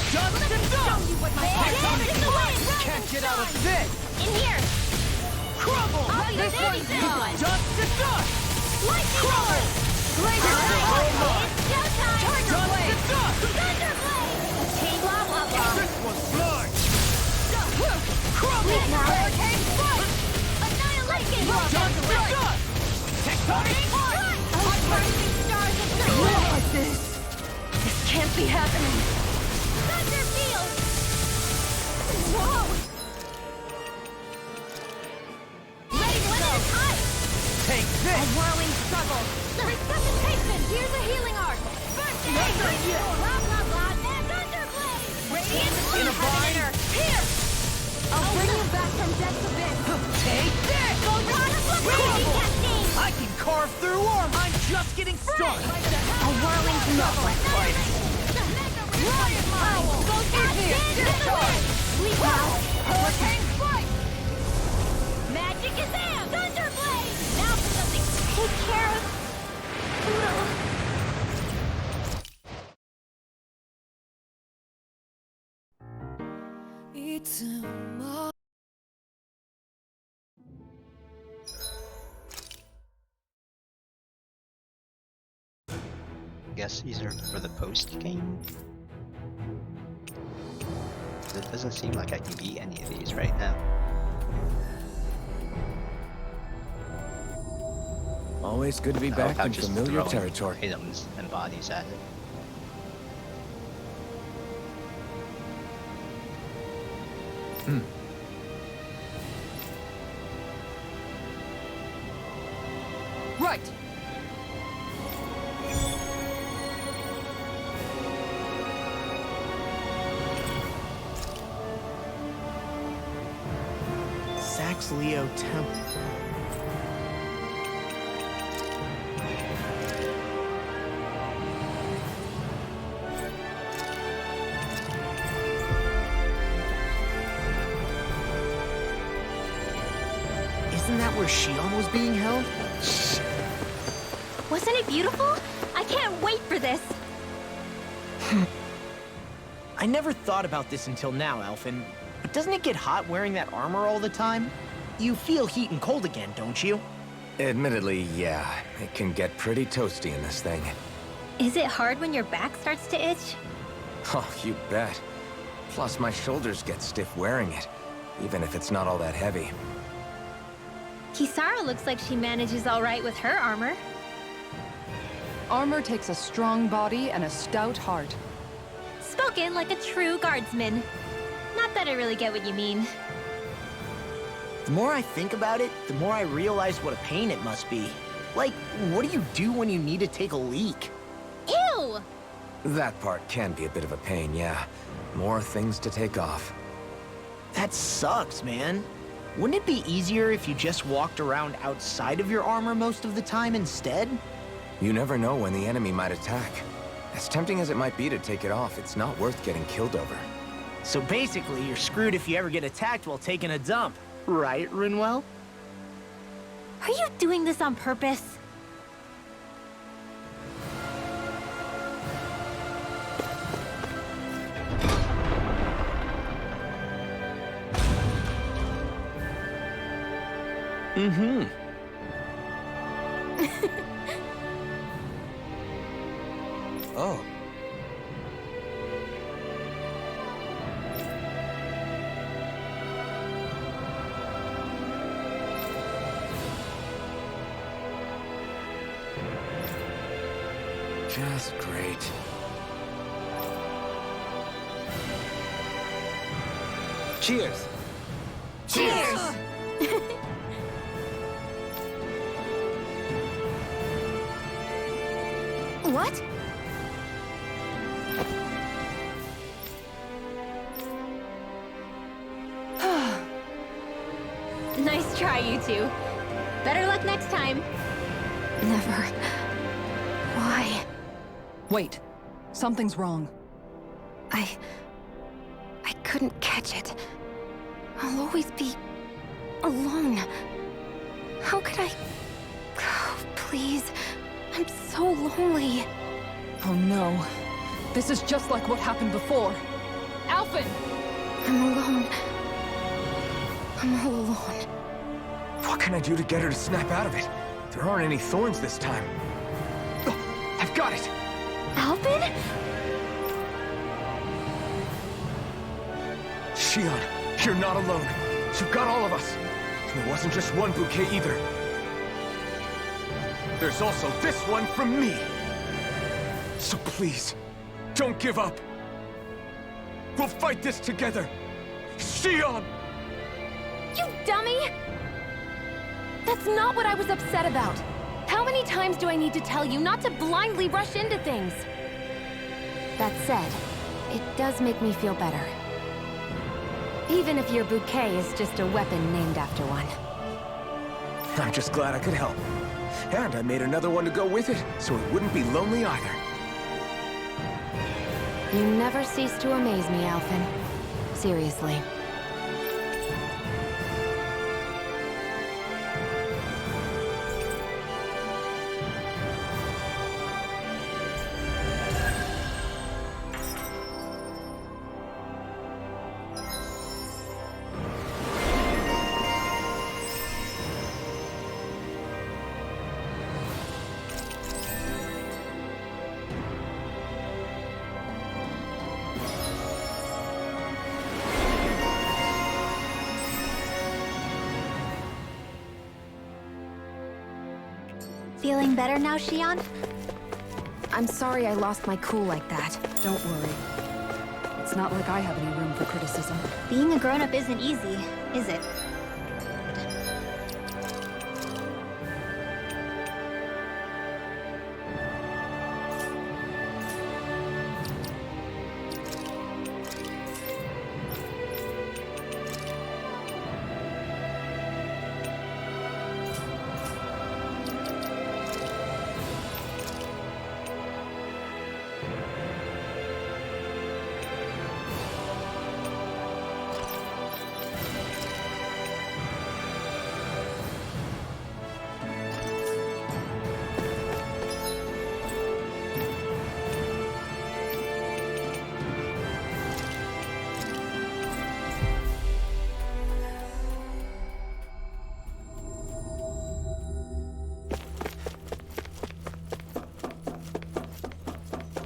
Dust to dust! Tectonic Tectonic in the wind. Can't get out of this! In here. Crumble! I'll be This ready one's then. mine. Dust to dust! Lightning Crumble! bolt. It's Laser strike. mine. It's showtime. Dust to dust! Thunderblade. Blah blah blah. This one's mine! Crumble! Hurricane strike. Annihilation. Dust to dust! Tectonic punch! Unburning stars of Not night. like this. This can't be happening. Thunder field. Whoa. Ready to go. Take A this! whirling struggle. Resuscitation. Here's a healing arc. First aid. Blah blah blah. Thunderblade. Radiant In a bind? Here. I'll bring you back from death's abyss. Take this! Crumble. I can carve through armor! I'm just getting started! A whirling struggle. Riot Owl. Go in here. Leap out. Hurricane strike. Magic is there. Thunderblade. Now for something to take care of. Guess these are for the post game. It doesn't seem like I can beat any of these right now. Always good to be I love back how in just familiar throwing territory. items and bodies at it. Right. Sax-Leo Temple. Isn't that where Shion was being held? Wasn't it beautiful? I can't wait for this. I never thought about this until now, Elfin. But doesn't it get hot wearing that armor all the time? You feel heat and cold again, don't you? Admittedly, yeah. It can get pretty toasty in this thing. Is it hard when your back starts to itch? Oh, you bet. Plus, my shoulders get stiff wearing it, even if it's not all that heavy. Kisara looks like she manages all right with her armor. Armor takes a strong body and a stout heart. Spoken like a true guardsman. Not that I really get what you mean. The more I think about it, the more I realize what a pain it must be. Like, what do you do when you need to take a leak? Ew! That part can be a bit of a pain, yeah. More things to take off. That sucks, man. Wouldn't it be easier if you just walked around outside of your armor most of the time instead? You never know when the enemy might attack. As tempting as it might be to take it off, it's not worth getting killed over. So basically, you're screwed if you ever get attacked while taking a dump. Right, Rinwell? Are you doing this on purpose? Mm-hmm. Oh. Just great. Cheers! Cheers! What? Nice try, you two. Better luck next time. Never. Why? Wait. Something's wrong. I couldn't catch it. I'll always be alone. How could I... Oh, please. I'm so lonely. Oh no. This is just like what happened before. Alphen! I'm alone. I'm all alone. What can I do to get her to snap out of it? There aren't any thorns this time. Oh, I've got it! Alphen? Shionne, you're not alone. You've got all of us. And it wasn't just one bouquet either. There's also this one from me. So please, don't give up. We'll fight this together. Shionne! You dummy! That's not what I was upset about. How many times do I need to tell you not to blindly rush into things? That said, it does make me feel better. Even if your bouquet is just a weapon named after one. I'm just glad I could help. And I made another one to go with it, so it wouldn't be lonely either. You never cease to amaze me, Alphen. Seriously. Feeling better now, Shionne? I'm sorry I lost my cool like that. Don't worry. It's not like I have any room for criticism. Being a grown-up isn't easy, is it?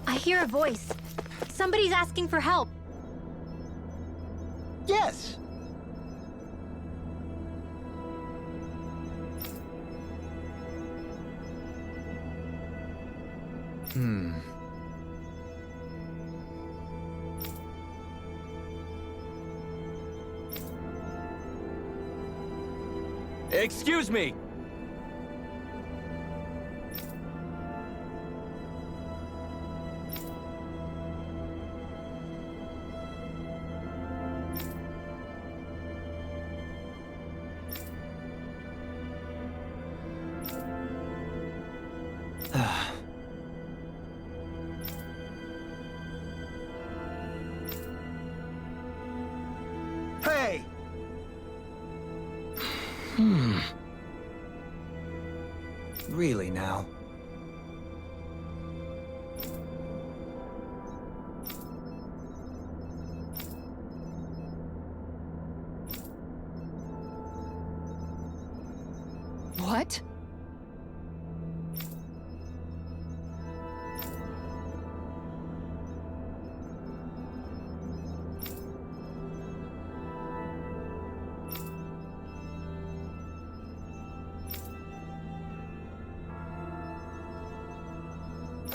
I hear a voice. Somebody's asking for help. Yes. Excuse me! Really now. What?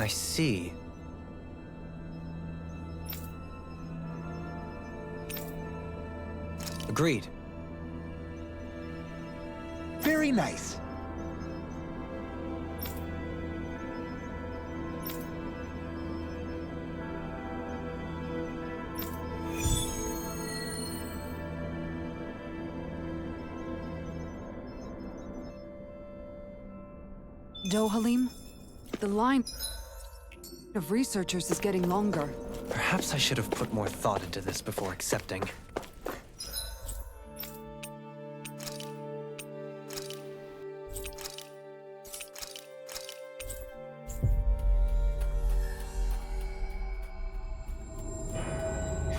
I see. Agreed. Very nice. Dohalim? The line of researchers is getting longer. Perhaps I should have put more thought into this before accepting.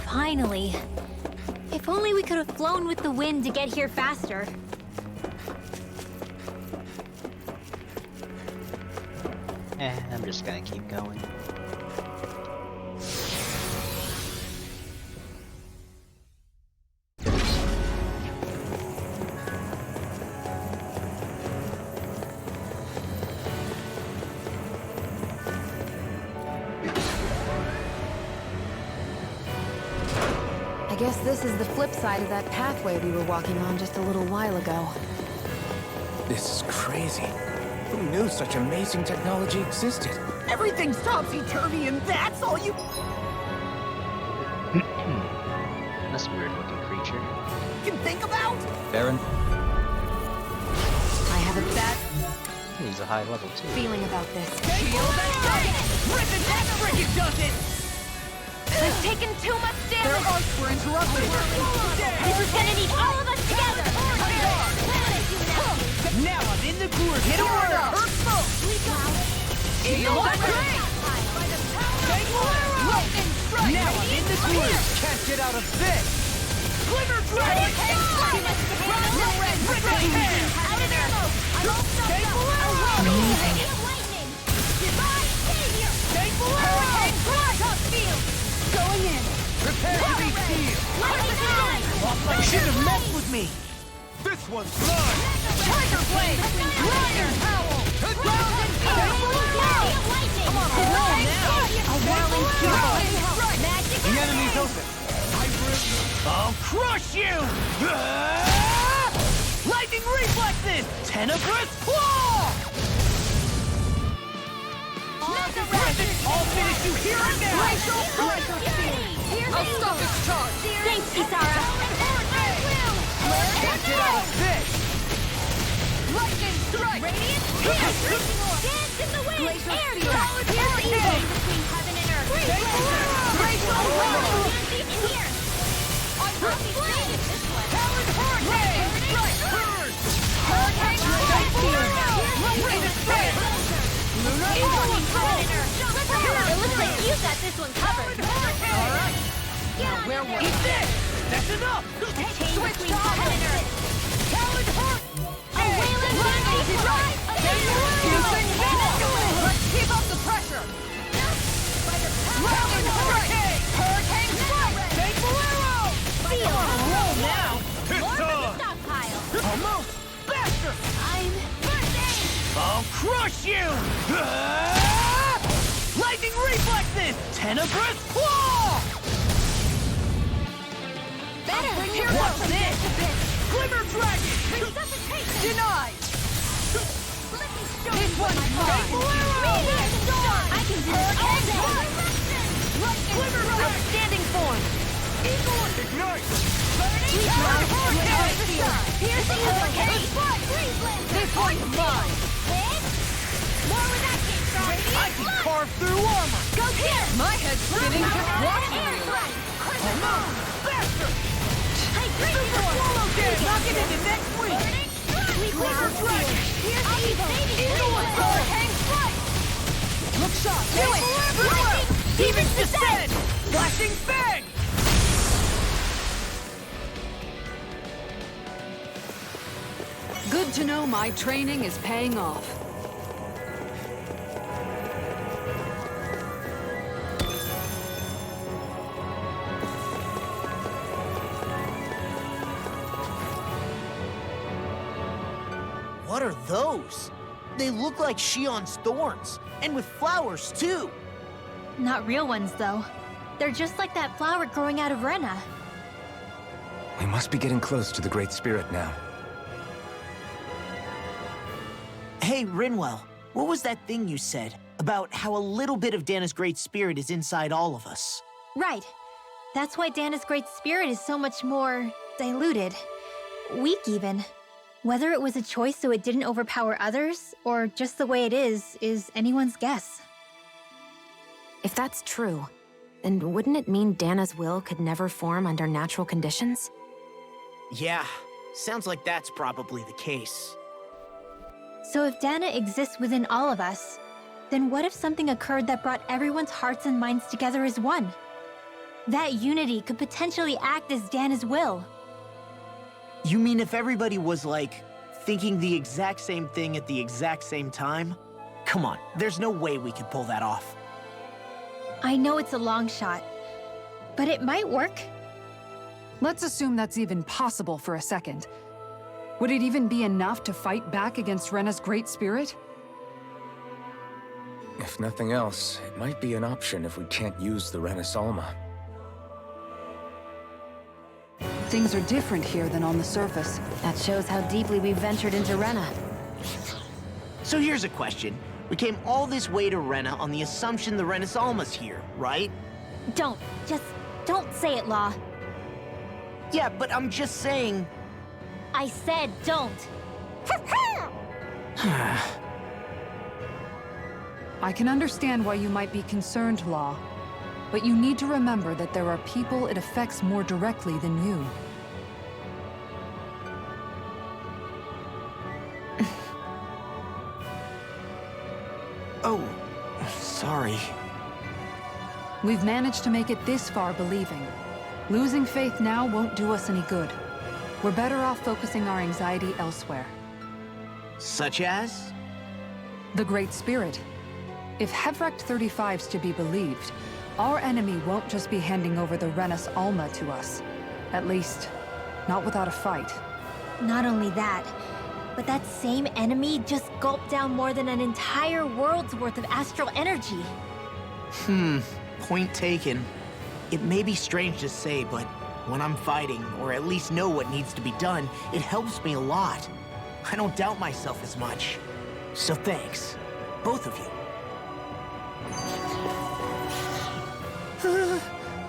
Finally. If only we could have flown with the wind to get here faster. I'm just gonna keep going. I guess this is the flip side of that pathway we were walking on just a little while ago. This is crazy. Who knew such amazing technology existed? Everything's topsy-turvy and that's all you That's a weird looking creature. can think about? Baron? I have a bad He's a high level too. feeling about this. I've taken too much Their damage! arcs were interrupted. This is gonna need all of us together! Now I'm in the groove. Hit order. Earth smoke. Shield and rain. Lightning strike. Now I'm in the groove. Can't get out of this. Glimmer dragon. Going in! Prepare to be sealed. Lightning Should have messed with me. This one's mine! Tiger Blade! Lion Howl! Ground and Lightning! Come on, roll now! A whirling fury! Magic The enemy's open. I'll crush you! Lightning reflexes! Tenebrous claw! I'll finish you here and now! I'll stop its charge! Thanks, Kisara! Can't get out of this! Lightning strike! Radiant dance! Dance in the wind! Air solid here's evil between heaven and earth! Glacial roll! In here! On flame! This way! Talon hurricane! Strike! Hurricane strike! Raven strike! Lunar incoming heaven and earth! It looks like you got this one covered! Alright! Now where was Eat this! That's enough! Chain between heaven and earth! Talon hurt! A wailing lightning strike! Let's keep up the pressure! Lightning hurricane! Hurricane strike! Thankful arrow! Feel! Roll now! It's More for the on! stockpile! Almost! Faster! I'm bursting! I'll crush you! Lightning reflexes! Tenebrous claw! Better! What's this? Glimmer dragon! Resuscitation! Denied! Let me show This you one's my mine! Meteor storm! I can do this all day! Glimmer dragon! Outstanding form! Eagle! Ignite! Burning Talon hurricane! Piercing hurricane! This one's mine! Hit! More with that kick, Frog! I can carve through armor! Go here! My head's spinning just watching Air you! strike! Almost! Faster! Hey, great form! Knock it into next week! Burning strike! Glimmer dragon! Here's evil! Eagle and shot! Do it! Lightning! Demon's Descent! Flashing bang! Good to know my training is paying off. What are those? They look like Shion's thorns, and with flowers too. Not real ones, though. They're just like that flower growing out of Rena. We must be getting close to the Great Spirit now. Hey, Rinwell, what was that thing you said about how a little bit of Dana's Great Spirit is inside all of us? Right. That's why Dana's Great Spirit is so much more diluted. Weak, even. Whether it was a choice so it didn't overpower others, or just the way it is anyone's guess. If that's true, then wouldn't it mean Dana's will could never form under natural conditions? Yeah, sounds like that's probably the case. So if Dana exists within all of us, then what if something occurred that brought everyone's hearts and minds together as one? That unity could potentially act as Dana's will. You mean if everybody was, like, thinking the exact same thing at the exact same time? Come on, there's no way we could pull that off. I know it's a long shot, but it might work. Let's assume that's even possible for a second. Would it even be enough to fight back against Rena's Great Spirit? If nothing else, it might be an option if we can't use the Rena Alma. Things are different here than on the surface. That shows how deeply we've ventured into Rena. So here's a question. We came all this way to Rena on the assumption the Rena Alma's here, right? Don't say it, Law. Yeah, but I'm just saying... I said don't. I can understand why you might be concerned, Law. But you need to remember that there are people it affects more directly than you. Oh, sorry. We've managed to make it this far believing. Losing faith now won't do us any good. We're better off focusing our anxiety elsewhere. Such as? The Great Spirit. If Hevrecht 35's to be believed, our enemy won't just be handing over the Rena Alma to us. At least, not without a fight. Not only that, but that same enemy just gulped down more than an entire world's worth of astral energy. Point taken. It may be strange to say, but when I'm fighting, or at least know what needs to be done, it helps me a lot. I don't doubt myself as much. So thanks, both of you.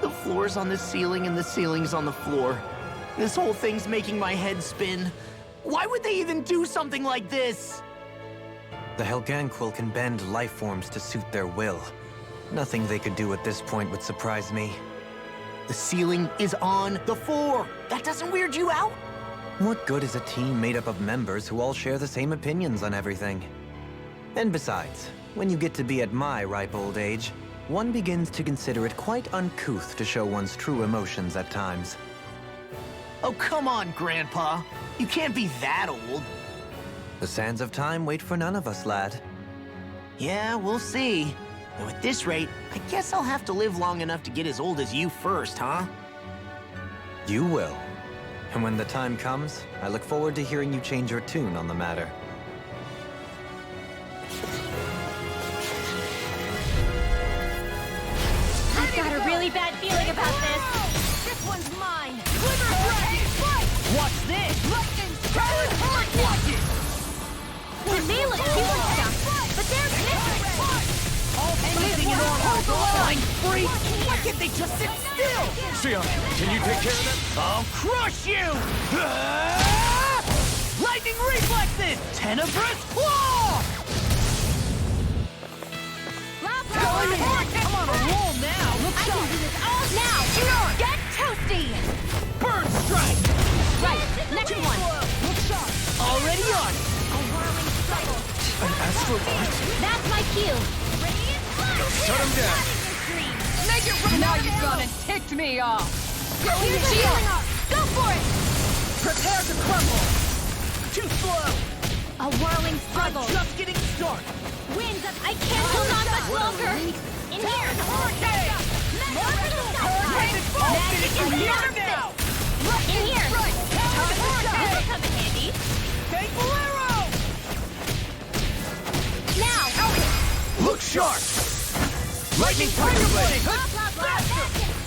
The floor's on the ceiling and the ceiling's on the floor. This whole thing's making my head spin. Why would they even do something like this? The Helganquil can bend life forms to suit their will. Nothing they could do at this point would surprise me. The ceiling is on the floor. That doesn't weird you out? What good is a team made up of members who all share the same opinions on everything? And besides, when you get to be at my ripe old age, one begins to consider it quite uncouth to show one's true emotions at times. Oh, come on, Grandpa. You can't be that old. The sands of time wait for none of us, lad. Yeah, we'll see. Though at this rate, I guess I'll have to live long enough to get as old as you first, huh? You will. And when the time comes, I look forward to hearing you change your tune on the matter. I've got a really bad feeling about this. This one's mine. What's this? Lightning Spirit Hurricane! The melee healing stuff, but there's missing. Anything in order, blind freak! Why can't they just sit still? Xion, can you take care of them? I'll crush you! Lightning reflexes! Tenebrous claw! I'm on a roll now! Look I can do this all now! Xion! Get toasty! Bird strike! Right, next one! Already on it! A whirling cycle! An astral art? That's my cue! Radiant Shut him down. Make it run! Now you've gone and ticked me off! Here's the healing arc. Go for it! Prepare to crumble! Too slow! A whirling struggle. I'm just getting started! Winds up. I can't hold on much longer. In here. Hurricane! Magic is nonsense. In here. This will come in handy. Take Bolero! Now. Look sharp! Lightning Tiger Blade! Blah, blah, blah.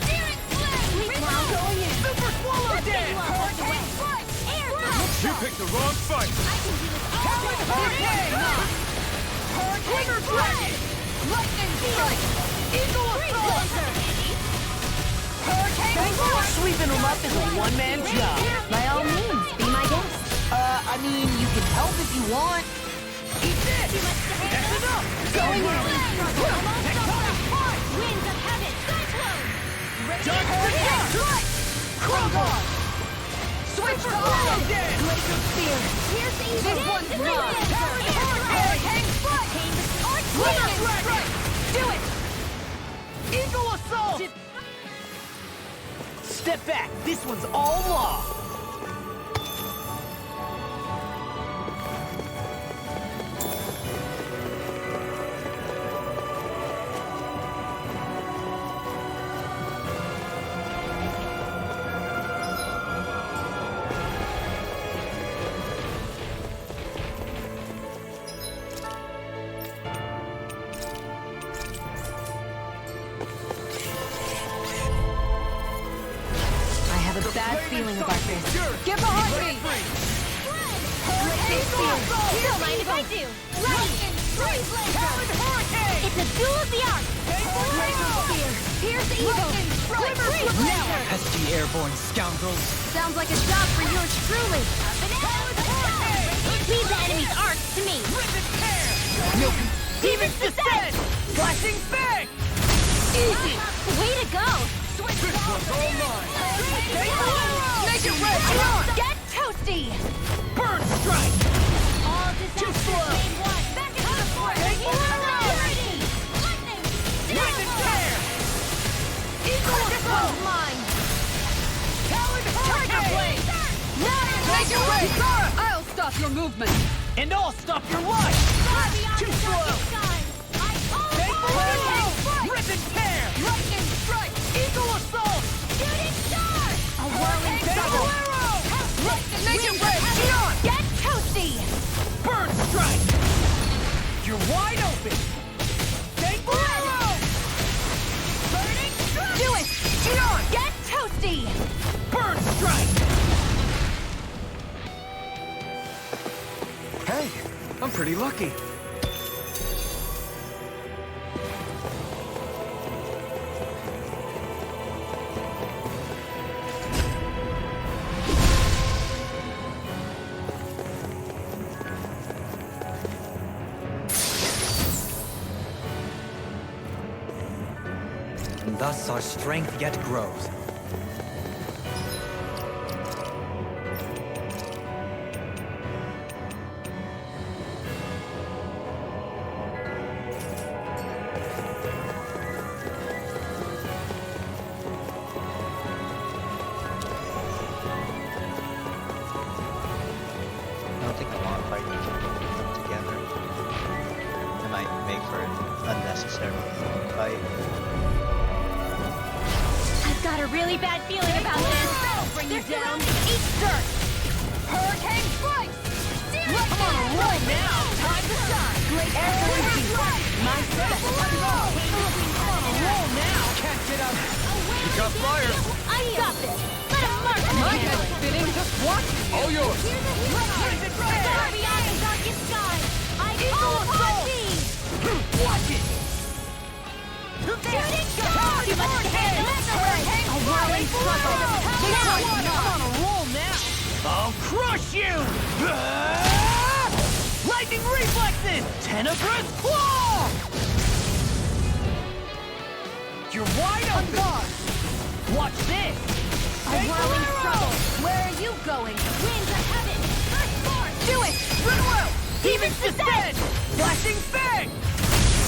Steering flame. Rebound. Going in. Super Swallow Dance! Hurricane strike. Air thrust. You picked the wrong fight. I can do this all Talon day. Hurricane! Hurricane Dragon! Lightning Strike! Eagle Assault! Hurricane Rush! Sweeping them up is a one-man job. By all means, be my guest. I mean, you can help if you want. Eat this! That's enough! Going in! Winds of heaven. Cyclone. Done for strike! Crumble! Switch to Auto Dance! Glacial spear. Here's the evil. This one's mine! Hurricane strike. Lightning Strike! Do it! Eagle Assault! Step back. This one's all law. Bad feeling about this. Get behind me! Don't mind if I do. Lightning. It's a duel of the arts. Here's the evil. Pesky airborne scoundrels! Sounds like a job for yours truly. Leave the enemy's arcs to me. Demon's Descent! Flashing Fang! Easy! Way to go. Make it red! Come on! Get toasty. Burn Strike! All disasters made one. Back into the fort. Lightning Tear! Eagle Assault! Mine. Talon Tiger Blade! Make it red! I'll stop your movement! And I'll stop your life! Too slow! Take Bolero! Rip and Tear! Lightning Strike! Eagle Assault! Shooting star. A whirling Take struggle. Bolero! Make it red! Get on! Get toasty. Burn Strike! You're wide open! Take Bolero! Burning Strike! Do it. Get on! Get toasty. Burn Strike! Hey, I'm pretty lucky. And thus our strength yet grows. I don't think I want to fight them together. It might make for an unnecessary fight. I've got a really bad feeling about this. Bring you They're down. surrounding each dirt. Hurricane Strike! Come on, roll now! Time to shine! Great energy! My step! Come on, roll now! Catch it up! You got fire. I got this. Let him mark My head's spinning, just watch! All yours. Far beyond the darkest sky. I call upon thee. Watch it! Shooting star. You must handle it. A whirling struggle! Now. Come on, roll now! I'll crush you! Lightning reflexes! Tenebrous claw! You're wide open! Watch this! A whirling struggle. Where are you going? Winds of heaven. First force. Do it! Run well! Demon's Descent! Flashing Fang!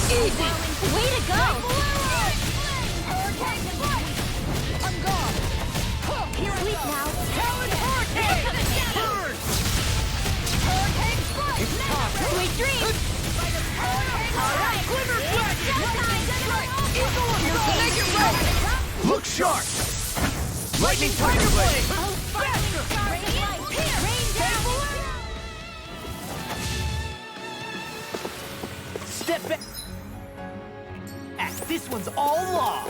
Easy! Way to go! I'm gone! Sleep now. Talon Hurricane! Burn! It's time! Sweet dreams! Alright! Glimmer Dragon! Eagle Make it right! Look sharp! Lightning Tiger Blade! Faster! Rain down! Step back! This one's all law!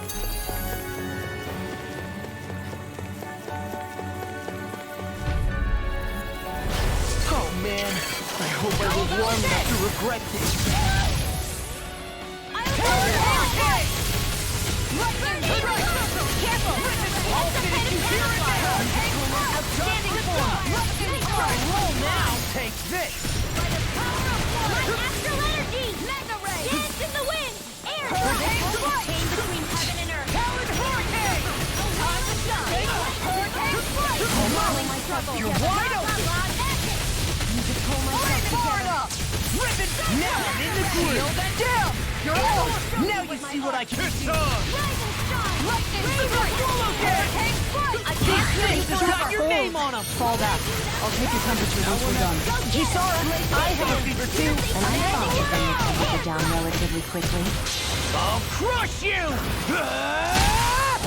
Oh man, I hope I live long enough to regret this. Careful! Outstanding form! Roll now! Take this! Astral energy! Mega ray! Dance in the wind! Air chain between heaven and earth! Talon Hurricane! Time to shine! Hurricane strike! Allowing my struggle! You're wide open! Music pull myself together! Rip it! Now I'm in the groove! Down! You're out! Now you see what I can see! Rise and shine! Lightning strike! Hurricane strike! I can't This has got your name on them! Fall back. I'll take your temperature once we're done. Kisara, I have a fever too! And I thought we'd bring the temperature down relatively quickly. I'll crush you! Ah!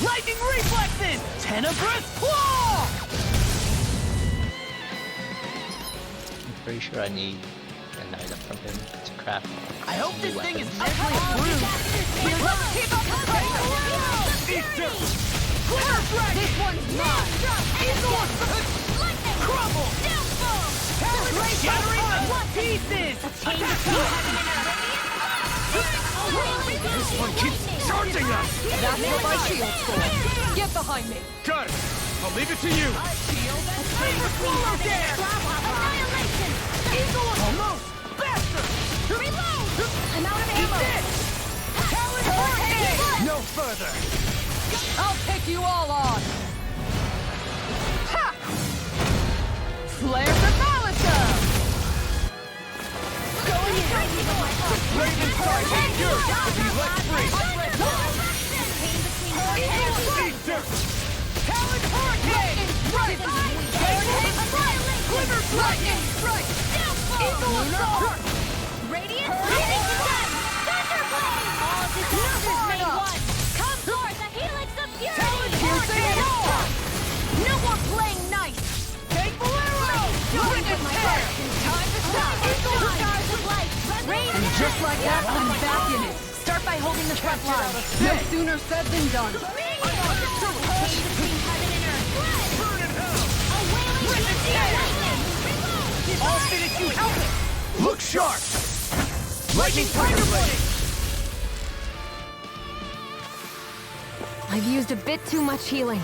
Lightning reflexes! Tenebrous claw! I'm pretty sure I need an item from him to craft. I hope this new thing is weapons. mentally approved! Let's keep up the pace! Easter! Glimmer Dragon! This one's mine! Eagle! Crumble! Shattering the pieces! This one keeps charging us! That's what my shield's for. Get behind me. Got it! I'll leave it to you! Swallow dare! Annihilation! Eagle! Almost! Faster! Reload! I'm out of Eat ammo! this! Talon Hurricane! No further! I'll take you all on. Ha! Flare the Malisa! Raven Strike is yours to be let free! Easter! Talon Hurricane! Right! Glimmer Lightning Strike! Eagle Assault! Radiant Thunderblade! All disasters made one! Come forth, the helix of purity! No more playing nice! Take Bolero! Bring it there! Time to stop! Stars of light! And just like that, I'm back in it. Start by holding the front line. No sooner said than done. Chain between heaven and earth! A wailing lightning! All fitted to help it! Look sharp! Lightning Tiger Blade! I've used a bit too much healing.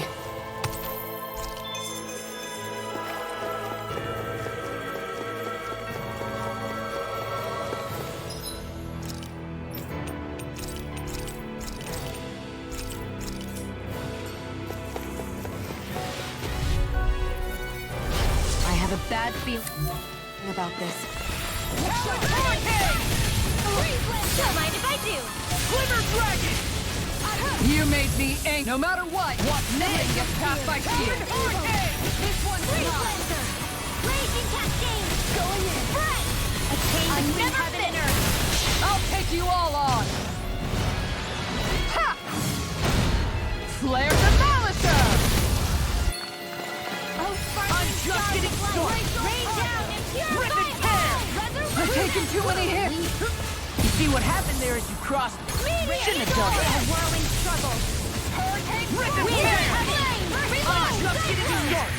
I have a bad feeling about this. Hurricane! Don't mind if I do! Glimmer Dragon! You made me angry. No matter what nothing gets past my shield. This one's mine! Raging Cascade! Going in! Spread! A chain between heaven and earth! I'll take you all on. Ha! Flare the Malisa! Oh, I'm just getting started! Rain down and purify Rip and tear! I've taken too many hits. You see what happened there as you crossed? Shouldn't have done that! Whirling struggle! Rip and We tear! are flame! I'm just getting started!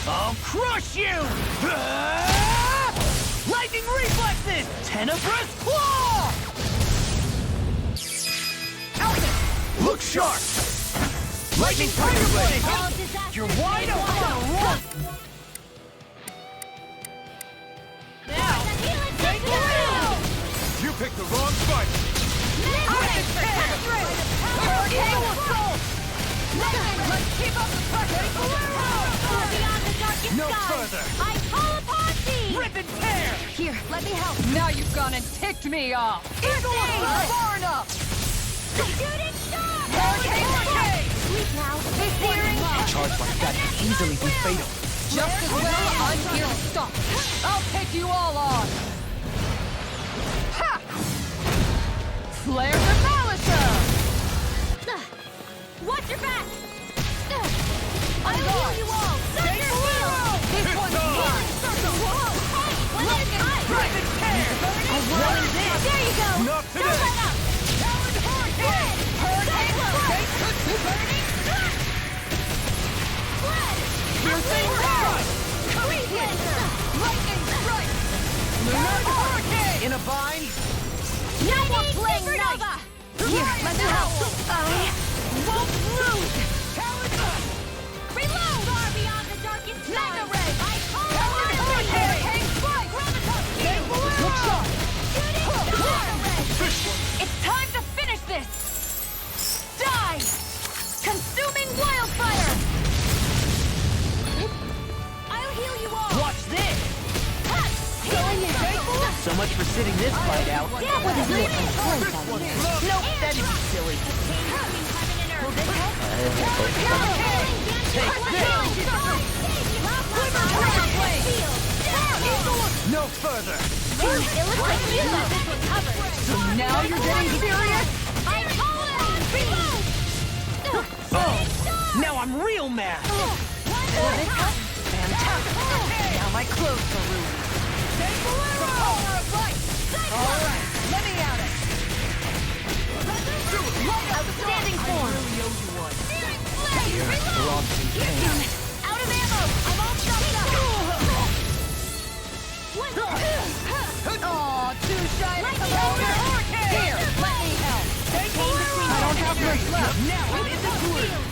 I'll crush you! Ah! Lightning reflexes! Tenebrous claw! Out! Look sharp! Lightning Tiger Blade! You're wide open! Run! Now, take it out! You picked the wrong fight! Eagle Assault! Let's keep up the pressure! Beyond the darkest No sky, further! I call upon thee! Rip and tear! Here, let me help. Now you've gone and ticked me off. Far enough. Shooting star! Hurricane! Sleep now. Searing. A charge like that could easily be fatal. Just as well, I'm here to stop it. I'll take you all on. Ha! Flare the Malicer! Watch your back! I'm I'll heal gone. you all! Stay below! This one's mine! Whoa! Hey! Let it cut! Dragon tear! There you go! Not Don't today! let up! Talon Hurricane! Hurricane strike! Burning strike! Flood! Piercing strike! Free blazer! Lightning strike! Lunar Hurricane! In a bind? No more playing Nova! Here, let me help! I won't lose! Talon Strike! Reload! Far beyond the darkest Mega skies! Ray! I call Talon it Hurricane! Hurricane strike! Stay below! Look sharp! Shooting star! It's time to finish this! Die! Consuming wildfire! I'll heal you all! Watch this! Healing So much for sitting this fight out. That was a bit Nope, that'd be silly. Take No further. It looks like you got this one covered. So now you're getting serious? I call it! Oh, now I'm real mad. Fantastic. Now my clothes are ruined. The power of light! All right, let me at it! Outstanding form! Out of ammo! I'm all stuffed up! Aw, too shy to come over! Hurricane! Here, let me help! I don't have much left! Now I'm in the groove.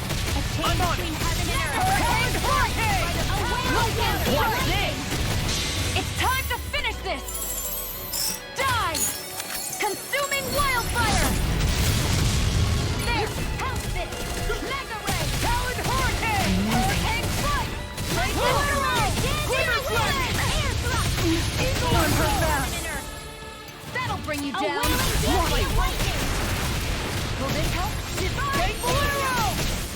I'm on it! Hurricane! Hurricane! Watch this. It's time to finish this! Die! Consuming wildfire! There! House this! Mega Ray! Talon Hurricane! Hurricane strike! Quiver strike! Eagle on her back! That'll bring you down! Will this help? Take Bolero!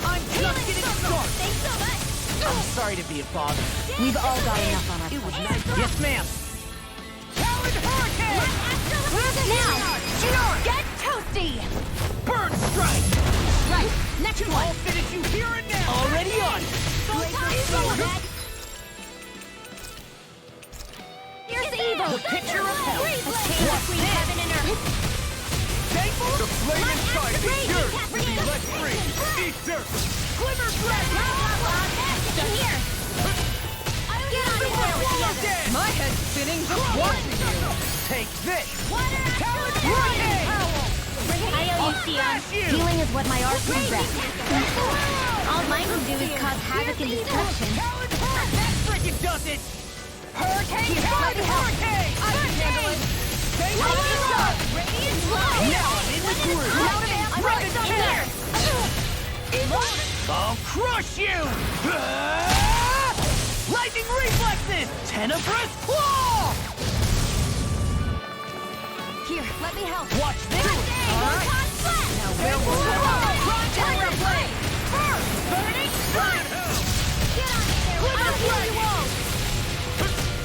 I'm just getting started! Thanks so much! I'm sorry to be a bother. We've all got enough on our It was plate. nice. Yes, ma'am. Talon Hurricane! Now! Get toasty! Bird strike. Right, next I'll one! finish you here and now. Already on. Here's the evil! The picture of hell. Free blade between heaven and earth! The flame inside is yours to be let free! Eat dirt! Glimmer dragon! Here! Get on in there with the others! My head's spinning just watching you! Take this. Talon Hurricane! I owe you, Sion. Healing is what my art can best. All mine can do is cause havoc and destruction. Talon Hurricane! That frickin' does it! Hurricane! Talon Hurricane! I can handle it! Stay with the shot! Radiant blow! Now I'm in the groove. I'm right here! I'll crush you. Lightning reflexes. Tenebrous claw. Here, let me help! Watch this. Alright. Now where will we Roger play! Burning strike! Get on in there! I'll heal you all!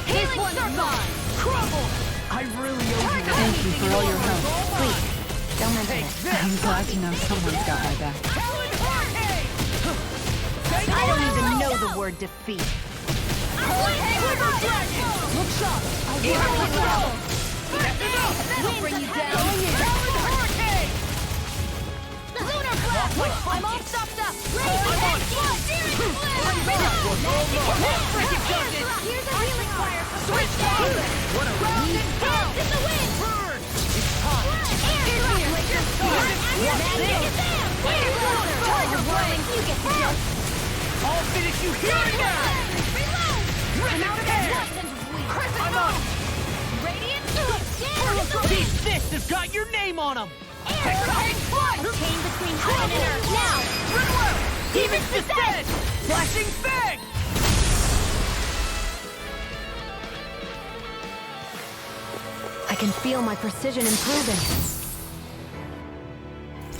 This one's mine! crumble? I really owe you. Thank you for all your help. Please, don't mention Take it. this. I'm glad to know someone's got my back. Talon Hurricane. I don't even know the word defeat. Look sharp! I'll give you a trouble! That'll bring you down! Talon Hurricane! Lunar blast! I'm all stuffed up! Here's a healing fire! Switch down! What a Round and go! In the wind! burn! It's time. You get the joke! I'll finish you here and now. Reload! I'm out of air. I'm up. Radiant down! These fists have got your name on them. Hurricane flight! Chain between heaven and earth! Now! Rimworm! Demon's Descent! Flashing Fang! can feel my precision improving.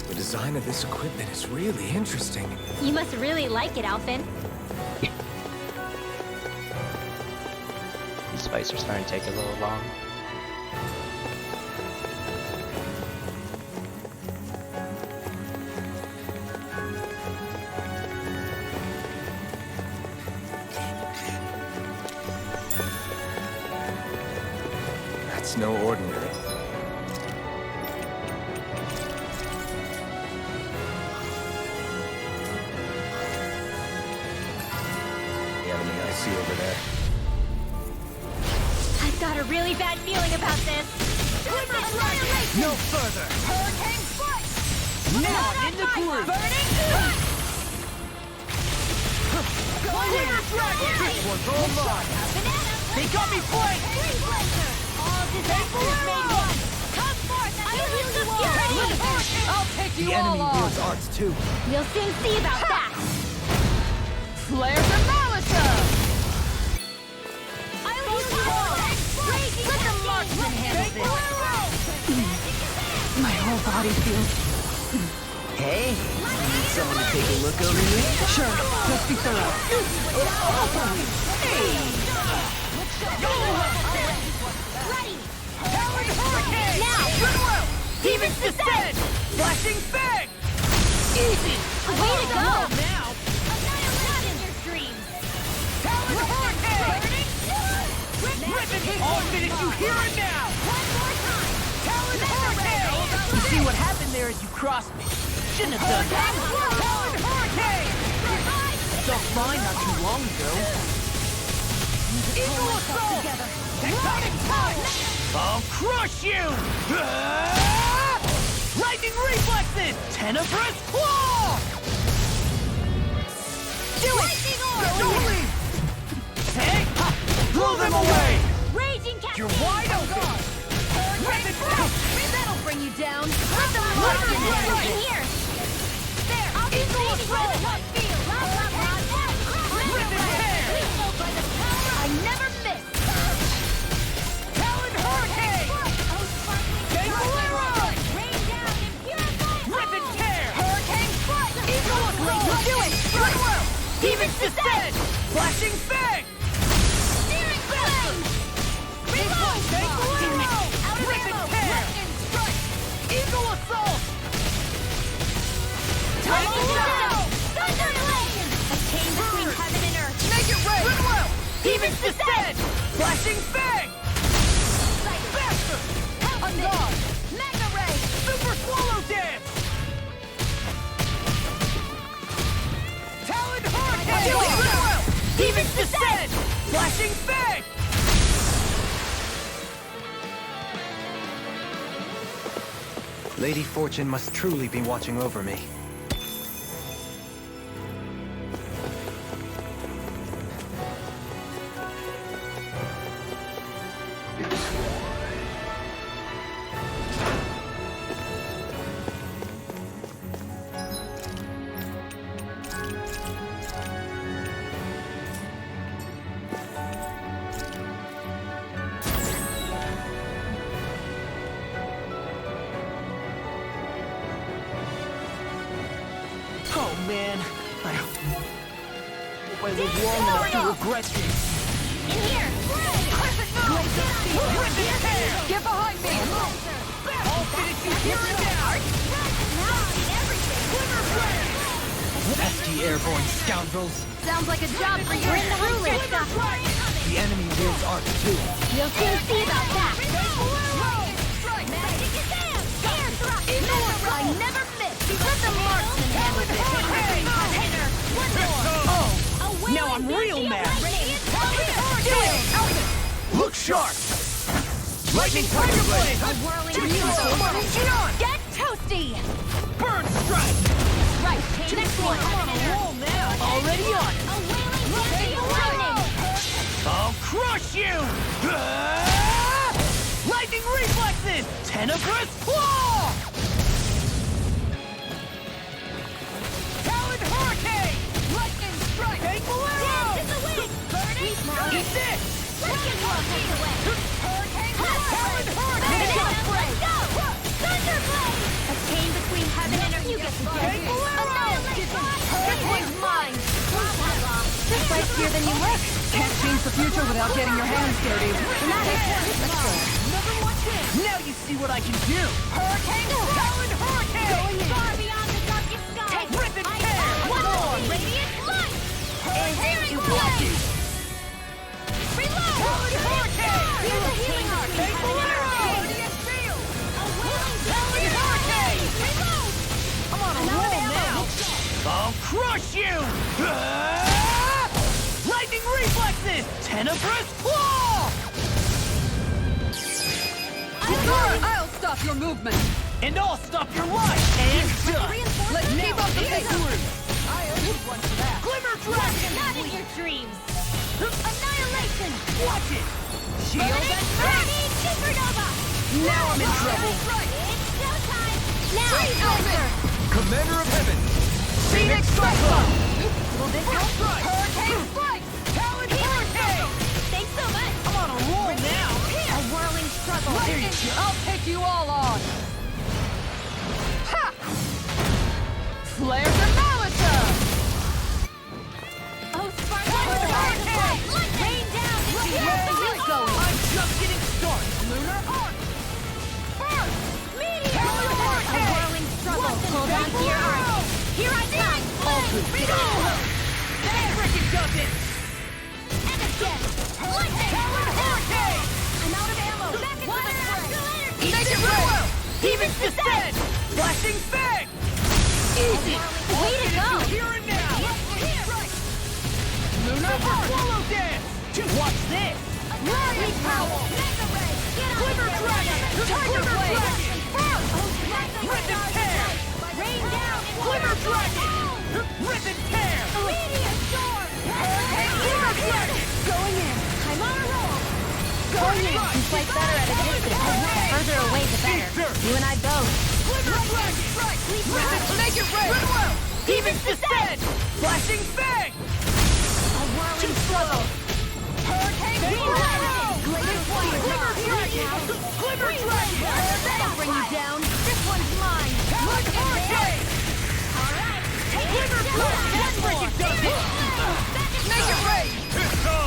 The design of this equipment is really interesting. You must really like it, Alphen. These fights are starting to take a little long. That's no ordinary. The enemy I see over there. I've got a really bad feeling about this. No further! Hurricane Strike! Now in the groove! Burning This one's all mine! Banana! They got me flanked! Green Blazer! All disasters made one! Come forth and heal you all! I'll take you The all enemy on! wields arts too. We'll soon see about that! Flares of Malisa! I'll heal you all! Let the marksman handle this! My whole body feels... Hey, need someone to take a look over here? Sure, let's be thorough. Ready! Talon Hurricane! Now! Goodwill! Demons Descent! Flashing Fang! Easy! Way to go! Now! Not in your dreams! Talon Hurricane! Ribbon! I'll finish you here and now! One more time! Talon Hurricane! You see what happened there as you crossed me? Shouldn't have done that. Talon Hurricane! Felt fine not too long ago. Eagle Assault! Tectonic Punch! I'll crush you! Lightning Reflexes! Tenebrous Claw! Do it! Don't leave! Hey! Blow them away! Raging Cascade! You're wide open! That'll bring you down! Let the marksman handle it! Here! There! I'll be saving by the hot field! I never miss! Talon Hurricane! Bangalero! Rain down and purify! Ribbon Tear! Hurricane Strike! Eagle Assault! Do it! Goodwill! Demons Descent! Flashing Fang! Steering Flame! Reload! Bangalero! Outer Ribbon arrow! Tear! Lightning Strike! Eagle Assault! Thunder Blade! A chain between heaven and earth! Make it rain! Goodwill! Demons Descent! Flashing Fang! Faster! On guard! Mega Ray! Super Swallow Dance! Talon Hurricane! Goodwill! Demons Descent! Flashing Fang! Lady Fortune must truly be watching over me. Oh man, I hope I live long enough to regret this. In here! Get behind me! I'll finish you here and now! Pesky airborne scoundrels. Sounds like a job for you. We're in the hunt, The enemy wields arts too. You'll soon see about that. I never miss. Let the marksman handle this. Oh, now I'm real mad. Look sharp! Lightning Tiger Blade! Get toasty! Burn Strike! Right, next one. Already on. A wailing blade of lightning. I'll crush you! Lightning Reflexes! Tenebrous Claw! Talon Hurricane! Lightning Strike! Bangalero! Dance in the wind! Burning! Eat this! Lightning Claw takes away! Talon Hurricane! trickier than you look. Can't change the future without getting your hands dirty. Now you see what I can do! Hurricane! Talon Hurricane! Going in. Far beyond the darkest sky. Rip and I tear. one more radiant light. Hurricane You Blade! block it. Reload. Talon Hurricane! Here's a healing arc. Faithful arrow! Guardian Field! A wailing Talon Hurricane! Reload. I'm on a I'm out of roll ammo. now! I'll crush you! Lightning reflexes! Tenebrous claw! I'll stop your movement. And I'll stop your life! And done! Let me keep up the pace. I owe you one for that! Glimmer Dragon! Not in your dreams. Annihilation. Watch it! Shield and Ready, Supernova. Now I'm in trouble! It's showtime. Now, Elder. Commander of Heaven! Phoenix Cyclone! Will this help? Hurricane Strike! Talon Hurricane! Thanks so much. I'm on a roll now! A whirling struggle. I'll take you all on. Ha! Flare the Malisa! Oh, Spartan! Rain down into Where are you going? Oh, I'm just getting started! Lunar Arc! First! meteor! Talon A Hurricane! whirling struggle. Hold on to your arms. Here I come. Reload. That frickin' does it! And again. Lightning. Talon Hurricane! I'm out of ammo. Back into the fray. Make it roll! Heaving Descent! Flashing Fang! Easy! Way to go. Here and now! Lunar Swallow Dance! Watch this! Rally Prowl. Mega Ray. Get out Glimmer of there. Dragon! Tiger Blade! Rip and tear! Rain down. Glimmer Dragon! Rip and tear! Meteor storm. Glimmer Dragon! Going in. I'm on a roll. Going in. You fight better at a distance. Further away, the better. You and I both. Glimmer Dragon! Make it red! Heaving Descent! Flashing Fang! A whirling struggle. Hurricane Blade! Glimmer Dragon! Glimmer Dragon! That'll bring you down. This one's mine. Talon Hurricane! All right. Take Glimmer Dragon! That freaking does it! Make it rain.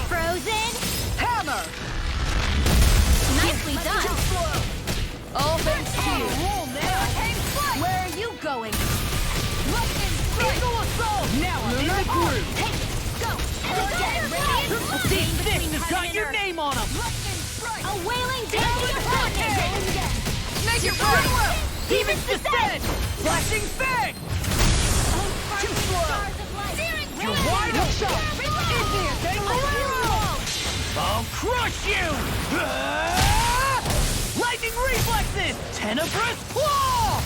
Frozen. Hammer! Nicely done. All thanks to you. Where are you going? Eagle Assault! Now I'm in the groove! Hey, go. Get ready. This has got your name on him! A wailing dancing lightning. Make it right! Heaving Descent! Flashing Fang! Too slow! You're wide open! In here, Faithful Arrow! I'll crush you! Lightning reflexes! Tenebrous claw!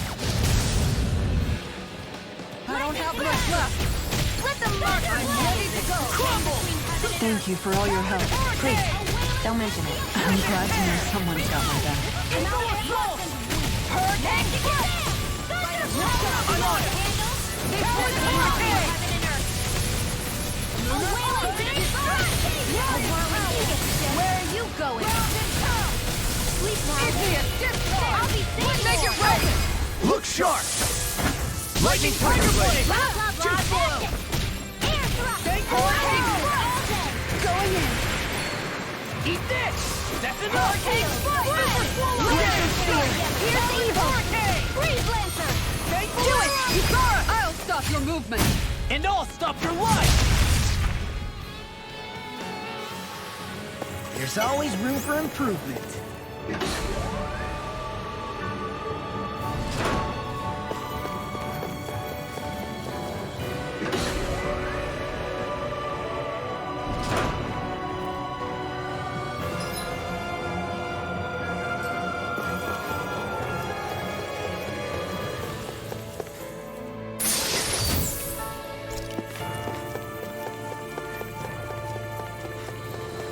I don't have much left. Let them mark. I'm ready to go. Crumble! Thank you for all your help. Please, don't mention it. I'm glad to know someone's got my back. Eagle Assault! Hurricane Strike! I'm on it! Talon Hurricane! Where are you going? Sleep now. I'll be safe. Make it rain! Look sharp! Lightning Tiger Blade! Blah, blah, blah. Too slow! Air thrust. Hurricane All day. Going in. Eat this! That's enough! Hurricane Strike. Here's evil. Freeze Lancer. Do it! You got it! I'll stop your movement. And I'll stop your life! There's always room for improvement.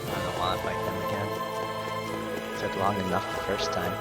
I don't want to fight them again. Took long enough the first time.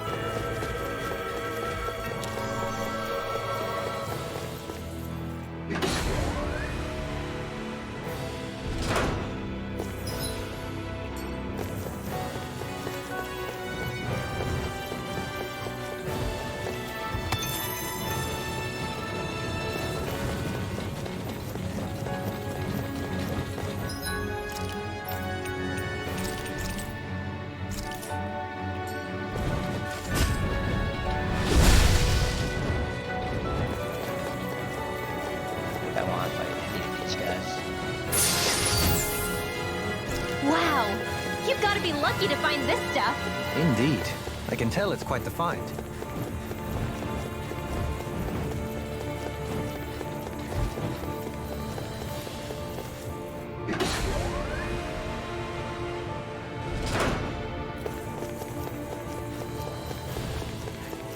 You've got to be lucky to find this stuff. Indeed. I can tell it's quite the find.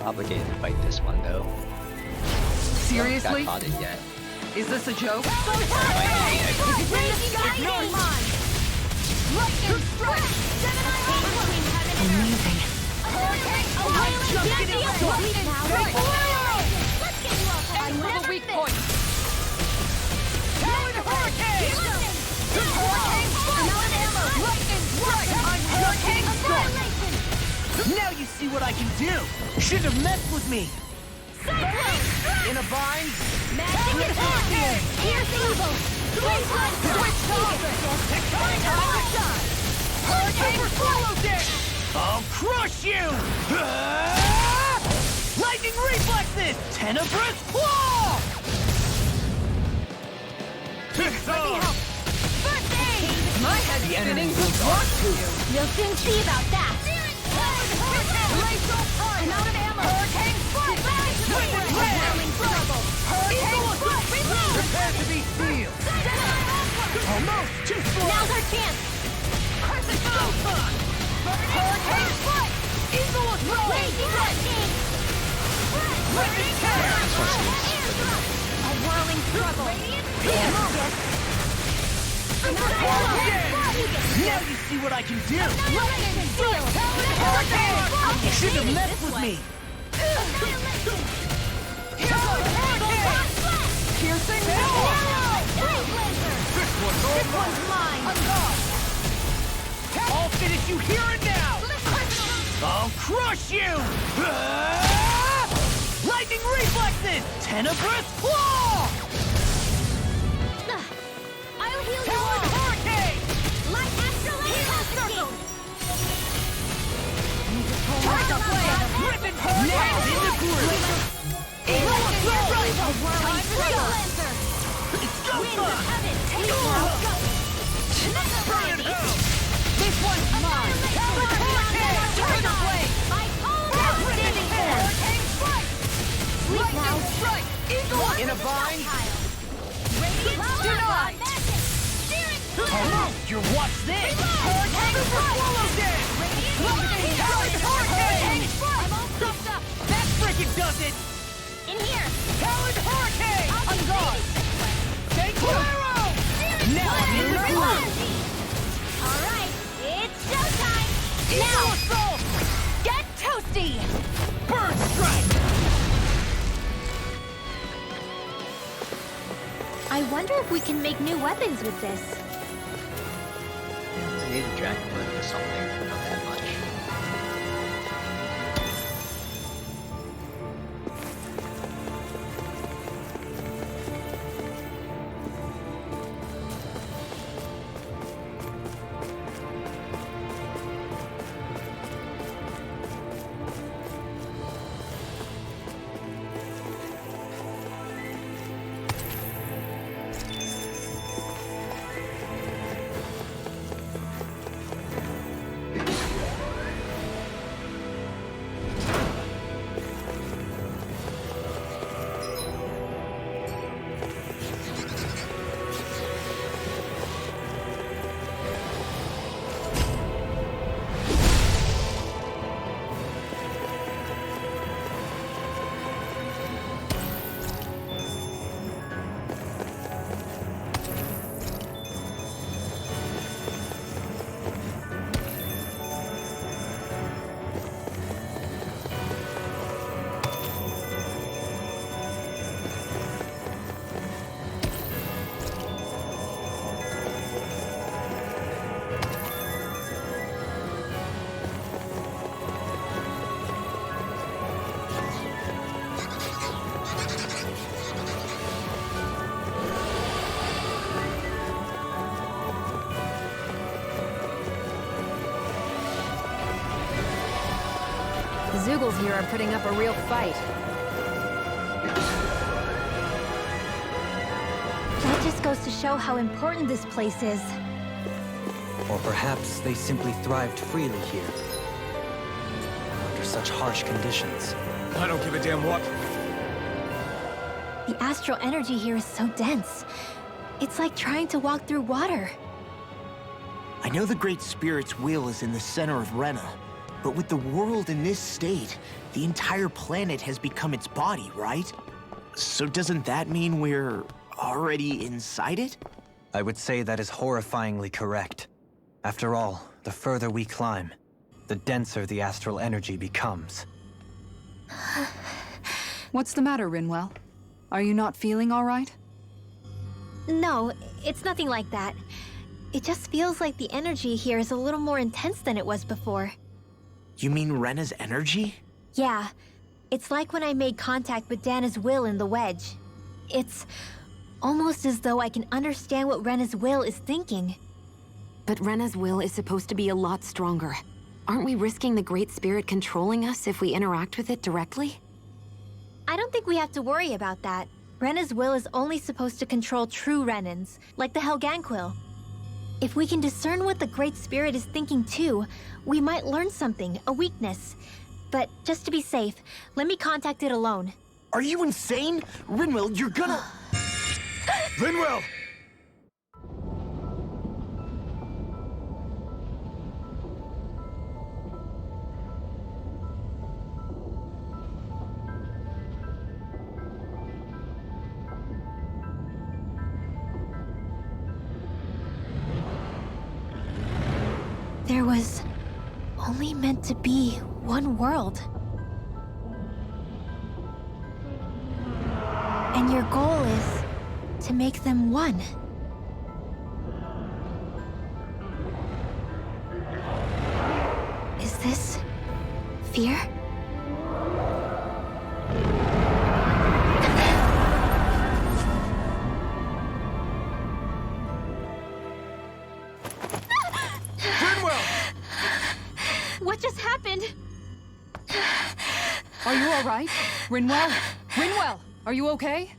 Obligated to fight this one though. Seriously? Got caught it yet. Is this a joke? Amazing. Another weak point. Now you see what I can do! Shouldn't have messed with me! In a bind? Magic attack! Here's evil! Switch I'll crush you! Lightning reflexes! Tenebrous claw! First aid! My head's spinning. Who wants to? You'll soon see about that! I'm out of ammo! Hurricane strike! Overwhelming trouble! Hurricane strike! Prepare to be sealed! Almost too slow! Now's our chance! Showtime! Hurricane strike! Eagle assault! Raging lightning! Lightning cannon! A whirling struggle! Now you see what I can do! Hurricane! You shouldn't have messed with me! Piercing This one's mine! I'll finish you here and now! I'll crush you! Lightning reflexes! Tenebrous claw! I'll heal you Talon all! hurricane! Light astral circle! Ripping now in the groove! Eagle assault! A whirling struggle! It's go Wind of time! heaven! Take Burn it out! This one's mine! Talon hurricane! Turn the blade! I own our standing form! Hurricane strike! Lightning strike! Eagle in a bind! Denied! Your watch this! Hurricane swallow dead! Hurricane! I'm all stuffed up! That frickin' does it! In here! Talon hurricane! On guard! Take arrow! Now I'm in the groove! Alright, it's showtime! Eagle assault! Get toasty! Bird strike! I wonder if we can make new weapons with this. I need a dragon bird or something, not that much. The Zoogles here are putting up a real fight. That just goes to show how important this place is. Or perhaps they simply thrived freely here, under such harsh conditions. I don't give a damn what. The astral energy here is so dense. It's like trying to walk through water. I know the Great Spirit's will is in the center of Rena, but with the world in this state, the entire planet has become its body, right? So doesn't that mean we're already inside it? I would say that is horrifyingly correct. After all, the further we climb, the denser the astral energy becomes. What's the matter, Rinwell? Are you not feeling all right? No, it's nothing like that. It just feels like the energy here is a little more intense than it was before. You mean Rena's energy? Yeah, it's like when I made contact with Dana's will in the wedge. It's almost as though I can understand what Rena's will is thinking. But Rena's will is supposed to be a lot stronger. Aren't we risking the Great Spirit controlling us if we interact with it directly? I don't think we have to worry about that. Rena's will is only supposed to control true Renans, like the Helganquil. If we can discern what the Great Spirit is thinking too, we might learn something, a weakness. But just to be safe, let me contact it alone. Are you insane? Rinwell, you're gonna... Rinwell! There was only meant to be one world. And your goal is to make them one. Is this fear? What just happened? Are you all right? Rinwell? Rinwell, are you okay?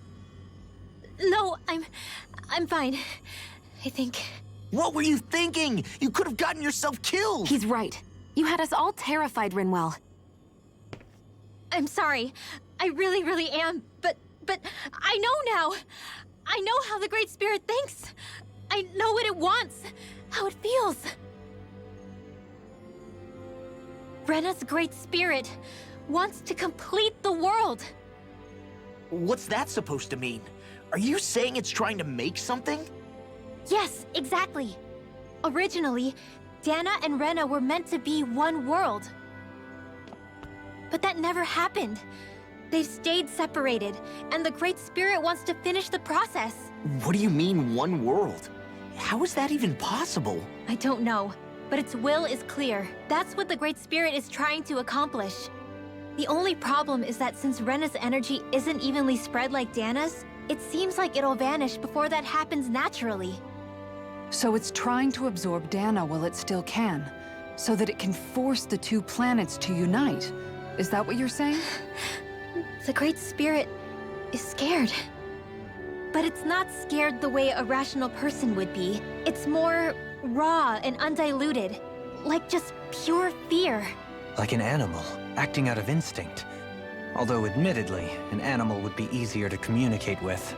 No, I'm fine. I think. What were you thinking? You could have gotten yourself killed! He's right. You had us all terrified, Rinwell. I'm sorry. I really, really am. But I know now. I know how the Great Spirit thinks. I know what it wants, how it feels. Rena's Great Spirit wants to complete the world. What's that supposed to mean? Are you saying it's trying to make something? Yes, exactly. Originally, Dana and Rena were meant to be one world. But that never happened. They've stayed separated, and the Great Spirit wants to finish the process. What do you mean, one world? How is that even possible? I don't know, but its will is clear. That's what the Great Spirit is trying to accomplish. The only problem is that since Rena's energy isn't evenly spread like Dana's, it seems like it'll vanish before that happens naturally. So it's trying to absorb Dana while it still can, so that it can force the two planets to unite. Is that what you're saying? The Great Spirit is scared. But it's not scared the way a rational person would be. It's more raw and undiluted, like just pure fear. Like an animal, acting out of instinct. Although admittedly, an animal would be easier to communicate with.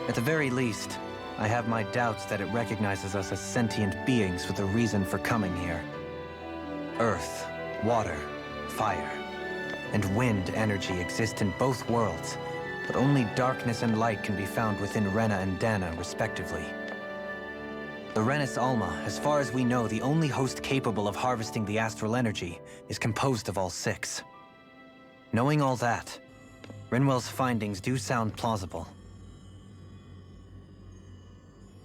At the very least, I have my doubts that it recognizes us as sentient beings with a reason for coming here. Earth, water, fire, and wind energy exist in both worlds, but only darkness and light can be found within Rena and Dana, respectively. The Renis Alma, as far as we know, the only host capable of harvesting the astral energy, is composed of all six. Knowing all that, Rinwell's findings do sound plausible.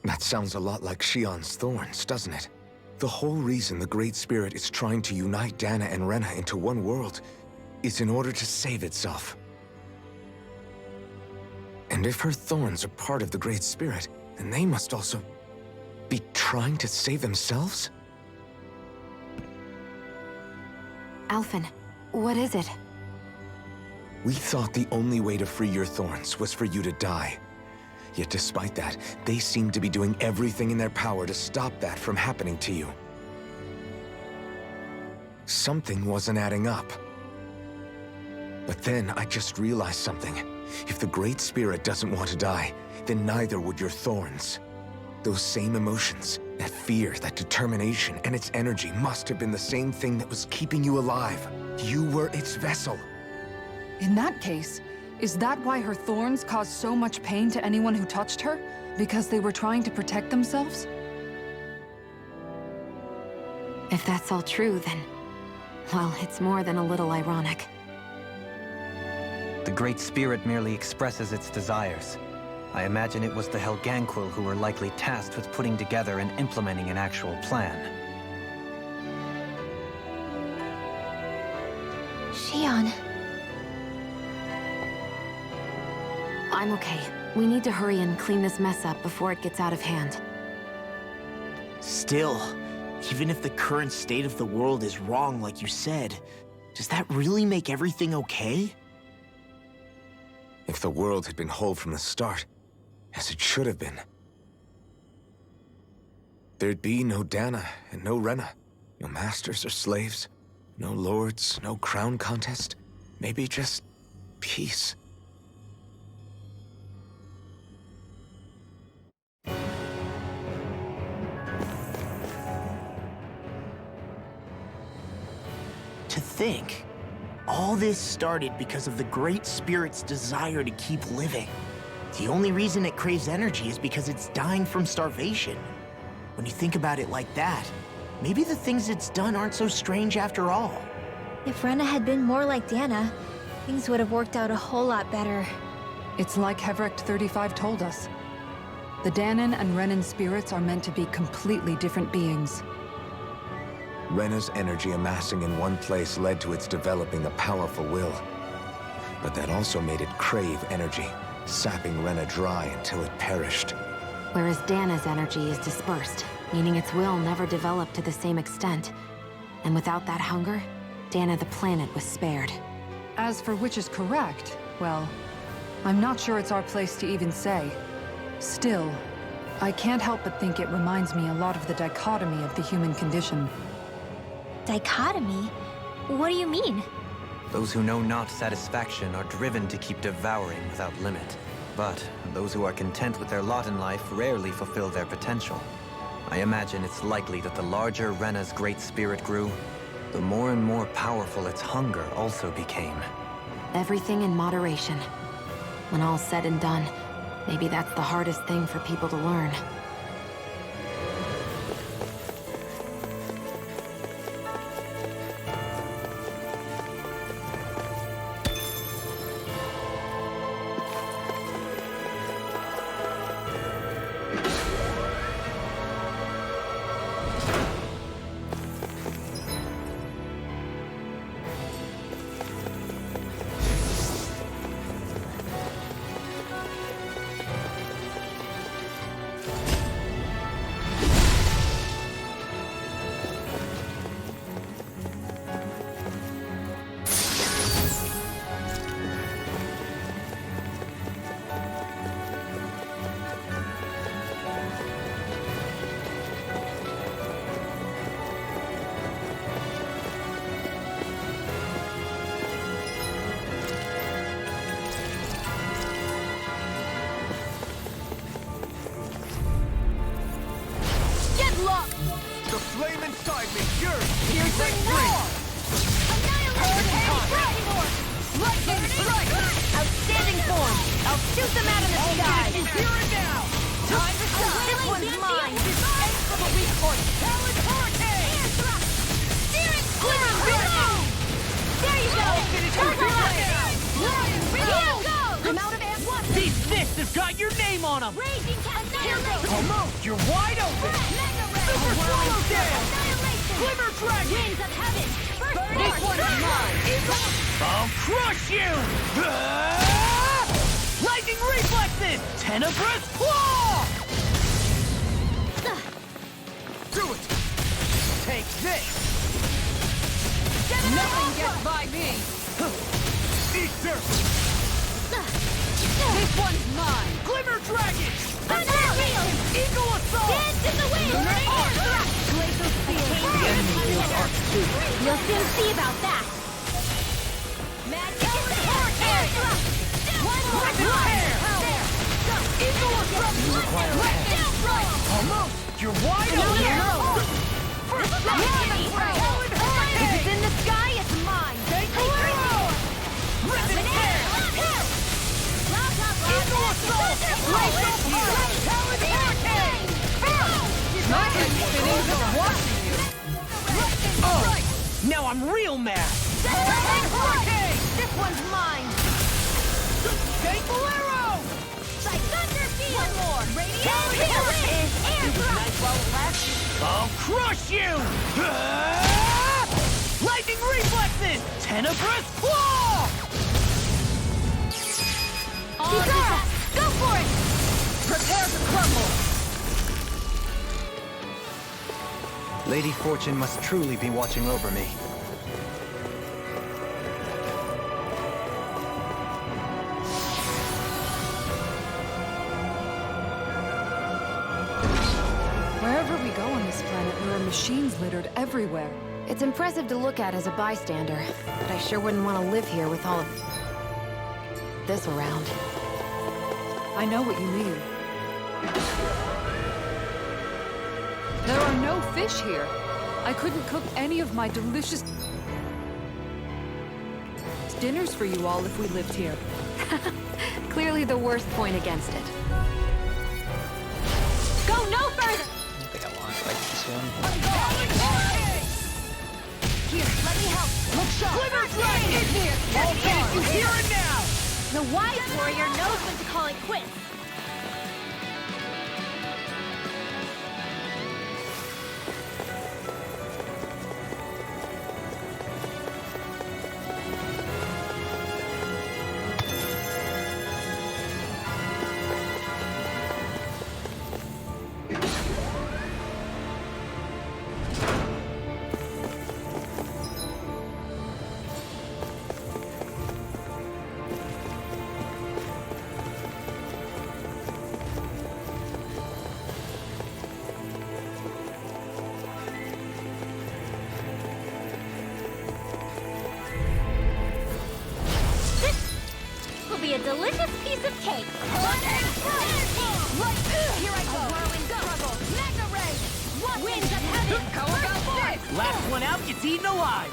That sounds a lot like Shion's thorns, doesn't it? The whole reason the Great Spirit is trying to unite Dana and Rena into one world is in order to save itself. And if her thorns are part of the Great Spirit, then they must also be trying to save themselves? Alphen, what is it? We thought the only way to free your thorns was for you to die. Yet despite that, they seem to be doing everything in their power to stop that from happening to you. Something wasn't adding up. But then I just realized something. If the Great Spirit doesn't want to die, then neither would your thorns. Those same emotions, that fear, that determination, and its energy must have been the same thing that was keeping you alive. You were its vessel. In that case, is that why her thorns caused so much pain to anyone who touched her? Because they were trying to protect themselves? If that's all true, then... well, it's more than a little ironic. The Great Spirit merely expresses its desires. I imagine it was the Helganquil who were likely tasked with putting together and implementing an actual plan. Xion. I'm okay. We need to hurry and clean this mess up before it gets out of hand. Still, even if the current state of the world is wrong like you said, does that really make everything okay? If the world had been whole from the start, as it should have been, there'd be no Dana and no Rena, no masters or slaves, no lords, no crown contest, maybe just peace. To think, all this started because of the Great Spirit's desire to keep living. The only reason it craves energy is because it's dying from starvation. When you think about it like that, maybe the things it's done aren't so strange after all. If Rena had been more like Dana, things would have worked out a whole lot better. It's like Hevericht 35 told us. The Danan and Renan spirits are meant to be completely different beings. Rena's energy amassing in one place led to its developing a powerful will. But that also made it crave energy, sapping Rena dry until it perished. Whereas Dana's energy is dispersed, meaning its will never developed to the same extent. And without that hunger, Dana the planet was spared. As for which is correct, well, I'm not sure it's our place to even say. Still, I can't help but think it reminds me a lot of the dichotomy of the human condition. Dichotomy? What do you mean? Those who know not satisfaction are driven to keep devouring without limit. But those who are content with their lot in life rarely fulfill their potential. I imagine it's likely that the larger Rena's Great Spirit grew, the more and more powerful its hunger also became. Everything in moderation. When all's said and done, maybe that's the hardest thing for people to learn. The flame inside me yearns to be set free! Lightning strike! Outstanding form! I'll shoot them out of the sky! Here and now! Time to shine! This one's mine! Aim for the weak point! Talent Hurricane! Air thrust! Steering Glimmer Beam! There you go! Turbo Here go! I'm out of air. What? These fists have got your name on them! Raging Annihilation! Almost! You're wide open! Mega Ray! Super Swallow Dance! Annihilation! Glimmer Dragon! Winds of Heaven! First This Force! one's mine! I'll crush you! Lightning Reflexes! Tenebrous Claw! Do it! Take this! Nothing gets by me! Ether! This one's mine! Glimmer Dragon! soon see about that. Magic air thrust. One more Almost! You're wide open! First shot! If it's in the sky, it's mine! Take the throw! Rip it air! Into assault! Blaze up here! Talent hurricane! Not spinning, just watching you. Oh! Now I'm real mad! Talent hurricane! This one's mine! Take Bolero! Like thunder field. One more. Talent hurricane! Air thrust. Nice while it lasts. I'll crush you! Lightning reflexes! Tenebrous claw! Kizara, go for it. Prepare to crumble! Lady Fortune must truly be watching over me. Wherever we go on this planet, there are machines littered everywhere. It's impressive to look at as a bystander, but I sure wouldn't want to live here with all of this around. I know what you mean. There are no fish here. I couldn't cook any of my delicious dinners for you all if we lived here. Clearly the worst point against it. Go no further. I don't think I want to fight this one. Here, let me help. Look sharp! Sliver's right! Igneous! I'll finish you here and now! The wise warrior knows when to call it quits. Be a delicious piece of cake. Here I go. Whirling struggle. Mega ray. Winds of heaven. How about this? Last one out gets eaten alive!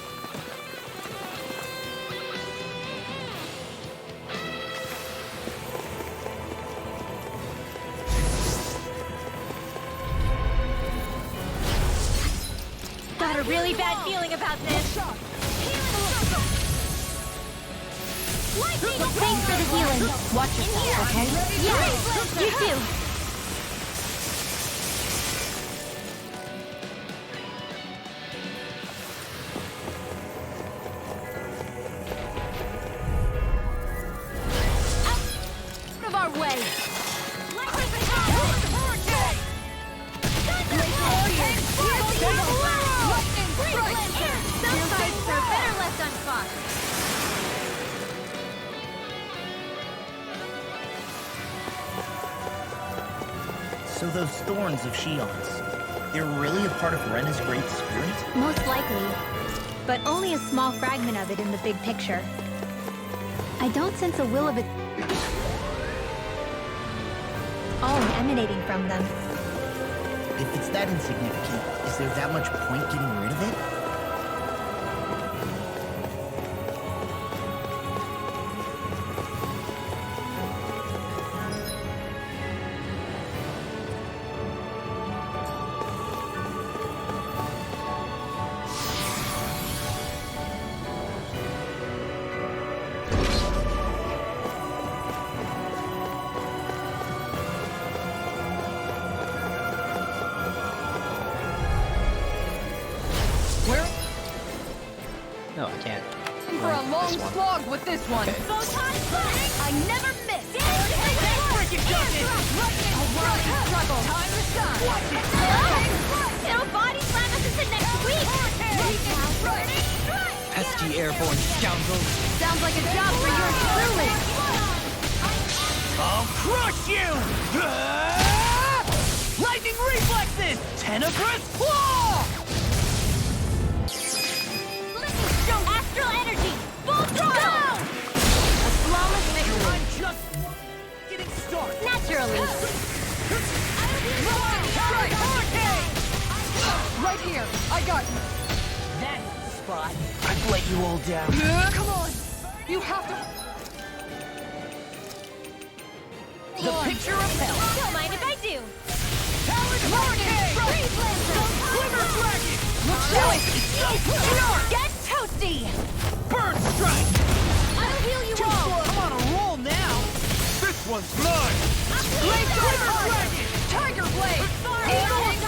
Got a really bad feeling about this. Thanks for the healing. Watch yourself, okay? Yeah, you too. Out of our way. Some fights are better left unfought. So those thorns of Shion's, they're really a part of Rena's great spirit? Most likely. But only a small fragment of it in the big picture. I don't sense a will of its own emanating from them. If it's that insignificant, is there that much point getting rid of it? No, I can't. For a long This one. slog with this one. Okay. Photon blast! I never miss! Freaking does it! A world of struggle! Time to shine! Watch it! Hello? It'll body slam us into next week! Pesky airborne scoundrels! Sounds like a job for yours truly! I'll crush you! Lightning reflexes! Tenebrous claw! Naturally. Right here! I got you! That's the spot. I've let you all down. Come on! You have to... The picture of hell. Don't mind if I do. Talon Hurricane! Freeze Lancer! Glimmer Dragon! Get toasty! Burn Strike! I'll heal you all! I'm on a roll now. This one's mine! Glimmer Dragon! Tiger Blade!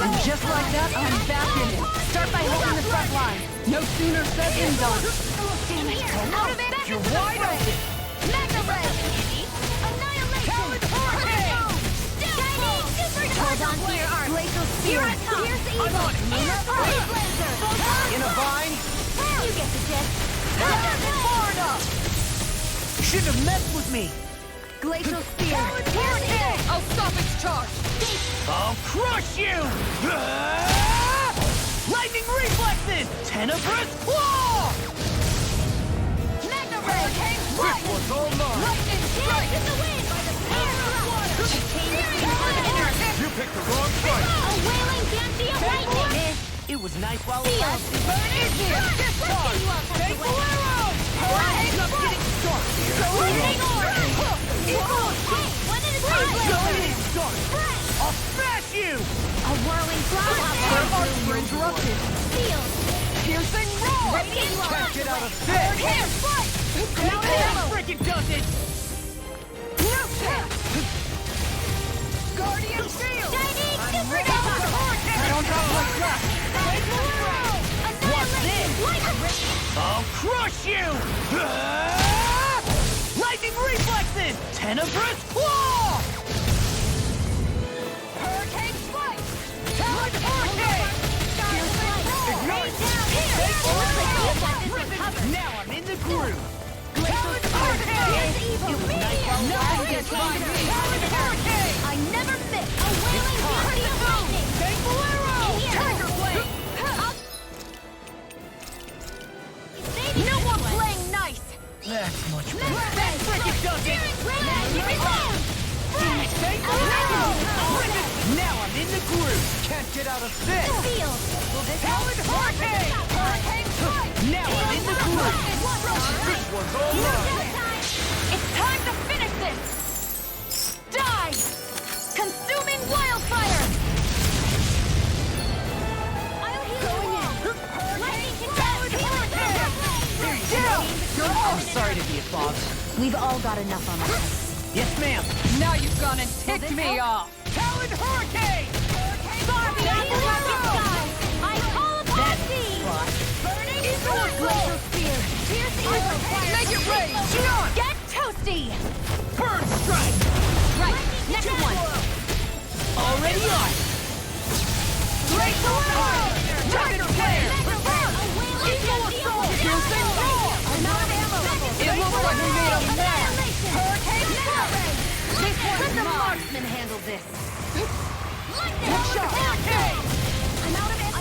And just like that, I'm back in it. Start by holding the front line. No sooner said than done. Out of it! You're wide open. Magna Ray! Annihilation! Talon Hurricane! Hold on to your arm. Glacial Spear! Pierce evil! Freeze Lancer! In a vine. You get the gist. Far enough. Shouldn't have messed with me. Glacial Spear! Pierce evil! I'll stop its charge. I'll crush you! Lightning reflexes! Tenebrous claw! Magna Ray! This one's all mine! Lightning strike! In the wind! You picked the wrong fight! A wailing Banshee of lightning! It was nice while it Field! lasted. Burn is here! Discard! You all Take the arrow! Lightning Just getting started. Lightning orb! Hey, one at a time! Getting started. I'll smash you! A whirling Their arcs were interrupted. Field! Piercing roar! Radiant Can't get out of this! Here, fight! Come That freaking does it! Guardian shield! Shining super attack! I don't have much left. What's this? I'll crush you! Lightning reflexes! Tenebrous claw! Hurricane strike! Talon Hurricane! Rain down here! Looks like you got this one covered. Now I'm in the groove! Talon Hurricane! It was nice while it Nothing lasted. gets by me! Talon Hurricane! I never miss! A wailing Banshee of lightning! Thankful arrow! Tiger Blade! No more playing nice! That's much better. That freaking does it! Thankful arrow! Now I'm in the groove! Can't get out of this! Field! Talon Hurricane! Hurricane strike! Now I'm in the groove! This one's all mine! It's time to finish this! Die! Consuming wildfire! I'll heal you all! Lightning Down! I'm sorry to be a bother. We've all got enough on our hands. Yes, ma'am. Now you've gone and ticked me off. Talon Hurricane! Barbie, I call upon thee! Burning Glacial Spear! Pierce evil! Make it rain! Xion! Get toasty! Burn Strike! Right, next one! Already on! Glacial Roar! Tiger Flare! Eagle Assault! Piercing Roar! I'm out of ammo level! It looks like we made a mess. Hurricane Strike! This Let one's the mine. marksman handle this! Lightning! Hurricane! I'm out of ammo!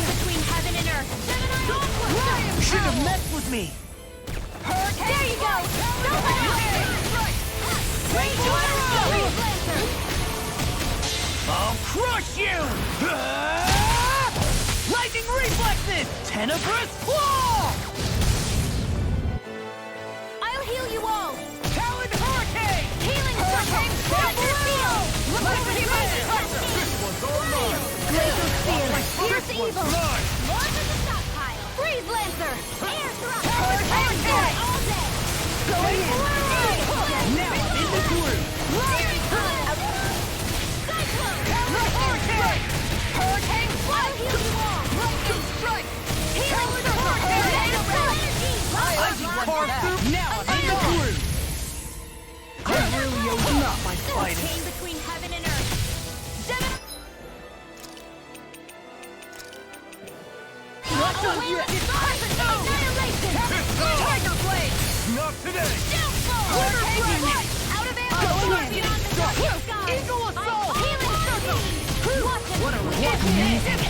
Between heaven and earth! Should have messed with me! Hurricane! There you go! I'll crush you! Lightning reflexes! Tenebrous claw! I'll heal you all! Talon Hurricane! Healing Hurricane! Glacial Field! This one's all mine! Glacial Spear! Pierce This one's evil! mine! Launch of the stockpile! Freeze Lancer! Air thrust! Hurricane Strike! All day! Going in! Now I'm in the groove! Cyclone! Hurricane! Hurricane Flight! I'll heal you all! Lightning Strike! Healing Hurricane! I just carved through! Now I'm in the groove! I really owe not my Came finest! between heaven and earth! Not done yet! Annihilation! Tiger Blade! Not today! Hurricane Strike! Out of ammo! Going in. Beyond the dark sky! Eagle Assault! Healing Circle! What a amazing!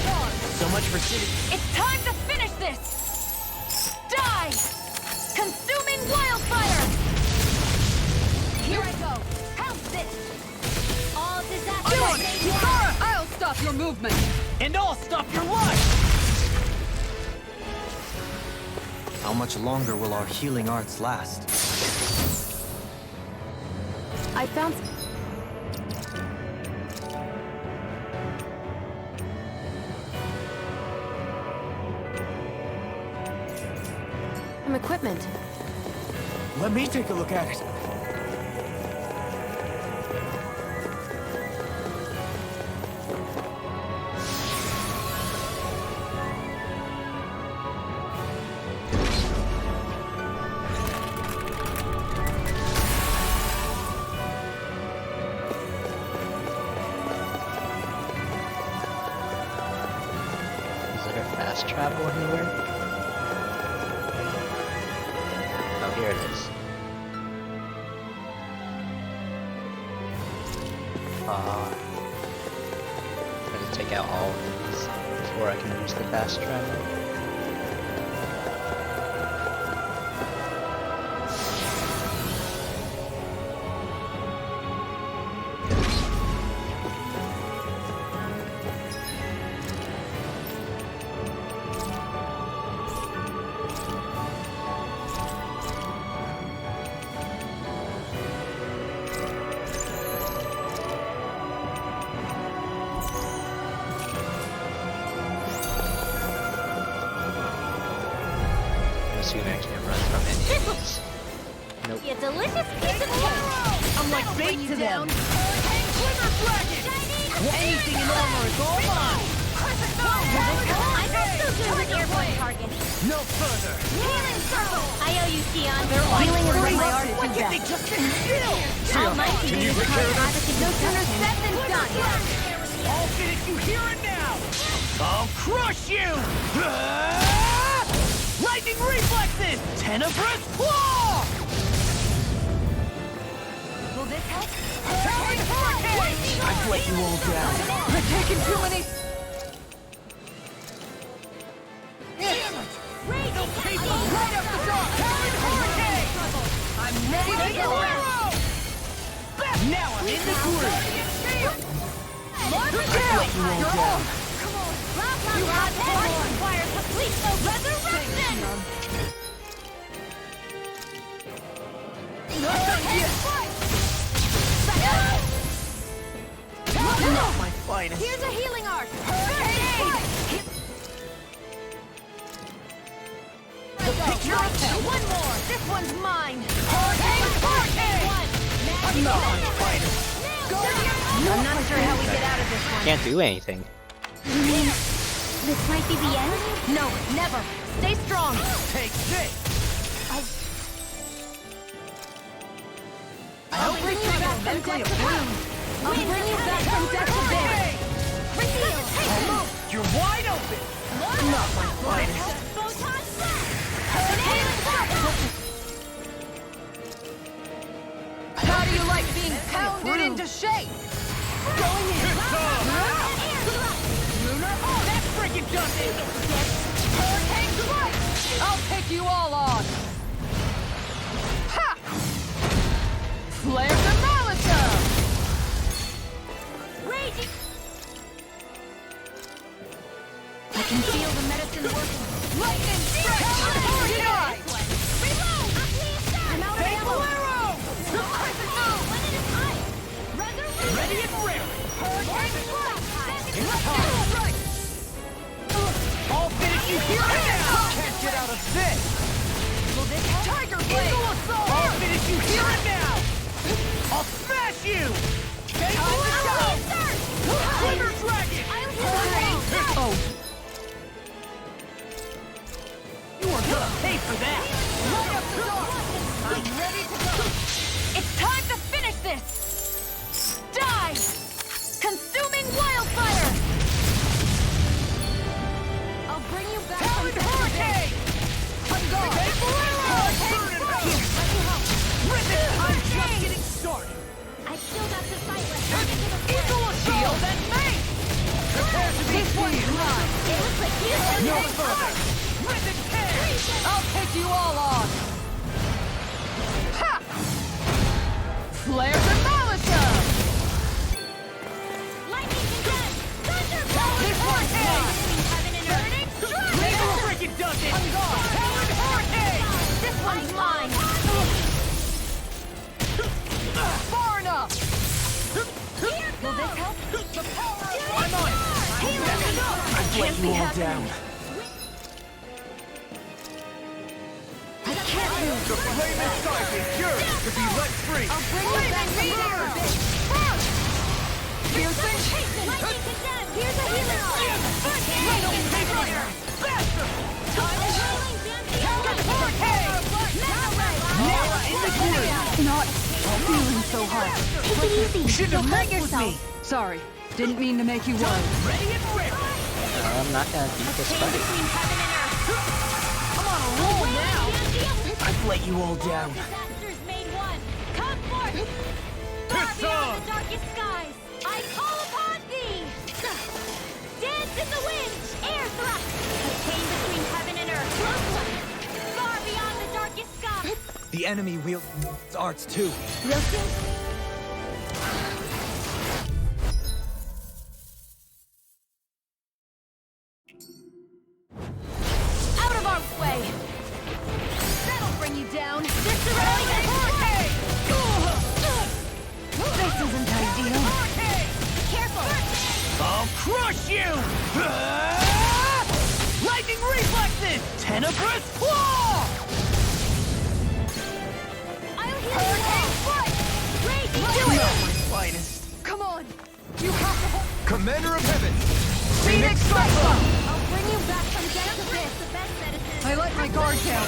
So much for sitting. It's time to finish this! Die! Consuming wildfire! your movement. And I'll stop your life! How much longer will our healing arts last? I found... some equipment. Let me take a look at it. Is there fast travel anywhere? Oh, here it is. Gotta take out all of these before I can use the fast travel. I'm assuming I can't run from any of these. Nope. Be a delicious piece of cake. I'm like bait to them! Quiver Dragon! Anything in armor is all mine! I'm also good with airborne targets. No further! Healing circle. I owe you, Sion. Healing is is my art Why can't they just sit still? All my Can you take care of this? no sooner said than done. I'll finish you here and now! I'll crush you! Lightning reflexes! Tenebrous claw! Will this help? Towering hurricane! I've let you all down. You're taking too many... They'll pay for right up the door! Towering hurricane! I'm ready to go! Now I'm in the groove! I've let you all down. Requires complete resurrection! Not my finest. Here's a healing art! Picture of hell. One more! This one's mine! Hurricane! I'm not my finest. I'm not sure how we get out of this one. Can't do anything. This might be the end? No, never! Stay strong! Take this. I'll bring you back from death to bloom! I'll bring you back from death to this! Reveal! You're wide open. Not my finest. Photon How do you like being pounded into shape? Going in. Lunar. Oh, that's freaking jumping. Hurricane strike. I'll take you all on! Ha! Flare Demolitor! Raging! I can feel the medicine working. Lightning strike. Hurricane. Reload! I'm out of ammo! The crescent moon! When it is high! Resurrection! Ready and raring. Hurricane strike! It's time. Strike. I'll finish you here and now. Can't get out of this. Will this help? Tiger Blade. I'll finish you here and now. I'll smash you. Take I'll go. insert! Quiver Dragon. Oh! You are gonna pay for that. Light up the door! I'm ready to go! It's time to finish this! Die! Consuming wildfire! I'll bring you back Talon from death to this. Hurricane. I'm gone. Take Rhythm. I'm just getting started. I've still got to fight like into the Eagle Assault and Mace. Prepare to be seized. It looks like you No further. Rhythm tear. I'll take you all on! Ha! Flare Demolitor! Lightning condensed! Thunder guys help? The power of I'm on it! I've let you all down. I can't move. The flame inside is yours to be let free. I'll bring you back from there. Piercing. Lightning condemned! Here's a healing flame! Right on fire. Faster. Time is healing Captain Hurricane. Nara in the groove. Not feeling so hot. Take it easy. Shouldn't have Hurt met with me. Sorry, didn't mean to make you worry. Ready and ready. I'm not gonna beat this fight. Between heaven and earth. I'm on a roll now. I've let you all down. Disasters made one. Come forth. Far Piss beyond on. the darkest skies. I call upon thee. Dance in the wind. Air thrust. A chain between heaven and earth. Far beyond the darkest skies. The enemy wields arts too. Real soon. Out of our way! That'll bring you down! Disarray and hurricane! This isn't ideal. Careful! I'll crush you! Lightning reflexes! Tenebrous claw! I'll heal you all! Raging Not do my it! finest. Come on! You have to hold. Commander of Heaven. Phoenix Cyclone! I'll bring you back from death to this. The best medicine. I let my guard down.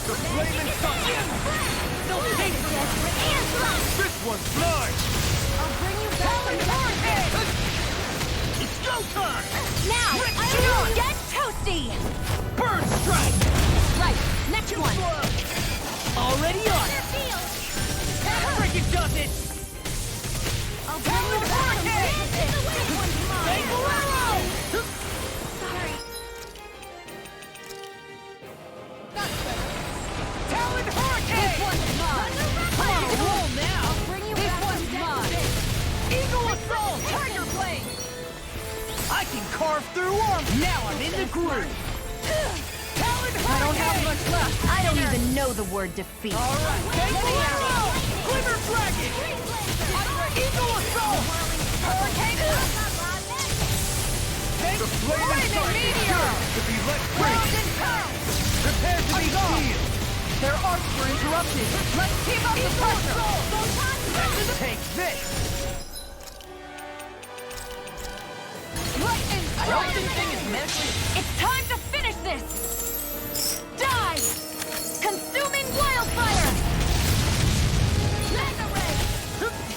The flame inside. Still taste Air thrust! This one's mine. I'll bring you back from death to this. It's go time! Now, I'll get toasty! Burn strike! Right, next one. Already on it! Field. Frickin' does it! I'll bring you back from death to the wind. This one's mine. Sorry. Talon Hurricane! This one's mine. I'm on a roll now! I'll bring you This back from one's death to mine. this. Eagle Assault! Tiger Blade! I can carve through armor! Now I'm in the groove! Talon Hurricane! I don't have much left. I don't even know the word defeat. Alright, Fatal Arrow! Glimmer Dragon! Eagle Assault! Hurricane! The flame inside is yours to be let free. Prepare to be sealed. Their arcs were interrupted. Let's keep up the pressure. Take this! Lightning! I hope this thing is mentally... It's time to finish this! Die! Consuming wildfire! Mega ray!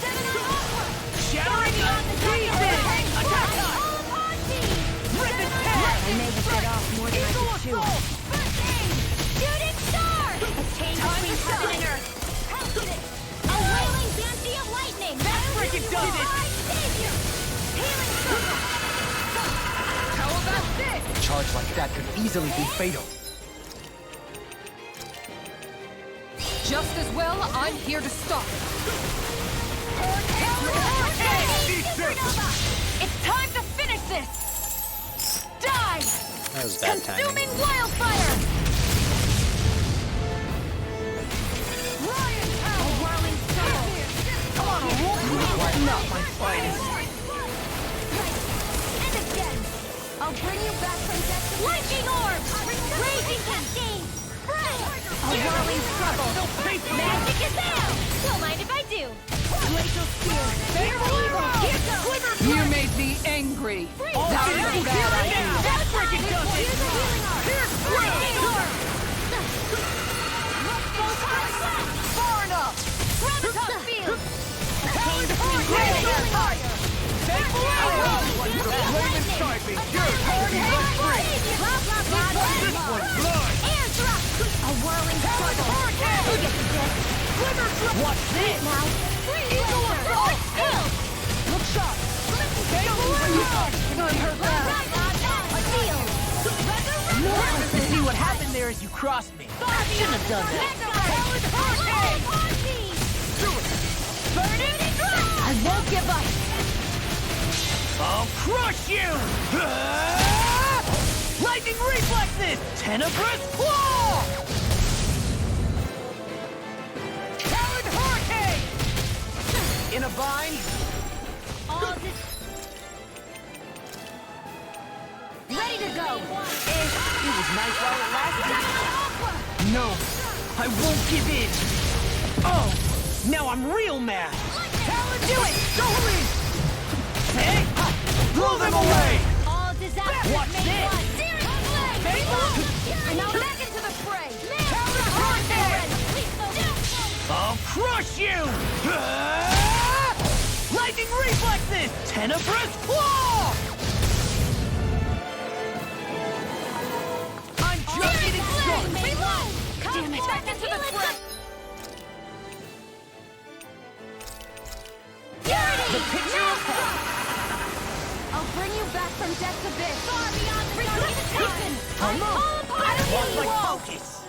Seven on onward! Shattering Beyond the pieces! darkness! Attack us! All upon thee! Rip and Seven tear! on- I may have set off more than I Eagle could chew. Assault! First aid! Shooting star! A chain between heaven and earth! Pounded it! A wailing banshee of lightning! That frickin' does it! My savior! Healing circle! How about this? A charge like that could easily be fatal. Just as well, I'm here to stop it. It's time to finish this! Die! That was bad timing. Consuming wildfire! A whirling circle! Come on, a roll! Not my finest. And again! I'll bring you back from death to lightning orb! Raging cascade! A whirling struggle! Magic is out! Don't mind if I do! Glacial spear! Fearful evil! Here goes! You made me angry. That is a bad idea. That frickin' does it! Here's a healing arm! Here's Lightning orb! far enough! Graviton field! Talon Healing Hurricane! fire! Fatal Arrow! The flame inside me yours to be let free. This one's mine. Air thrust! A whirling struggle! Hurricane! You get the gist! Glimmer Drop! What's this? Now, free Eagle blaster! Assault! Kill! Look sharp! Fatal Arrow! I'm hurt bad. To see what happened there as you crossed me. I shouldn't have done that. I won't give up! I'll crush you! Lightning reflexes! Tenebrous claw! Talon Hurricane! In a bind? All go. It was nice while it lasted. No, I won't give in. Oh, now I'm real mad. Talon, do it! Go release! Hey, blow them away! All disasters Watch made this. one. And now back into the fray. Talon, hard there! I'll crush you! Lightning reflexes! Tenebrous claw! I'm just getting started! Damn it! Back into the fray. The picture of I'll bring you back from death's abyss. Far beyond the horizon. I fall apart. I lost my focus!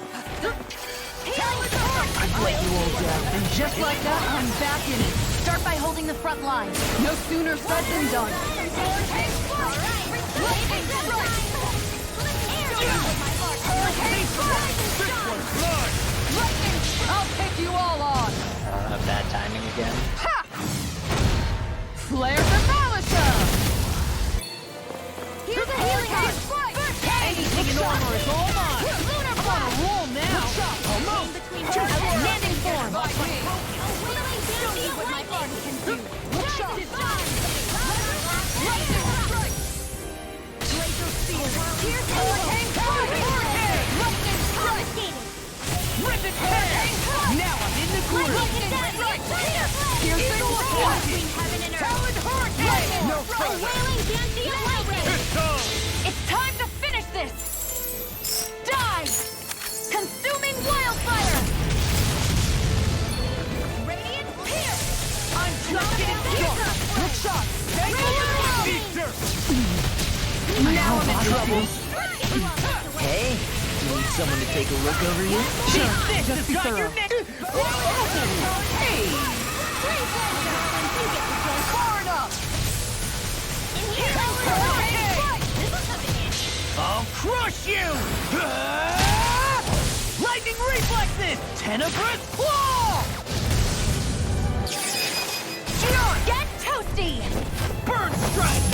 I let you all down, and just like that, I'm back in it. Start by holding the front line. No sooner said than done. I'll take you all on. Bad timing again. Flare the Malisa! Here's a healing hand. Anything in armor is all mine! I'm on a roll now! Almost! Outstanding form. Rip its head! Now I'm in the groove! Talon Hurricane! No further! It's time to finish this! Die! Consuming wildfire! Radiant pierce! I'm just getting started! Good shot! Now I'm in trouble! Hey, you need someone to take a look over you? Sure, just be thorough. Hey! Far enough! I'll crush you! Lightning reflexes! Tenebrous claw! Gion! Get toasty! Burn strike!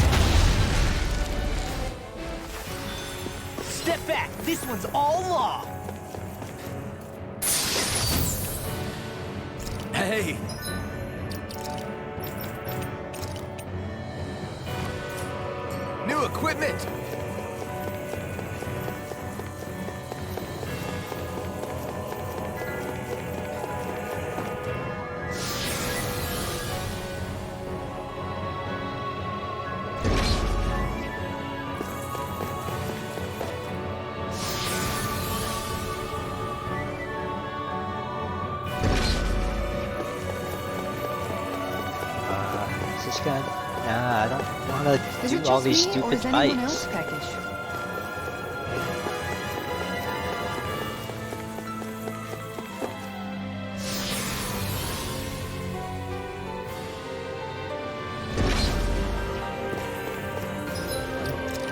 Step back. This one's all law. Hey. New equipment! Is this gonna... Nah, I don't want Is to it do all just these me, or stupid is anyone fights. else peckish?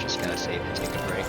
Just gonna save and take a break.